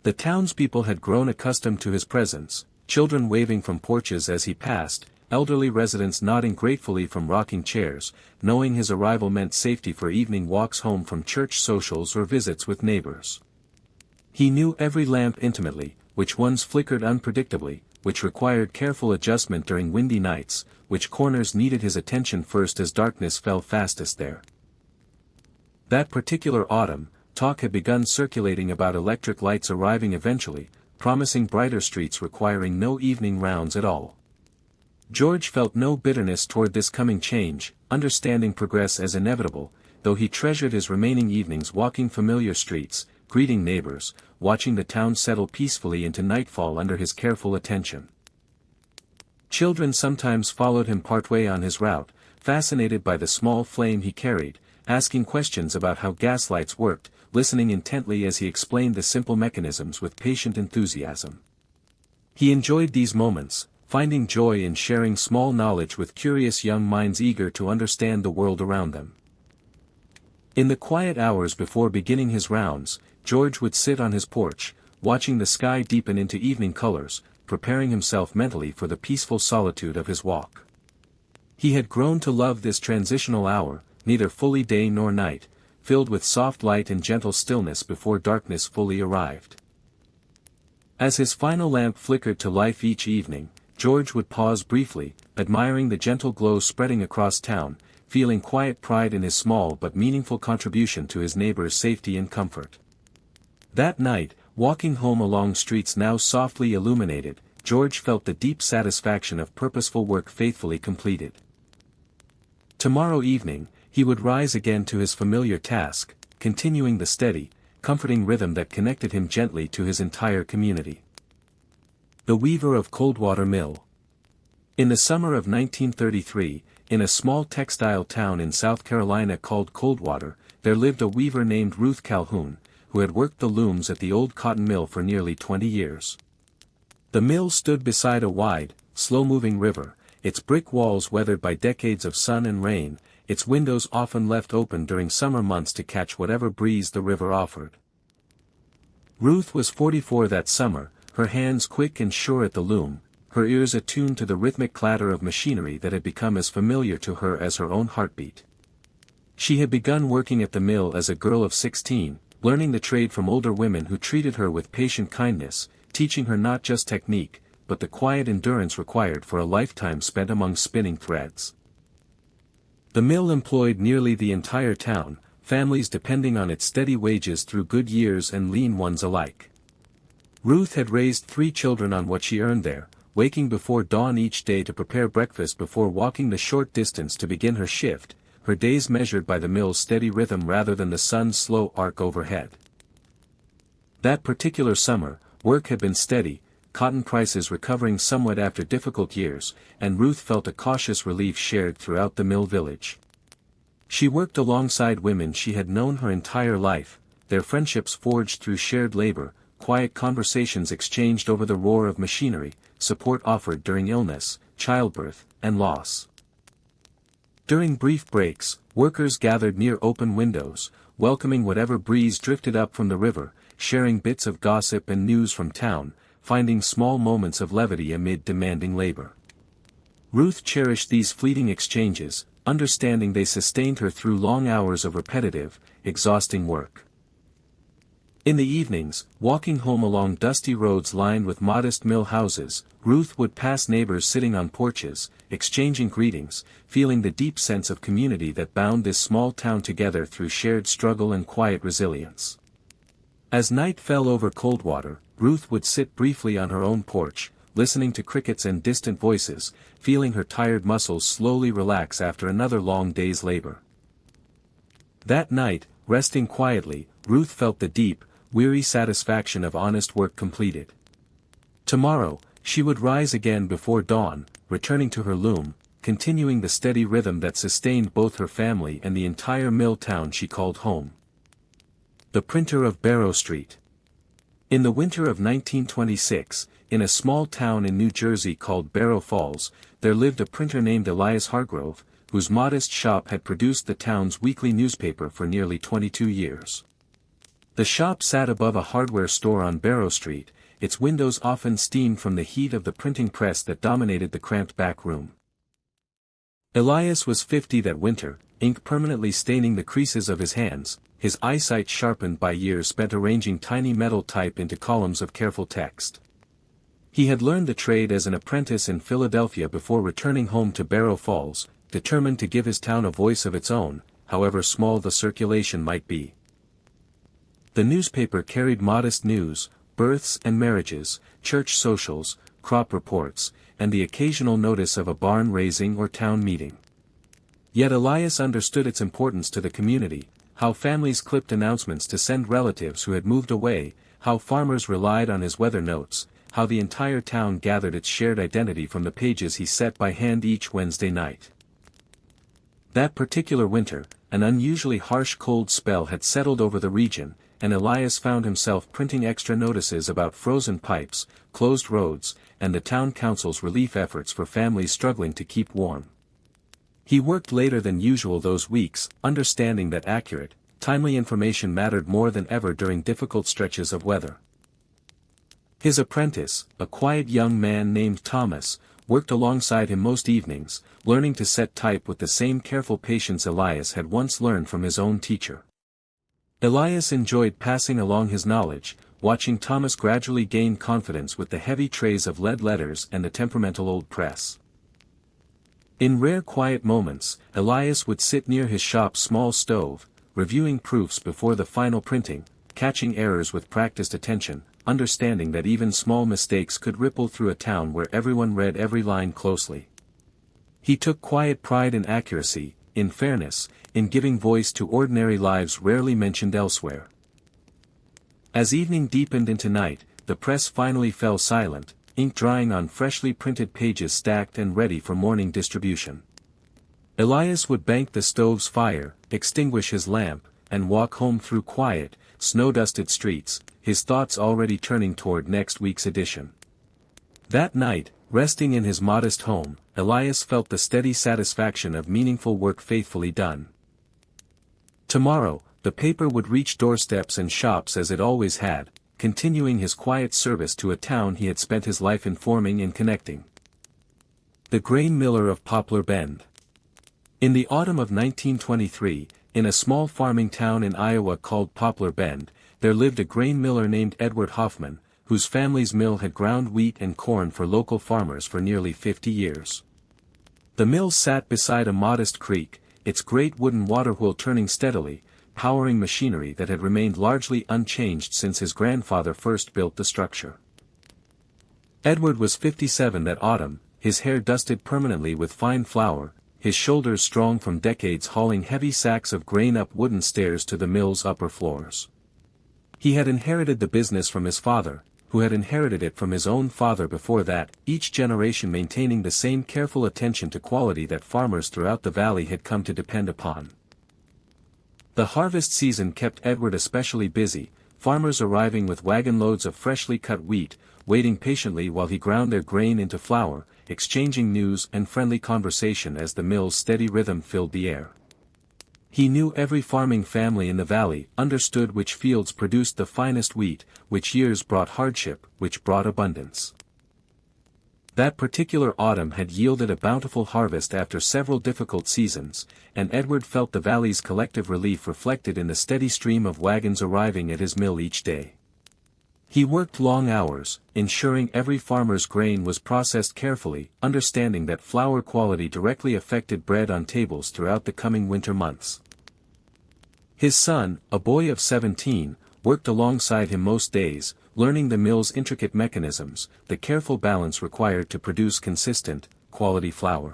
The townspeople had grown accustomed to his presence, children waving from porches as he passed, elderly residents nodding gratefully from rocking chairs, knowing his arrival meant safety for evening walks home from church socials or visits with neighbors. He knew every lamp intimately, which ones flickered unpredictably, which required careful adjustment during windy nights, which corners needed his attention first as darkness fell fastest there. That particular autumn, talk had begun circulating about electric lights arriving eventually, promising brighter streets requiring no evening rounds at all. George felt no bitterness toward this coming change, understanding progress as inevitable, though he treasured his remaining evenings walking familiar streets, greeting neighbors, watching the town settle peacefully into nightfall under his careful attention. Children sometimes followed him partway on his route, fascinated by the small flame he carried, asking questions about how gaslights worked, listening intently as he explained the simple mechanisms with patient enthusiasm. He enjoyed these moments, finding joy in sharing small knowledge with curious young minds eager to understand the world around them. In the quiet hours before beginning his rounds, George would sit on his porch, watching the sky deepen into evening colors, preparing himself mentally for the peaceful solitude of his walk. He had grown to love this transitional hour, neither fully day nor night, filled with soft light and gentle stillness before darkness fully arrived. As his final lamp flickered to life each evening, George would pause briefly, admiring the gentle glow spreading across town, feeling quiet pride in his small but meaningful contribution to his neighbors' safety and comfort. That night, walking home along streets now softly illuminated, George felt the deep satisfaction of purposeful work faithfully completed. Tomorrow evening, he would rise again to his familiar task, continuing the steady, comforting rhythm that connected him gently to his entire community. The weaver of Coldwater Mill. In the summer of 1933, in a small textile town in South Carolina called Coldwater, there lived a weaver named Ruth Calhoun, who had worked the looms at the old cotton mill for nearly 20 years. The mill stood beside a wide, slow-moving river, its brick walls weathered by decades of sun and rain, its windows often left open during summer months to catch whatever breeze the river offered. Ruth was 44 that summer, her hands quick and sure at the loom, her ears attuned to the rhythmic clatter of machinery that had become as familiar to her as her own heartbeat. She had begun working at the mill as a girl of 16, learning the trade from older women who treated her with patient kindness, teaching her not just technique, but the quiet endurance required for a lifetime spent among spinning threads. The mill employed nearly the entire town, families depending on its steady wages through good years and lean ones alike. Ruth had raised 3 children on what she earned there, waking before dawn each day to prepare breakfast before walking the short distance to begin her shift, her days measured by the mill's steady rhythm rather than the sun's slow arc overhead. That particular summer, work had been steady, cotton prices recovering somewhat after difficult years, and Ruth felt a cautious relief shared throughout the mill village. She worked alongside women she had known her entire life, their friendships forged through shared labor, quiet conversations exchanged over the roar of machinery, support offered during illness, childbirth, and loss. During brief breaks, workers gathered near open windows, welcoming whatever breeze drifted up from the river, sharing bits of gossip and news from town, finding small moments of levity amid demanding labor. Ruth cherished these fleeting exchanges, understanding they sustained her through long hours of repetitive, exhausting work. In the evenings, walking home along dusty roads lined with modest mill houses, Ruth would pass neighbors sitting on porches, exchanging greetings, feeling the deep sense of community that bound this small town together through shared struggle and quiet resilience. As night fell over Coldwater, Ruth would sit briefly on her own porch, listening to crickets and distant voices, feeling her tired muscles slowly relax after another long day's labor. That night, resting quietly, Ruth felt the deep, weary satisfaction of honest work completed. Tomorrow, she would rise again before dawn, returning to her loom, continuing the steady rhythm that sustained both her family and the entire mill town she called home. The printer of Barrow Street. In the winter of 1926, in a small town in New Jersey called Barrow Falls, there lived a printer named Elias Hargrove, whose modest shop had produced the town's weekly newspaper for nearly 22 years. The shop sat above a hardware store on Barrow Street, its windows often steamed from the heat of the printing press that dominated the cramped back room. Elias was 50 that winter, ink permanently staining the creases of his hands, his eyesight sharpened by years spent arranging tiny metal type into columns of careful text. He had learned the trade as an apprentice in Philadelphia before returning home to Barrow Falls, determined to give his town a voice of its own, however small the circulation might be. The newspaper carried modest news, births and marriages, church socials, crop reports, and the occasional notice of a barn raising or town meeting. Yet Elias understood its importance to the community, how families clipped announcements to send relatives who had moved away, how farmers relied on his weather notes, how the entire town gathered its shared identity from the pages he set by hand each Wednesday night. That particular winter, an unusually harsh cold spell had settled over the region, and Elias found himself printing extra notices about frozen pipes, closed roads, and the town council's relief efforts for families struggling to keep warm. He worked later than usual those weeks, understanding that accurate, timely information mattered more than ever during difficult stretches of weather. His apprentice, a quiet young man named Thomas, worked alongside him most evenings, learning to set type with the same careful patience Elias had once learned from his own teacher. Elias enjoyed passing along his knowledge, watching Thomas gradually gain confidence with the heavy trays of lead letters and the temperamental old press. In rare quiet moments, Elias would sit near his shop's small stove, reviewing proofs before the final printing, catching errors with practiced attention, understanding that even small mistakes could ripple through a town where everyone read every line closely. He took quiet pride in accuracy, in fairness, in giving voice to ordinary lives rarely mentioned elsewhere. As evening deepened into night, the press finally fell silent, ink drying on freshly printed pages stacked and ready for morning distribution. Elias would bank the stove's fire, extinguish his lamp, and walk home through quiet, snow-dusted streets, his thoughts already turning toward next week's edition. That night, resting in his modest home, Elias felt the steady satisfaction of meaningful work faithfully done. Tomorrow, the paper would reach doorsteps and shops as it always had, continuing his quiet service to a town he had spent his life informing and connecting. The grain miller of Poplar Bend. In the autumn of 1923, in a small farming town in Iowa called Poplar Bend, there lived a grain miller named Edward Hoffman, whose family's mill had ground wheat and corn for local farmers for nearly 50 years. The mill sat beside a modest creek, its great wooden water wheel turning steadily, powering machinery that had remained largely unchanged since his grandfather first built the structure. Edward was 57 that autumn, his hair dusted permanently with fine flour, his shoulders strong from decades hauling heavy sacks of grain up wooden stairs to the mill's upper floors. He had inherited the business from his father, who had inherited it from his own father before that, each generation maintaining the same careful attention to quality that farmers throughout the valley had come to depend upon. The harvest season kept Edward especially busy, farmers arriving with wagon loads of freshly cut wheat, waiting patiently while he ground their grain into flour, exchanging news and friendly conversation as the mill's steady rhythm filled the air. He knew every farming family in the valley, understood which fields produced the finest wheat, which years brought hardship, which brought abundance. That particular autumn had yielded a bountiful harvest after several difficult seasons, and Edward felt the valley's collective relief reflected in the steady stream of wagons arriving at his mill each day. He worked long hours, ensuring every farmer's grain was processed carefully, understanding that flour quality directly affected bread on tables throughout the coming winter months. His son, a boy of 17, worked alongside him most days, learning the mill's intricate mechanisms, the careful balance required to produce consistent, quality flour.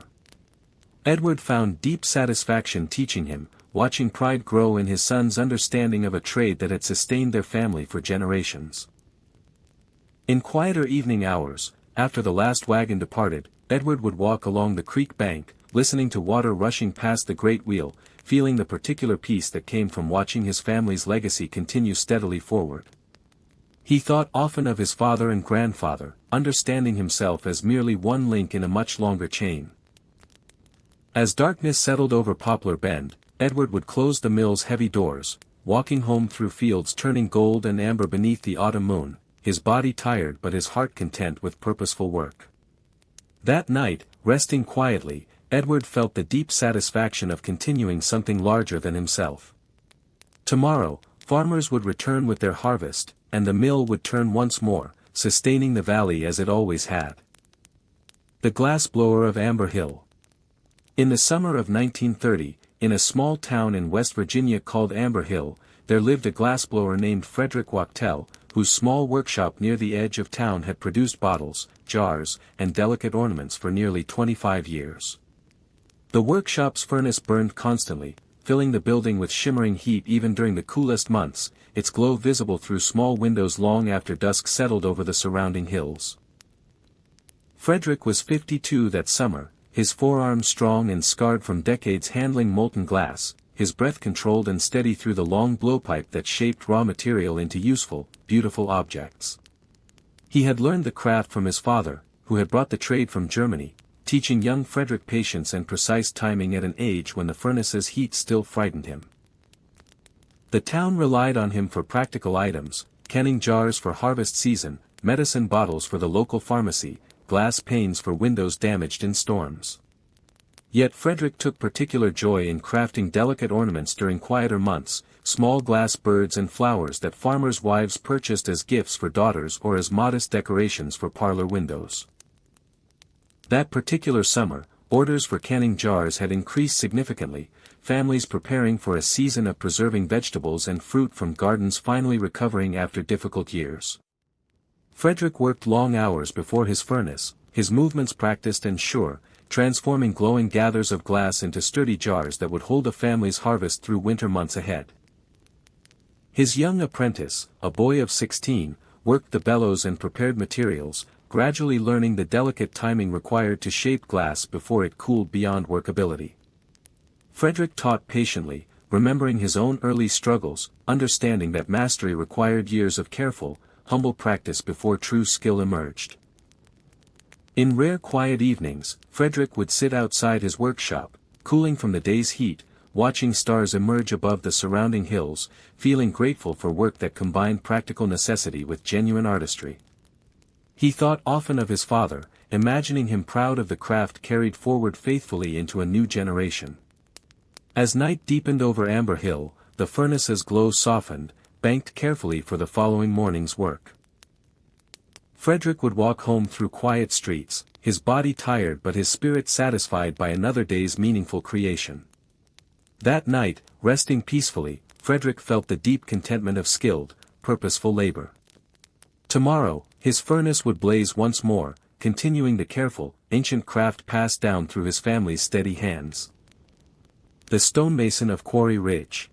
Edward found deep satisfaction teaching him, watching pride grow in his son's understanding of a trade that had sustained their family for generations. In quieter evening hours, after the last wagon departed, Edward would walk along the creek bank, listening to water rushing past the great wheel, feeling the particular peace that came from watching his family's legacy continue steadily forward. He thought often of his father and grandfather, understanding himself as merely one link in a much longer chain. As darkness settled over Poplar Bend, Edward would close the mill's heavy doors, walking home through fields turning gold and amber beneath the autumn moon, his body tired but his heart content with purposeful work. That night, resting quietly, Edward felt the deep satisfaction of continuing something larger than himself. Tomorrow, farmers would return with their harvest, and the mill would turn once more, sustaining the valley as it always had. The glassblower of Amber Hill. In the summer of 1930, in a small town in West Virginia called Amber Hill, there lived a glassblower named Frederick Wachtel, whose small workshop near the edge of town had produced bottles, jars, and delicate ornaments for nearly 25 years. The workshop's furnace burned constantly, filling the building with shimmering heat even during the coolest months, its glow visible through small windows long after dusk settled over the surrounding hills. Frederick was 52 that summer, his forearms strong and scarred from decades handling molten glass, his breath controlled and steady through the long blowpipe that shaped raw material into useful, beautiful objects. He had learned the craft from his father, who had brought the trade from Germany, teaching young Frederick patience and precise timing at an age when the furnace's heat still frightened him. The town relied on him for practical items, canning jars for harvest season, medicine bottles for the local pharmacy, glass panes for windows damaged in storms. Yet Frederick took particular joy in crafting delicate ornaments during quieter months, small glass birds and flowers that farmers' wives purchased as gifts for daughters or as modest decorations for parlor windows. That particular summer, orders for canning jars had increased significantly, families preparing for a season of preserving vegetables and fruit from gardens finally recovering after difficult years. Frederick worked long hours before his furnace, his movements practiced and sure, transforming glowing gathers of glass into sturdy jars that would hold a family's harvest through winter months ahead. His young apprentice, a boy of 16, worked the bellows and prepared materials, gradually learning the delicate timing required to shape glass before it cooled beyond workability. Frederick taught patiently, remembering his own early struggles, understanding that mastery required years of careful, humble practice before true skill emerged. In rare quiet evenings, Frederick would sit outside his workshop, cooling from the day's heat, watching stars emerge above the surrounding hills, feeling grateful for work that combined practical necessity with genuine artistry. He thought often of his father, imagining him proud of the craft carried forward faithfully into a new generation. As night deepened over Amber Hill, the furnace's glow softened, banked carefully for the following morning's work. Frederick would walk home through quiet streets, his body tired but his spirit satisfied by another day's meaningful creation. That night, resting peacefully, Frederick felt the deep contentment of skilled, purposeful labor. Tomorrow, his furnace would blaze once more, continuing the careful, ancient craft passed down through his family's steady hands. The stonemason of Quarry Ridge.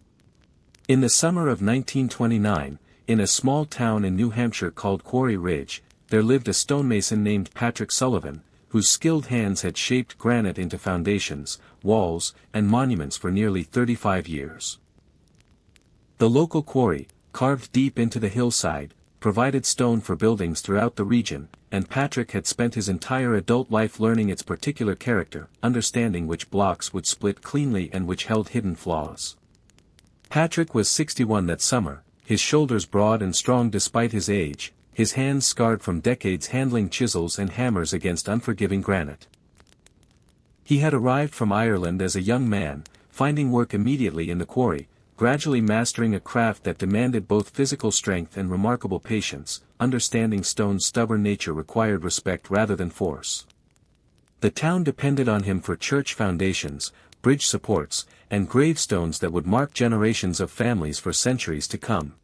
In the summer of 1929, in a small town in New Hampshire called Quarry Ridge, there lived a stonemason named Patrick Sullivan, whose skilled hands had shaped granite into foundations, walls, and monuments for nearly 35 years. The local quarry, carved deep into the hillside, provided stone for buildings throughout the region, and Patrick had spent his entire adult life learning its particular character, understanding which blocks would split cleanly and which held hidden flaws. Patrick was 61 that summer, his shoulders broad and strong despite his age, his hands scarred from decades handling chisels and hammers against unforgiving granite. He had arrived from Ireland as a young man, finding work immediately in the quarry, gradually mastering a craft that demanded both physical strength and remarkable patience. Understanding stone's stubborn nature required respect rather than force. The town depended on him for church foundations, bridge supports, and gravestones that would mark generations of families for centuries to come.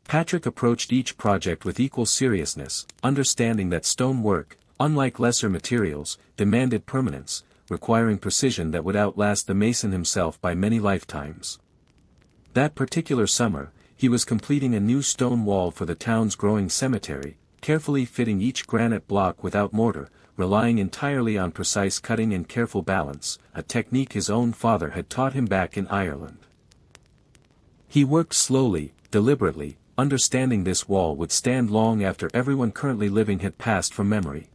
Patrick approached each project with equal seriousness, understanding that stone work, unlike lesser materials, demanded permanence, requiring precision that would outlast the mason himself by many lifetimes. That particular summer, he was completing a new stone wall for the town's growing cemetery, carefully fitting each granite block without mortar, relying entirely on precise cutting and careful balance, a technique his own father had taught him back in Ireland. He worked slowly, deliberately, understanding this wall would stand long after everyone currently living had passed from memory.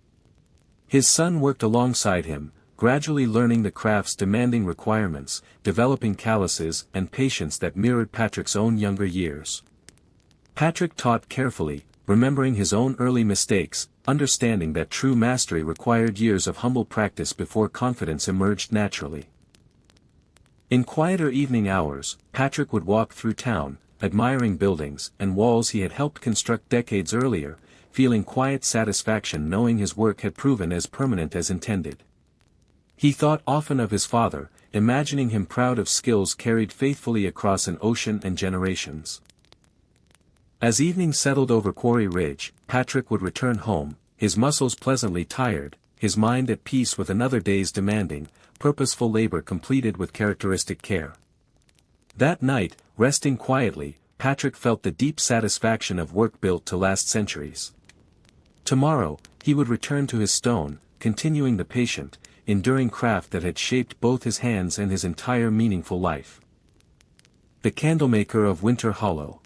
His son worked alongside him, gradually learning the craft's demanding requirements, developing calluses and patience that mirrored Patrick's own younger years. Patrick taught carefully, remembering his own early mistakes, understanding that true mastery required years of humble practice before confidence emerged naturally. In quieter evening hours, Patrick would walk through town, admiring buildings and walls he had helped construct decades earlier, feeling quiet satisfaction knowing his work had proven as permanent as intended. He thought often of his father, imagining him proud of skills carried faithfully across an ocean and generations. As evening settled over Quarry Ridge, Patrick would return home, his muscles pleasantly tired, his mind at peace with another day's demanding, purposeful labor completed with characteristic care. That night, resting quietly, Patrick felt the deep satisfaction of work built to last centuries. Tomorrow, he would return to his stone, continuing the patient, enduring craft that had shaped both his hands and his entire meaningful life. The Candlemaker of Winter Hollow.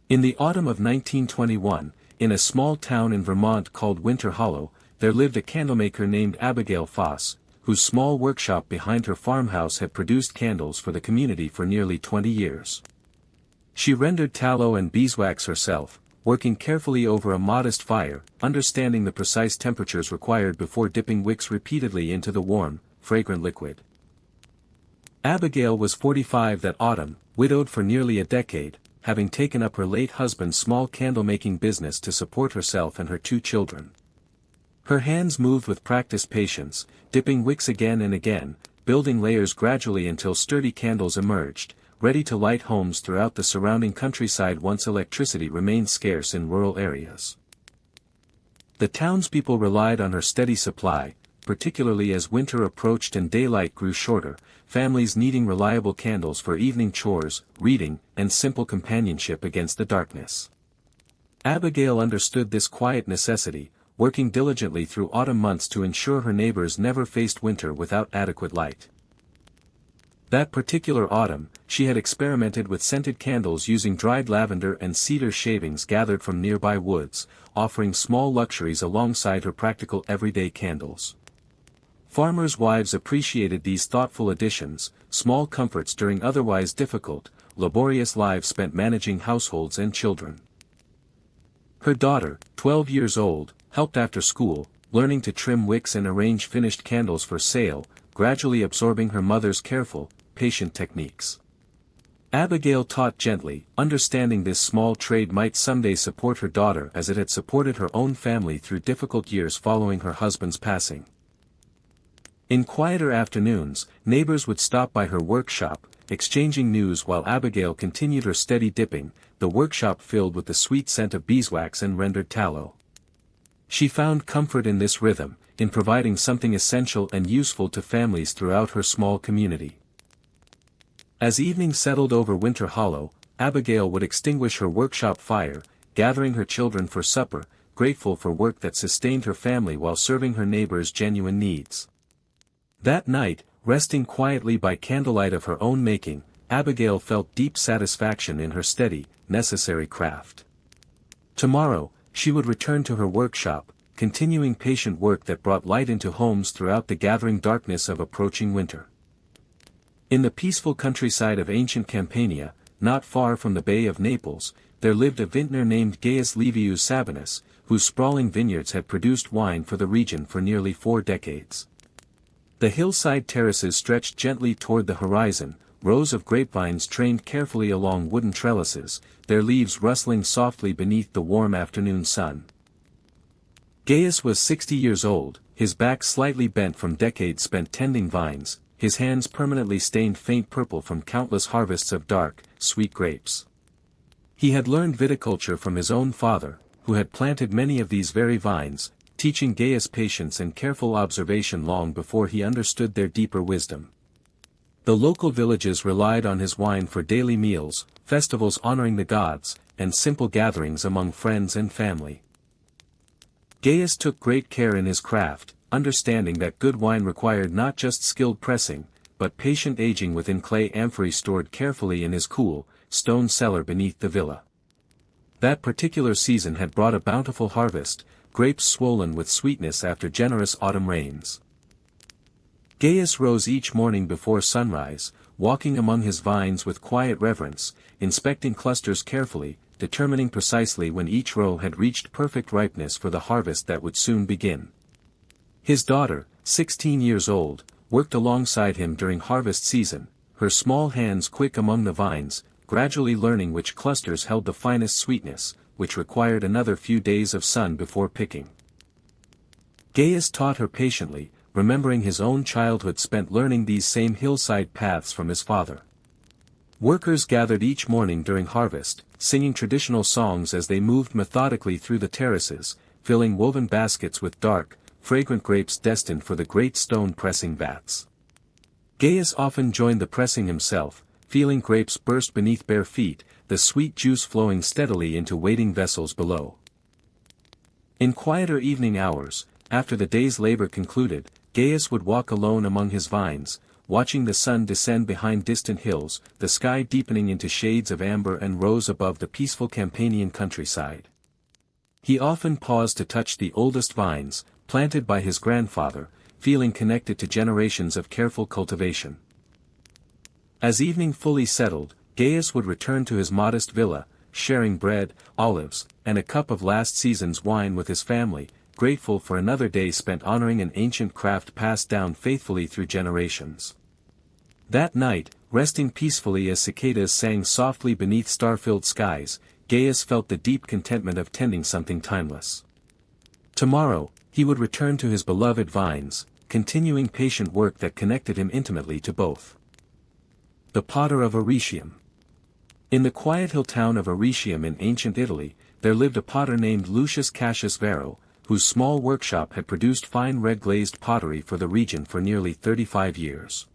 In the autumn of 1921, in a small town in Vermont called Winter Hollow, there lived a candlemaker named Abigail Foss, whose small workshop behind her farmhouse had produced candles for the community for nearly 20 years. She rendered tallow and beeswax herself, working carefully over a modest fire, understanding the precise temperatures required before dipping wicks repeatedly into the warm, fragrant liquid. Abigail was 45 that autumn, widowed for nearly a decade, having taken up her late husband's small candle-making business to support herself and her 2 children. Her hands moved with practiced patience, dipping wicks again and again, building layers gradually until sturdy candles emerged, ready to light homes throughout the surrounding countryside once electricity remained scarce in rural areas. The townspeople relied on her steady supply, particularly as winter approached and daylight grew shorter, families needing reliable candles for evening chores, reading, and simple companionship against the darkness. Abigail understood this quiet necessity, working diligently through autumn months to ensure her neighbors never faced winter without adequate light. That particular autumn, she had experimented with scented candles using dried lavender and cedar shavings gathered from nearby woods, offering small luxuries alongside her practical everyday candles. Farmers' wives appreciated these thoughtful additions, small comforts during otherwise difficult, laborious lives spent managing households and children. Her daughter, 12 years old, helped after school, learning to trim wicks and arrange finished candles for sale, gradually absorbing her mother's careful, patient techniques. Abigail taught gently, understanding this small trade might someday support her daughter as it had supported her own family through difficult years following her husband's passing. In quieter afternoons, neighbors would stop by her workshop, exchanging news while Abigail continued her steady dipping, the workshop filled with the sweet scent of beeswax and rendered tallow. She found comfort in this rhythm, in providing something essential and useful to families throughout her small community. As evening settled over Winter Hollow, Abigail would extinguish her workshop fire, gathering her children for supper, grateful for work that sustained her family while serving her neighbors' genuine needs. That night, resting quietly by candlelight of her own making, Abigail felt deep satisfaction in her steady, necessary craft. Tomorrow, she would return to her workshop, continuing patient work that brought light into homes throughout the gathering darkness of approaching winter. In the peaceful countryside of ancient Campania, not far from the Bay of Naples, there lived a vintner named Gaius Livius Sabinus, whose sprawling vineyards had produced wine for the region for nearly 4 decades. The hillside terraces stretched gently toward the horizon, rows of grapevines trained carefully along wooden trellises, their leaves rustling softly beneath the warm afternoon sun. Gaius was 60 years old, his back slightly bent from decades spent tending vines, his hands permanently stained faint purple from countless harvests of dark, sweet grapes. He had learned viticulture from his own father, who had planted many of these very vines, teaching Gaius patience and careful observation long before he understood their deeper wisdom. The local villages relied on his wine for daily meals, festivals honoring the gods, and simple gatherings among friends and family. Gaius took great care in his craft, understanding that good wine required not just skilled pressing, but patient aging within clay amphorae stored carefully in his cool, stone cellar beneath the villa. That particular season had brought a bountiful harvest, grapes swollen with sweetness after generous autumn rains. Gaius rose each morning before sunrise, walking among his vines with quiet reverence, inspecting clusters carefully, determining precisely when each row had reached perfect ripeness for the harvest that would soon begin. His daughter, 16 years old, worked alongside him during harvest season, her small hands quick among the vines, gradually learning which clusters held the finest sweetness, which required another few days of sun before picking. Gaius taught her patiently, remembering his own childhood spent learning these same hillside paths from his father. Workers gathered each morning during harvest, singing traditional songs as they moved methodically through the terraces, filling woven baskets with dark, fragrant grapes destined for the great stone pressing vats. Gaius often joined the pressing himself, feeling grapes burst beneath bare feet, the sweet juice flowing steadily into waiting vessels below. In quieter evening hours, after the day's labor concluded, Gaius would walk alone among his vines, watching the sun descend behind distant hills, the sky deepening into shades of amber and rose above the peaceful Campanian countryside. He often paused to touch the oldest vines, planted by his grandfather, feeling connected to generations of careful cultivation. As evening fully settled, Gaius would return to his modest villa, sharing bread, olives, and a cup of last season's wine with his family, grateful for another day spent honoring an ancient craft passed down faithfully through generations. That night, resting peacefully as cicadas sang softly beneath star-filled skies, Gaius felt the deep contentment of tending something timeless. Tomorrow, he would return to his beloved vines, continuing patient work that connected him intimately to both. The Potter of Arretium. In the quiet hill town of Arretium in ancient Italy, there lived a potter named Lucius Cassius Varro, whose small workshop had produced fine red-glazed pottery for the region for nearly 35 years.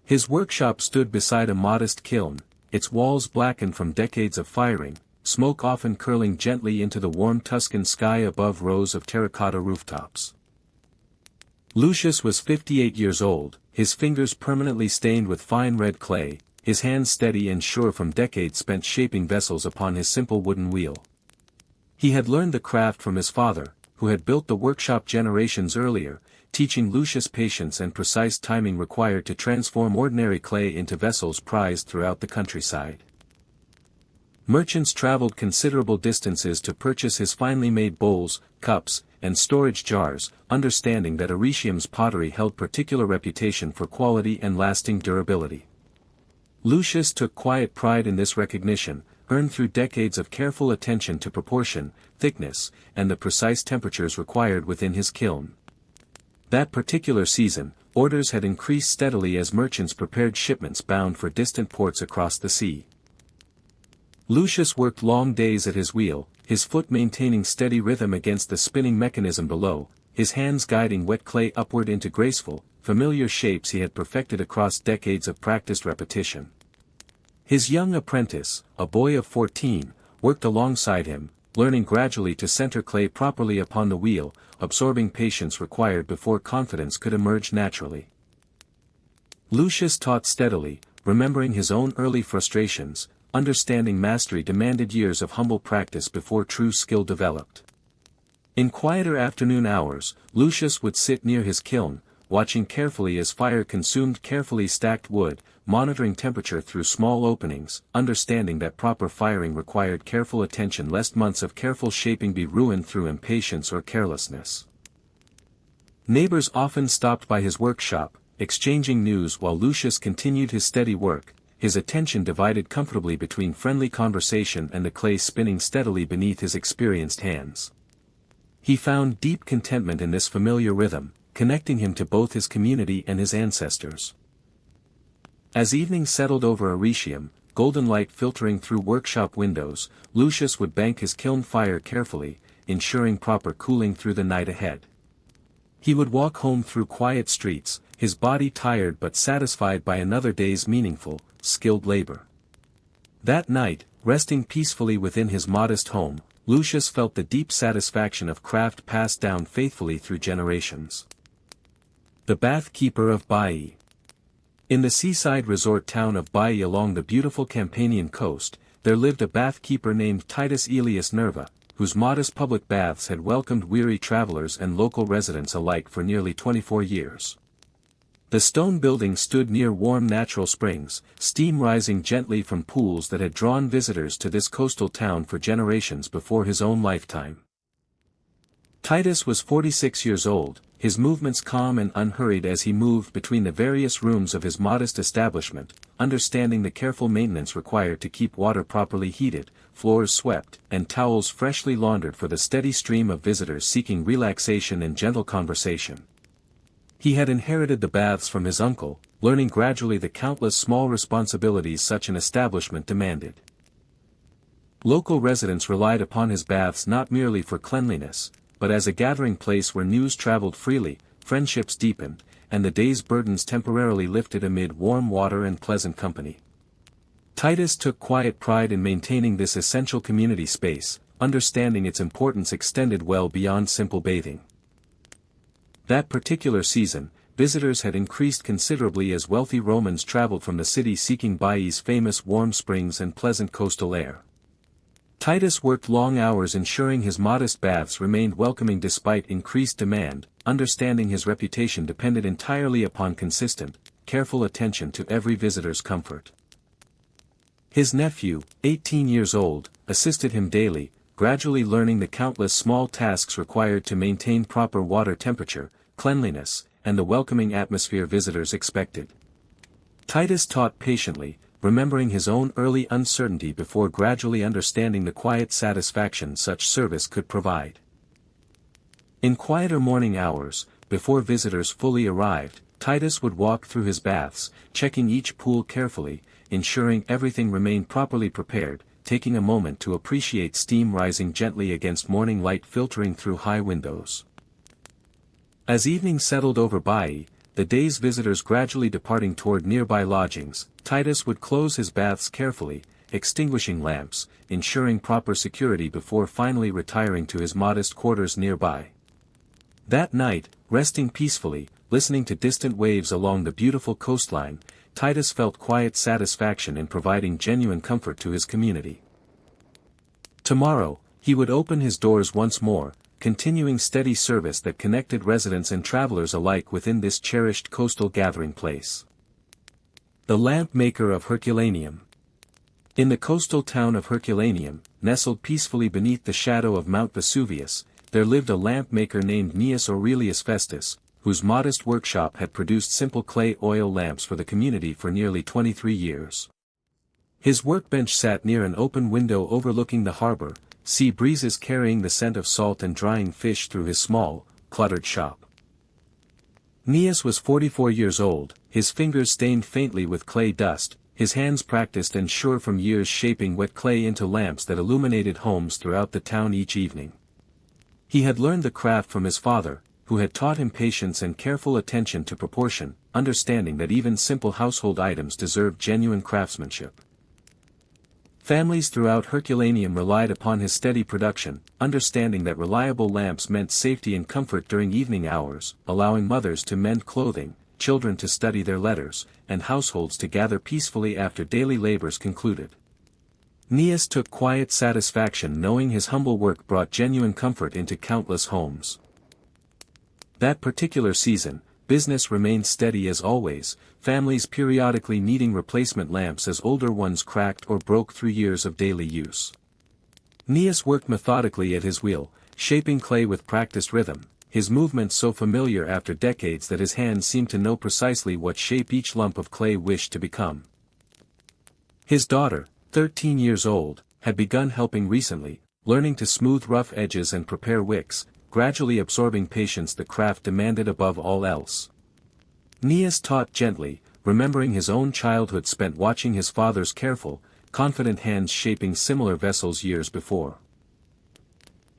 His workshop stood beside a modest kiln, its walls blackened from decades of firing, smoke often curling gently into the warm Tuscan sky above rows of terracotta rooftops. Lucius was 58 years old, his fingers permanently stained with fine red clay, his hands steady and sure from decades spent shaping vessels upon his simple wooden wheel. He had learned the craft from his father, who had built the workshop generations earlier, teaching Lucius patience and precise timing required to transform ordinary clay into vessels prized throughout the countryside. Merchants traveled considerable distances to purchase his finely made bowls, cups, and storage jars, understanding that Arretium's pottery held particular reputation for quality and lasting durability. Lucius took quiet pride in this recognition, earned through decades of careful attention to proportion, thickness, and the precise temperatures required within his kiln. That particular season, orders had increased steadily as merchants prepared shipments bound for distant ports across the sea. Lucius worked long days at his wheel, his foot maintaining steady rhythm against the spinning mechanism below, his hands guiding wet clay upward into graceful, familiar shapes he had perfected across decades of practiced repetition. His young apprentice, a boy of 14, worked alongside him, learning gradually to center clay properly upon the wheel, absorbing patience required before confidence could emerge naturally. Lucius taught steadily, remembering his own early frustrations, understanding mastery demanded years of humble practice before true skill developed. In quieter afternoon hours, Lucius would sit near his kiln, watching carefully as fire consumed carefully stacked wood, monitoring temperature through small openings, understanding that proper firing required careful attention lest months of careful shaping be ruined through impatience or carelessness. Neighbors often stopped by his workshop, exchanging news while Lucius continued his steady work, his attention divided comfortably between friendly conversation and the clay spinning steadily beneath his experienced hands. He found deep contentment in this familiar rhythm, connecting him to both his community and his ancestors. As evening settled over Arretium, golden light filtering through workshop windows, Lucius would bank his kiln fire carefully, ensuring proper cooling through the night ahead. He would walk home through quiet streets, his body tired but satisfied by another day's meaningful, skilled labor. That night, resting peacefully within his modest home, Lucius felt the deep satisfaction of craft passed down faithfully through generations. The Bath Keeper of Baiae. In the seaside resort town of Baiae along the beautiful Campanian coast, there lived a bath keeper named Titus Aelius Nerva, whose modest public baths had welcomed weary travelers and local residents alike for nearly 24 years. The stone building stood near warm natural springs, steam rising gently from pools that had drawn visitors to this coastal town for generations before his own lifetime. Titus was 46 years old, his movements calm and unhurried as he moved between the various rooms of his modest establishment, understanding the careful maintenance required to keep water properly heated, floors swept, and towels freshly laundered for the steady stream of visitors seeking relaxation and gentle conversation. He had inherited the baths from his uncle, learning gradually the countless small responsibilities such an establishment demanded. Local residents relied upon his baths not merely for cleanliness, but as a gathering place where news traveled freely, friendships deepened, and the day's burdens temporarily lifted amid warm water and pleasant company. Titus took quiet pride in maintaining this essential community space, understanding its importance extended well beyond simple bathing. That particular season, visitors had increased considerably as wealthy Romans traveled from the city seeking Baiae's famous warm springs and pleasant coastal air. Titus worked long hours ensuring his modest baths remained welcoming despite increased demand, understanding his reputation depended entirely upon consistent, careful attention to every visitor's comfort. His nephew, 18 years old, assisted him daily, gradually learning the countless small tasks required to maintain proper water temperature, cleanliness, and the welcoming atmosphere visitors expected. Titus taught patiently, remembering his own early uncertainty before gradually understanding the quiet satisfaction such service could provide. In quieter morning hours, before visitors fully arrived, Titus would walk through his baths, checking each pool carefully, ensuring everything remained properly prepared, taking a moment to appreciate steam rising gently against morning light filtering through high windows. As evening settled over Baiae, the day's visitors gradually departing toward nearby lodgings, Titus would close his baths carefully, extinguishing lamps, ensuring proper security before finally retiring to his modest quarters nearby. That night, resting peacefully, listening to distant waves along the beautiful coastline, Titus felt quiet satisfaction in providing genuine comfort to his community. Tomorrow, he would open his doors once more, continuing steady service that connected residents and travelers alike within this cherished coastal gathering place. The lamp maker of Herculaneum. In the coastal town of Herculaneum, nestled peacefully beneath the shadow of Mount Vesuvius, there lived a lamp maker named Gnaeus Aurelius Festus, whose modest workshop had produced simple clay oil lamps for the community for nearly 23 years. His workbench sat near an open window overlooking the harbor, sea breezes carrying the scent of salt and drying fish through his small, cluttered shop. Gnaeus was 44 years old, his fingers stained faintly with clay dust, his hands practiced and sure from years shaping wet clay into lamps that illuminated homes throughout the town each evening. He had learned the craft from his father, who had taught him patience and careful attention to proportion, understanding that even simple household items deserved genuine craftsmanship. Families throughout Herculaneum relied upon his steady production, understanding that reliable lamps meant safety and comfort during evening hours, allowing mothers to mend clothing, children to study their letters, and households to gather peacefully after daily labors concluded. Gnaeus took quiet satisfaction knowing his humble work brought genuine comfort into countless homes. That particular season, business remained steady as always, families periodically needing replacement lamps as older ones cracked or broke through years of daily use. Gnaeus worked methodically at his wheel, shaping clay with practiced rhythm, his movements so familiar after decades that his hands seemed to know precisely what shape each lump of clay wished to become. His daughter, 13 years old, had begun helping recently, learning to smooth rough edges and prepare wicks, gradually absorbing patience the craft demanded above all else. Gnaeus taught gently, remembering his own childhood spent watching his father's careful, confident hands shaping similar vessels years before.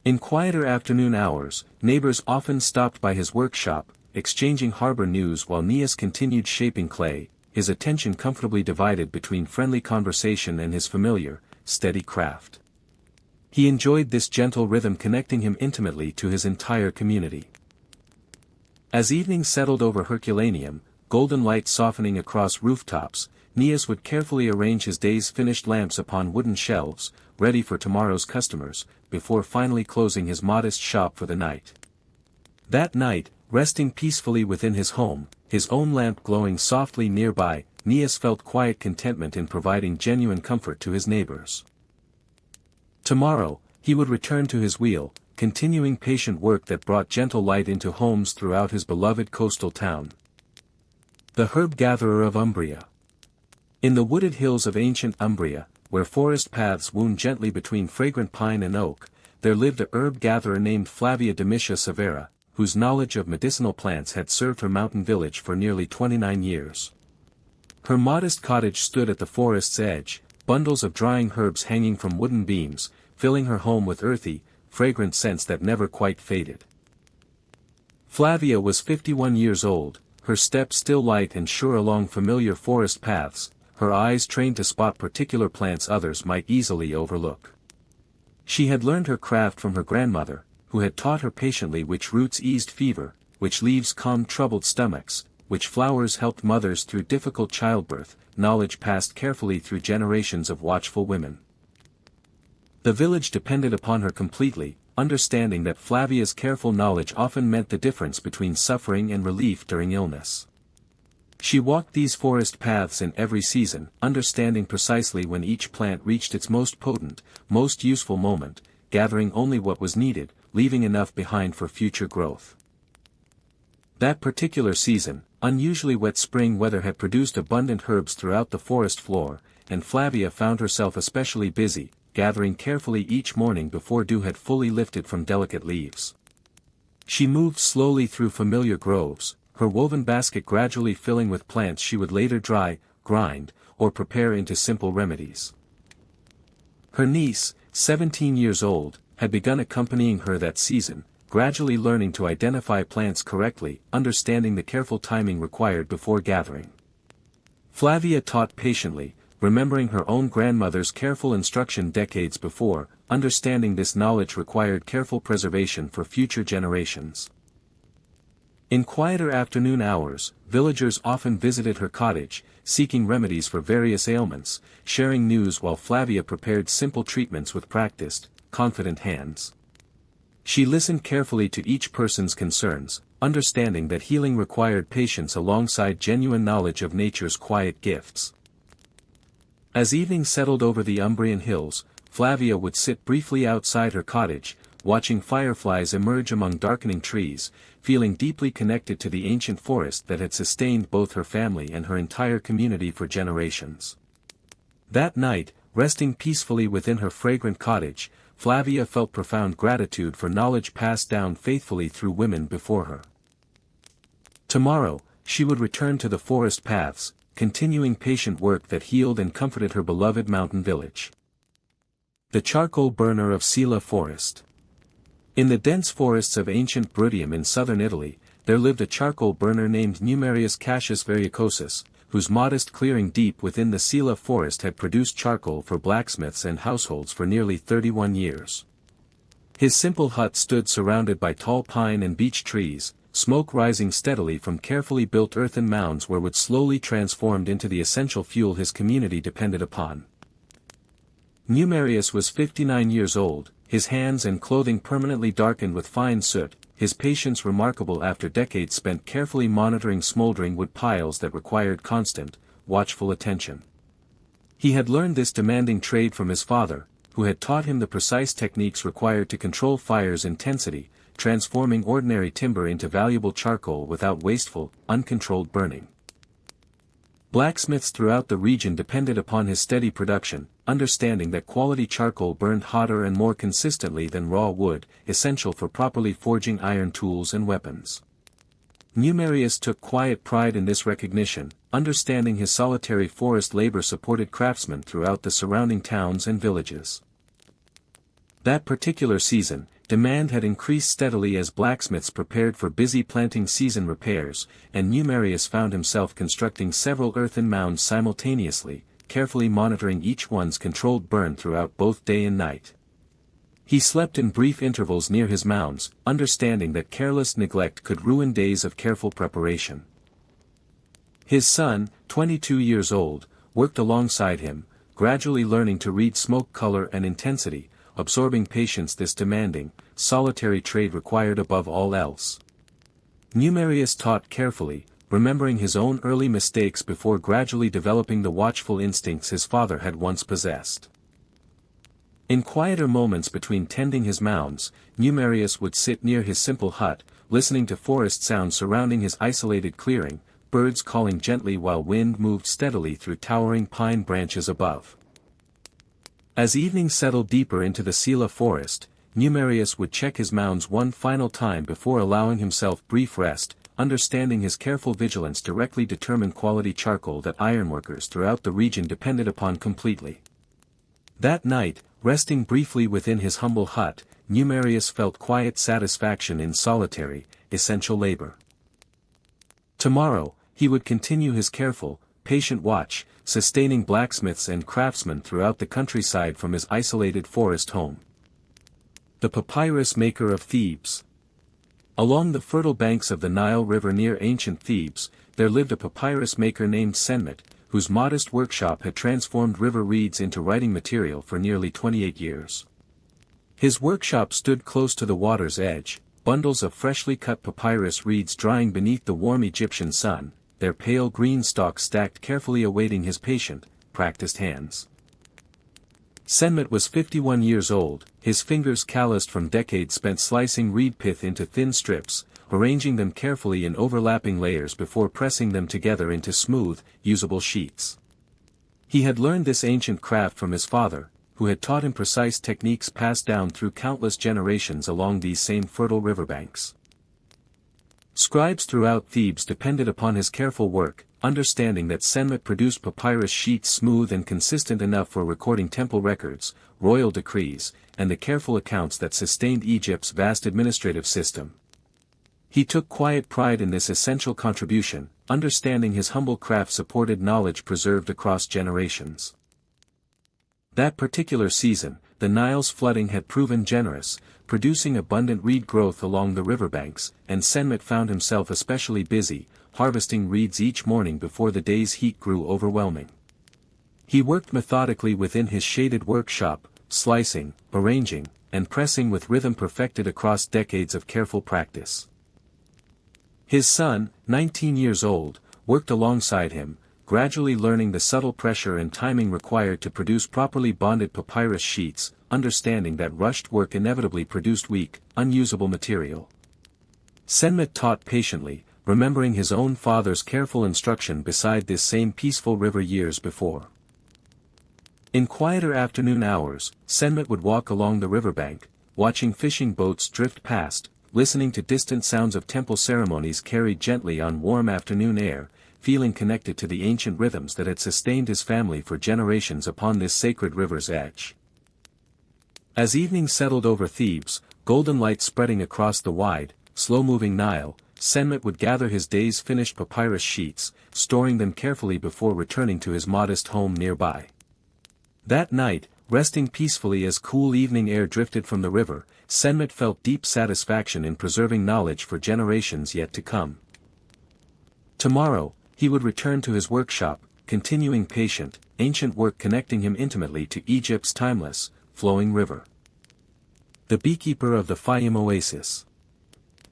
In quieter afternoon hours, neighbors often stopped by his workshop, exchanging harbor news while Gnaeus continued shaping clay, his attention comfortably divided between friendly conversation and his familiar, steady craft. He enjoyed this gentle rhythm connecting him intimately to his entire community. As evening settled over Herculaneum, golden light softening across rooftops, Gnaeus would carefully arrange his day's finished lamps upon wooden shelves, ready for tomorrow's customers, before finally closing his modest shop for the night. That night, resting peacefully within his home, his own lamp glowing softly nearby, Gnaeus felt quiet contentment in providing genuine comfort to his neighbors. Tomorrow, he would return to his wheel, continuing patient work that brought gentle light into homes throughout his beloved coastal town. The herb-gatherer of Umbria. In the wooded hills of ancient Umbria, where forest paths wound gently between fragrant pine and oak, there lived a herb-gatherer named Flavia Domitia Severa, whose knowledge of medicinal plants had served her mountain village for nearly 29 years. Her modest cottage stood at the forest's edge, bundles of drying herbs hanging from wooden beams, filling her home with earthy, fragrant scents that never quite faded. Flavia was 51 years old, her steps still light and sure along familiar forest paths, her eyes trained to spot particular plants others might easily overlook. She had learned her craft from her grandmother, who had taught her patiently which roots eased fever, which leaves calmed troubled stomachs, which flowers helped mothers through difficult childbirth, knowledge passed carefully through generations of watchful women. The village depended upon her completely, understanding that Flavia's careful knowledge often meant the difference between suffering and relief during illness. She walked these forest paths in every season, understanding precisely when each plant reached its most potent, most useful moment, gathering only what was needed, leaving enough behind for future growth. That particular season, unusually wet spring weather had produced abundant herbs throughout the forest floor, and Flavia found herself especially busy, gathering carefully each morning before dew had fully lifted from delicate leaves. She moved slowly through familiar groves, her woven basket gradually filling with plants she would later dry, grind, or prepare into simple remedies. Her niece, 17 years old, had begun accompanying her that season, gradually learning to identify plants correctly, understanding the careful timing required before gathering. Flavia taught patiently, remembering her own grandmother's careful instruction decades before, understanding this knowledge required careful preservation for future generations. In quieter afternoon hours, villagers often visited her cottage, seeking remedies for various ailments, sharing news while Flavia prepared simple treatments with practiced, confident hands. She listened carefully to each person's concerns, understanding that healing required patience alongside genuine knowledge of nature's quiet gifts. As evening settled over the Umbrian hills, Flavia would sit briefly outside her cottage, watching fireflies emerge among darkening trees, feeling deeply connected to the ancient forest that had sustained both her family and her entire community for generations. That night, resting peacefully within her fragrant cottage, Flavia felt profound gratitude for knowledge passed down faithfully through women before her. Tomorrow, she would return to the forest paths, continuing patient work that healed and comforted her beloved mountain village. The charcoal burner of Sila Forest. In the dense forests of ancient Bruttium in southern Italy, there lived a charcoal burner named Numerius Cassius Variocosus, whose modest clearing deep within the Sila forest had produced charcoal for blacksmiths and households for nearly 31 years. His simple hut stood surrounded by tall pine and beech trees, smoke rising steadily from carefully built earthen mounds where wood slowly transformed into the essential fuel his community depended upon. Numerius was 59 years old, his hands and clothing permanently darkened with fine soot, his patience remarkable after decades spent carefully monitoring smoldering wood piles that required constant, watchful attention. He had learned this demanding trade from his father, who had taught him the precise techniques required to control fire's intensity, transforming ordinary timber into valuable charcoal without wasteful, uncontrolled burning. Blacksmiths throughout the region depended upon his steady production, understanding that quality charcoal burned hotter and more consistently than raw wood, essential for properly forging iron tools and weapons. Numerius took quiet pride in this recognition, understanding his solitary forest labor supported craftsmen throughout the surrounding towns and villages. That particular season, demand had increased steadily as blacksmiths prepared for busy planting season repairs, and Numerius found himself constructing several earthen mounds simultaneously, carefully monitoring each one's controlled burn throughout both day and night. He slept in brief intervals near his mounds, understanding that careless neglect could ruin days of careful preparation. His son, 22 years old, worked alongside him, gradually learning to read smoke color and intensity, absorbing patience this demanding, solitary trade required above all else. Numerius taught carefully, remembering his own early mistakes before gradually developing the watchful instincts his father had once possessed. In quieter moments between tending his mounds, Numerius would sit near his simple hut, listening to forest sounds surrounding his isolated clearing, birds calling gently while wind moved steadily through towering pine branches above. As evening settled deeper into the Sila forest, Numerius would check his mounds one final time before allowing himself brief rest, understanding his careful vigilance directly determined quality charcoal that ironworkers throughout the region depended upon completely. That night, resting briefly within his humble hut, Numerius felt quiet satisfaction in solitary, essential labor. Tomorrow, he would continue his careful, patient watch, sustaining blacksmiths and craftsmen throughout the countryside from his isolated forest home. The papyrus maker of Thebes. Along the fertile banks of the Nile River near ancient Thebes, there lived a papyrus maker named Senmet, whose modest workshop had transformed river reeds into writing material for nearly 28 years. His workshop stood close to the water's edge, bundles of freshly cut papyrus reeds drying beneath the warm Egyptian sun, their pale green stalks stacked carefully awaiting his patient, practiced hands. Senmet was 51 years old, his fingers calloused from decades spent slicing reed pith into thin strips, arranging them carefully in overlapping layers before pressing them together into smooth, usable sheets. He had learned this ancient craft from his father, who had taught him precise techniques passed down through countless generations along these same fertile riverbanks. Scribes throughout Thebes depended upon his careful work, understanding that Senmet produced papyrus sheets smooth and consistent enough for recording temple records, royal decrees, and the careful accounts that sustained Egypt's vast administrative system. He took quiet pride in this essential contribution, understanding his humble craft supported knowledge preserved across generations. That particular season, the Nile's flooding had proven generous, producing abundant reed growth along the riverbanks, and Senmet found himself especially busy, harvesting reeds each morning before the day's heat grew overwhelming. He worked methodically within his shaded workshop, slicing, arranging, and pressing with rhythm perfected across decades of careful practice. His son, 19 years old, worked alongside him, gradually learning the subtle pressure and timing required to produce properly bonded papyrus sheets, understanding that rushed work inevitably produced weak, unusable material. Senmet taught patiently, remembering his own father's careful instruction beside this same peaceful river years before. In quieter afternoon hours, Senmet would walk along the riverbank, watching fishing boats drift past, listening to distant sounds of temple ceremonies carried gently on warm afternoon air, feeling connected to the ancient rhythms that had sustained his family for generations upon this sacred river's edge. As evening settled over Thebes, golden light spreading across the wide, slow-moving Nile, Senmet would gather his day's finished papyrus sheets, storing them carefully before returning to his modest home nearby. That night, resting peacefully as cool evening air drifted from the river, Senmet felt deep satisfaction in preserving knowledge for generations yet to come. Tomorrow, he would return to his workshop, continuing patient, ancient work connecting him intimately to Egypt's timeless, flowing river. The beekeeper of the Fayum Oasis.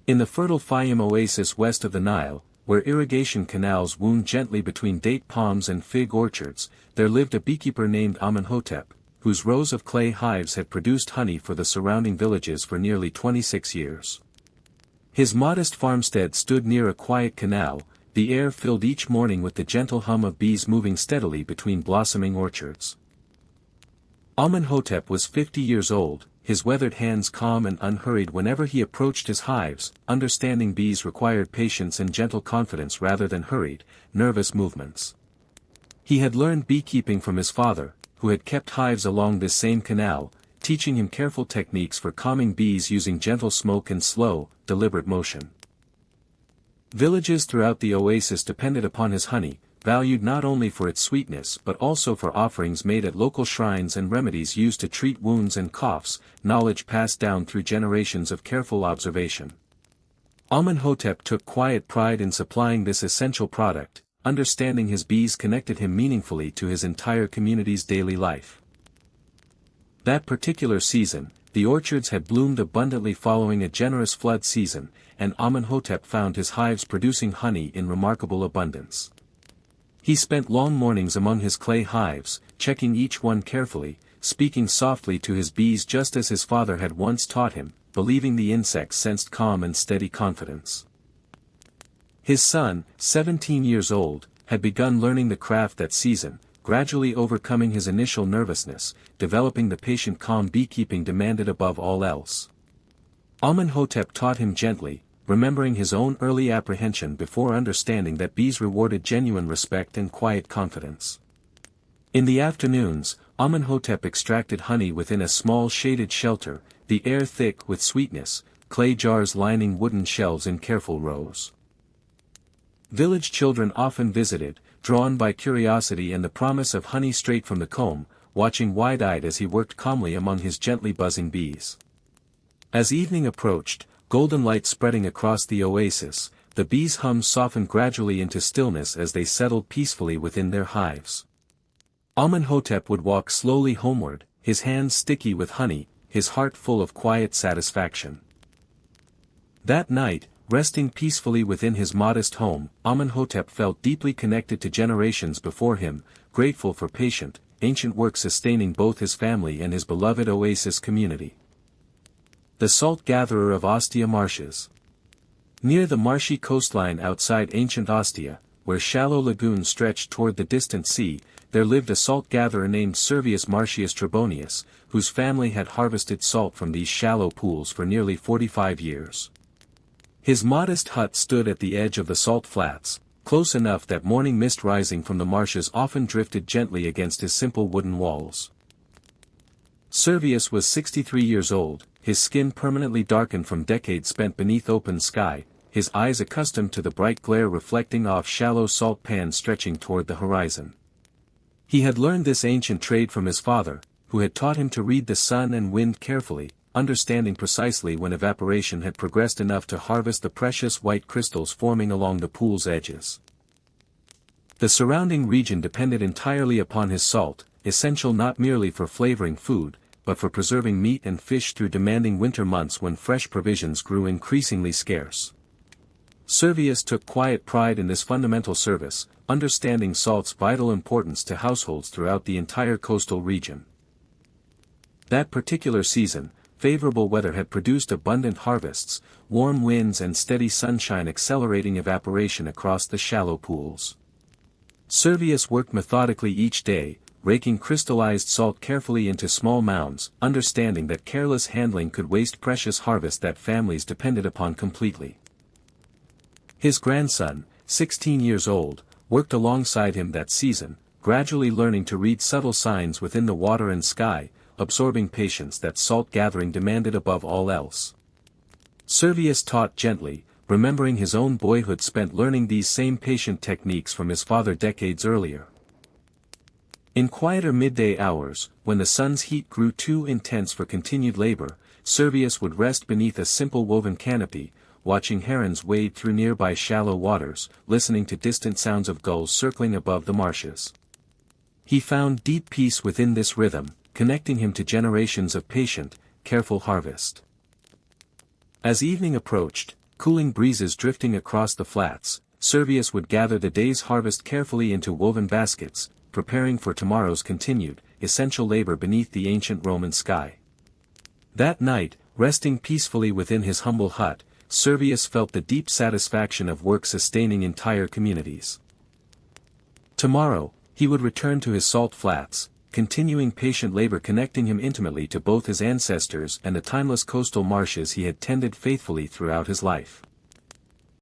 In the fertile Fayum Oasis west of the Nile, where irrigation canals wound gently between date palms and fig orchards, there lived a beekeeper named Amenhotep, whose rows of clay hives had produced honey for the surrounding villages for nearly 26 years. His modest farmstead stood near a quiet canal, the air filled each morning with the gentle hum of bees moving steadily between blossoming orchards. Amenhotep was 50 years old, his weathered hands calm and unhurried whenever he approached his hives, understanding bees required patience and gentle confidence rather than hurried, nervous movements. He had learned beekeeping from his father, who had kept hives along this same canal, teaching him careful techniques for calming bees using gentle smoke and slow, deliberate motion. Villages throughout the oasis depended upon his honey, valued not only for its sweetness but also for offerings made at local shrines and remedies used to treat wounds and coughs, knowledge passed down through generations of careful observation. Amenhotep took quiet pride in supplying this essential product, understanding his bees connected him meaningfully to his entire community's daily life. That particular season, the orchards had bloomed abundantly following a generous flood season, and Amenhotep found his hives producing honey in remarkable abundance. He spent long mornings among his clay hives, checking each one carefully, speaking softly to his bees just as his father had once taught him, believing the insects sensed calm and steady confidence. His son, 17 years old, had begun learning the craft that season, gradually overcoming his initial nervousness, developing the patient calm beekeeping demanded above all else. Amenhotep taught him gently, remembering his own early apprehension before understanding that bees rewarded genuine respect and quiet confidence. In the afternoons, Amenhotep extracted honey within a small shaded shelter, the air thick with sweetness, clay jars lining wooden shelves in careful rows. Village children often visited, drawn by curiosity and the promise of honey straight from the comb, watching wide-eyed as he worked calmly among his gently buzzing bees. As evening approached, golden light spreading across the oasis, the bees' hums softened gradually into stillness as they settled peacefully within their hives. Amenhotep would walk slowly homeward, his hands sticky with honey, his heart full of quiet satisfaction. That night, resting peacefully within his modest home, Amenhotep felt deeply connected to generations before him, grateful for patient, ancient work sustaining both his family and his beloved oasis community. The salt gatherer of Ostia Marshes. Near the marshy coastline outside ancient Ostia, where shallow lagoons stretched toward the distant sea, there lived a salt gatherer named Servius Marcius Trebonius, whose family had harvested salt from these shallow pools for nearly 45 years. His modest hut stood at the edge of the salt flats, close enough that morning mist rising from the marshes often drifted gently against his simple wooden walls. Servius was 63 years old, his skin permanently darkened from decades spent beneath open sky, his eyes accustomed to the bright glare reflecting off shallow salt pans stretching toward the horizon. He had learned this ancient trade from his father, who had taught him to read the sun and wind carefully, understanding precisely when evaporation had progressed enough to harvest the precious white crystals forming along the pool's edges. The surrounding region depended entirely upon his salt, essential not merely for flavoring food, but for preserving meat and fish through demanding winter months when fresh provisions grew increasingly scarce. Servius took quiet pride in this fundamental service, understanding salt's vital importance to households throughout the entire coastal region. That particular season, favorable weather had produced abundant harvests, warm winds and steady sunshine accelerating evaporation across the shallow pools. Servius worked methodically each day, raking crystallized salt carefully into small mounds, understanding that careless handling could waste precious harvest that families depended upon completely. His grandson, 16 years old, worked alongside him that season, gradually learning to read subtle signs within the water and sky, absorbing patience that salt gathering demanded above all else. Servius taught gently, remembering his own boyhood spent learning these same patient techniques from his father decades earlier. In quieter midday hours, when the sun's heat grew too intense for continued labor, Servius would rest beneath a simple woven canopy, watching herons wade through nearby shallow waters, listening to distant sounds of gulls circling above the marshes. He found deep peace within this rhythm, connecting him to generations of patient, careful harvest. As evening approached, cooling breezes drifting across the flats, Servius would gather the day's harvest carefully into woven baskets, preparing for tomorrow's continued, essential labor beneath the ancient Roman sky. That night, resting peacefully within his humble hut, Servius felt the deep satisfaction of work sustaining entire communities. Tomorrow, he would return to his salt flats, continuing patient labor connecting him intimately to both his ancestors and the timeless coastal marshes he had tended faithfully throughout his life.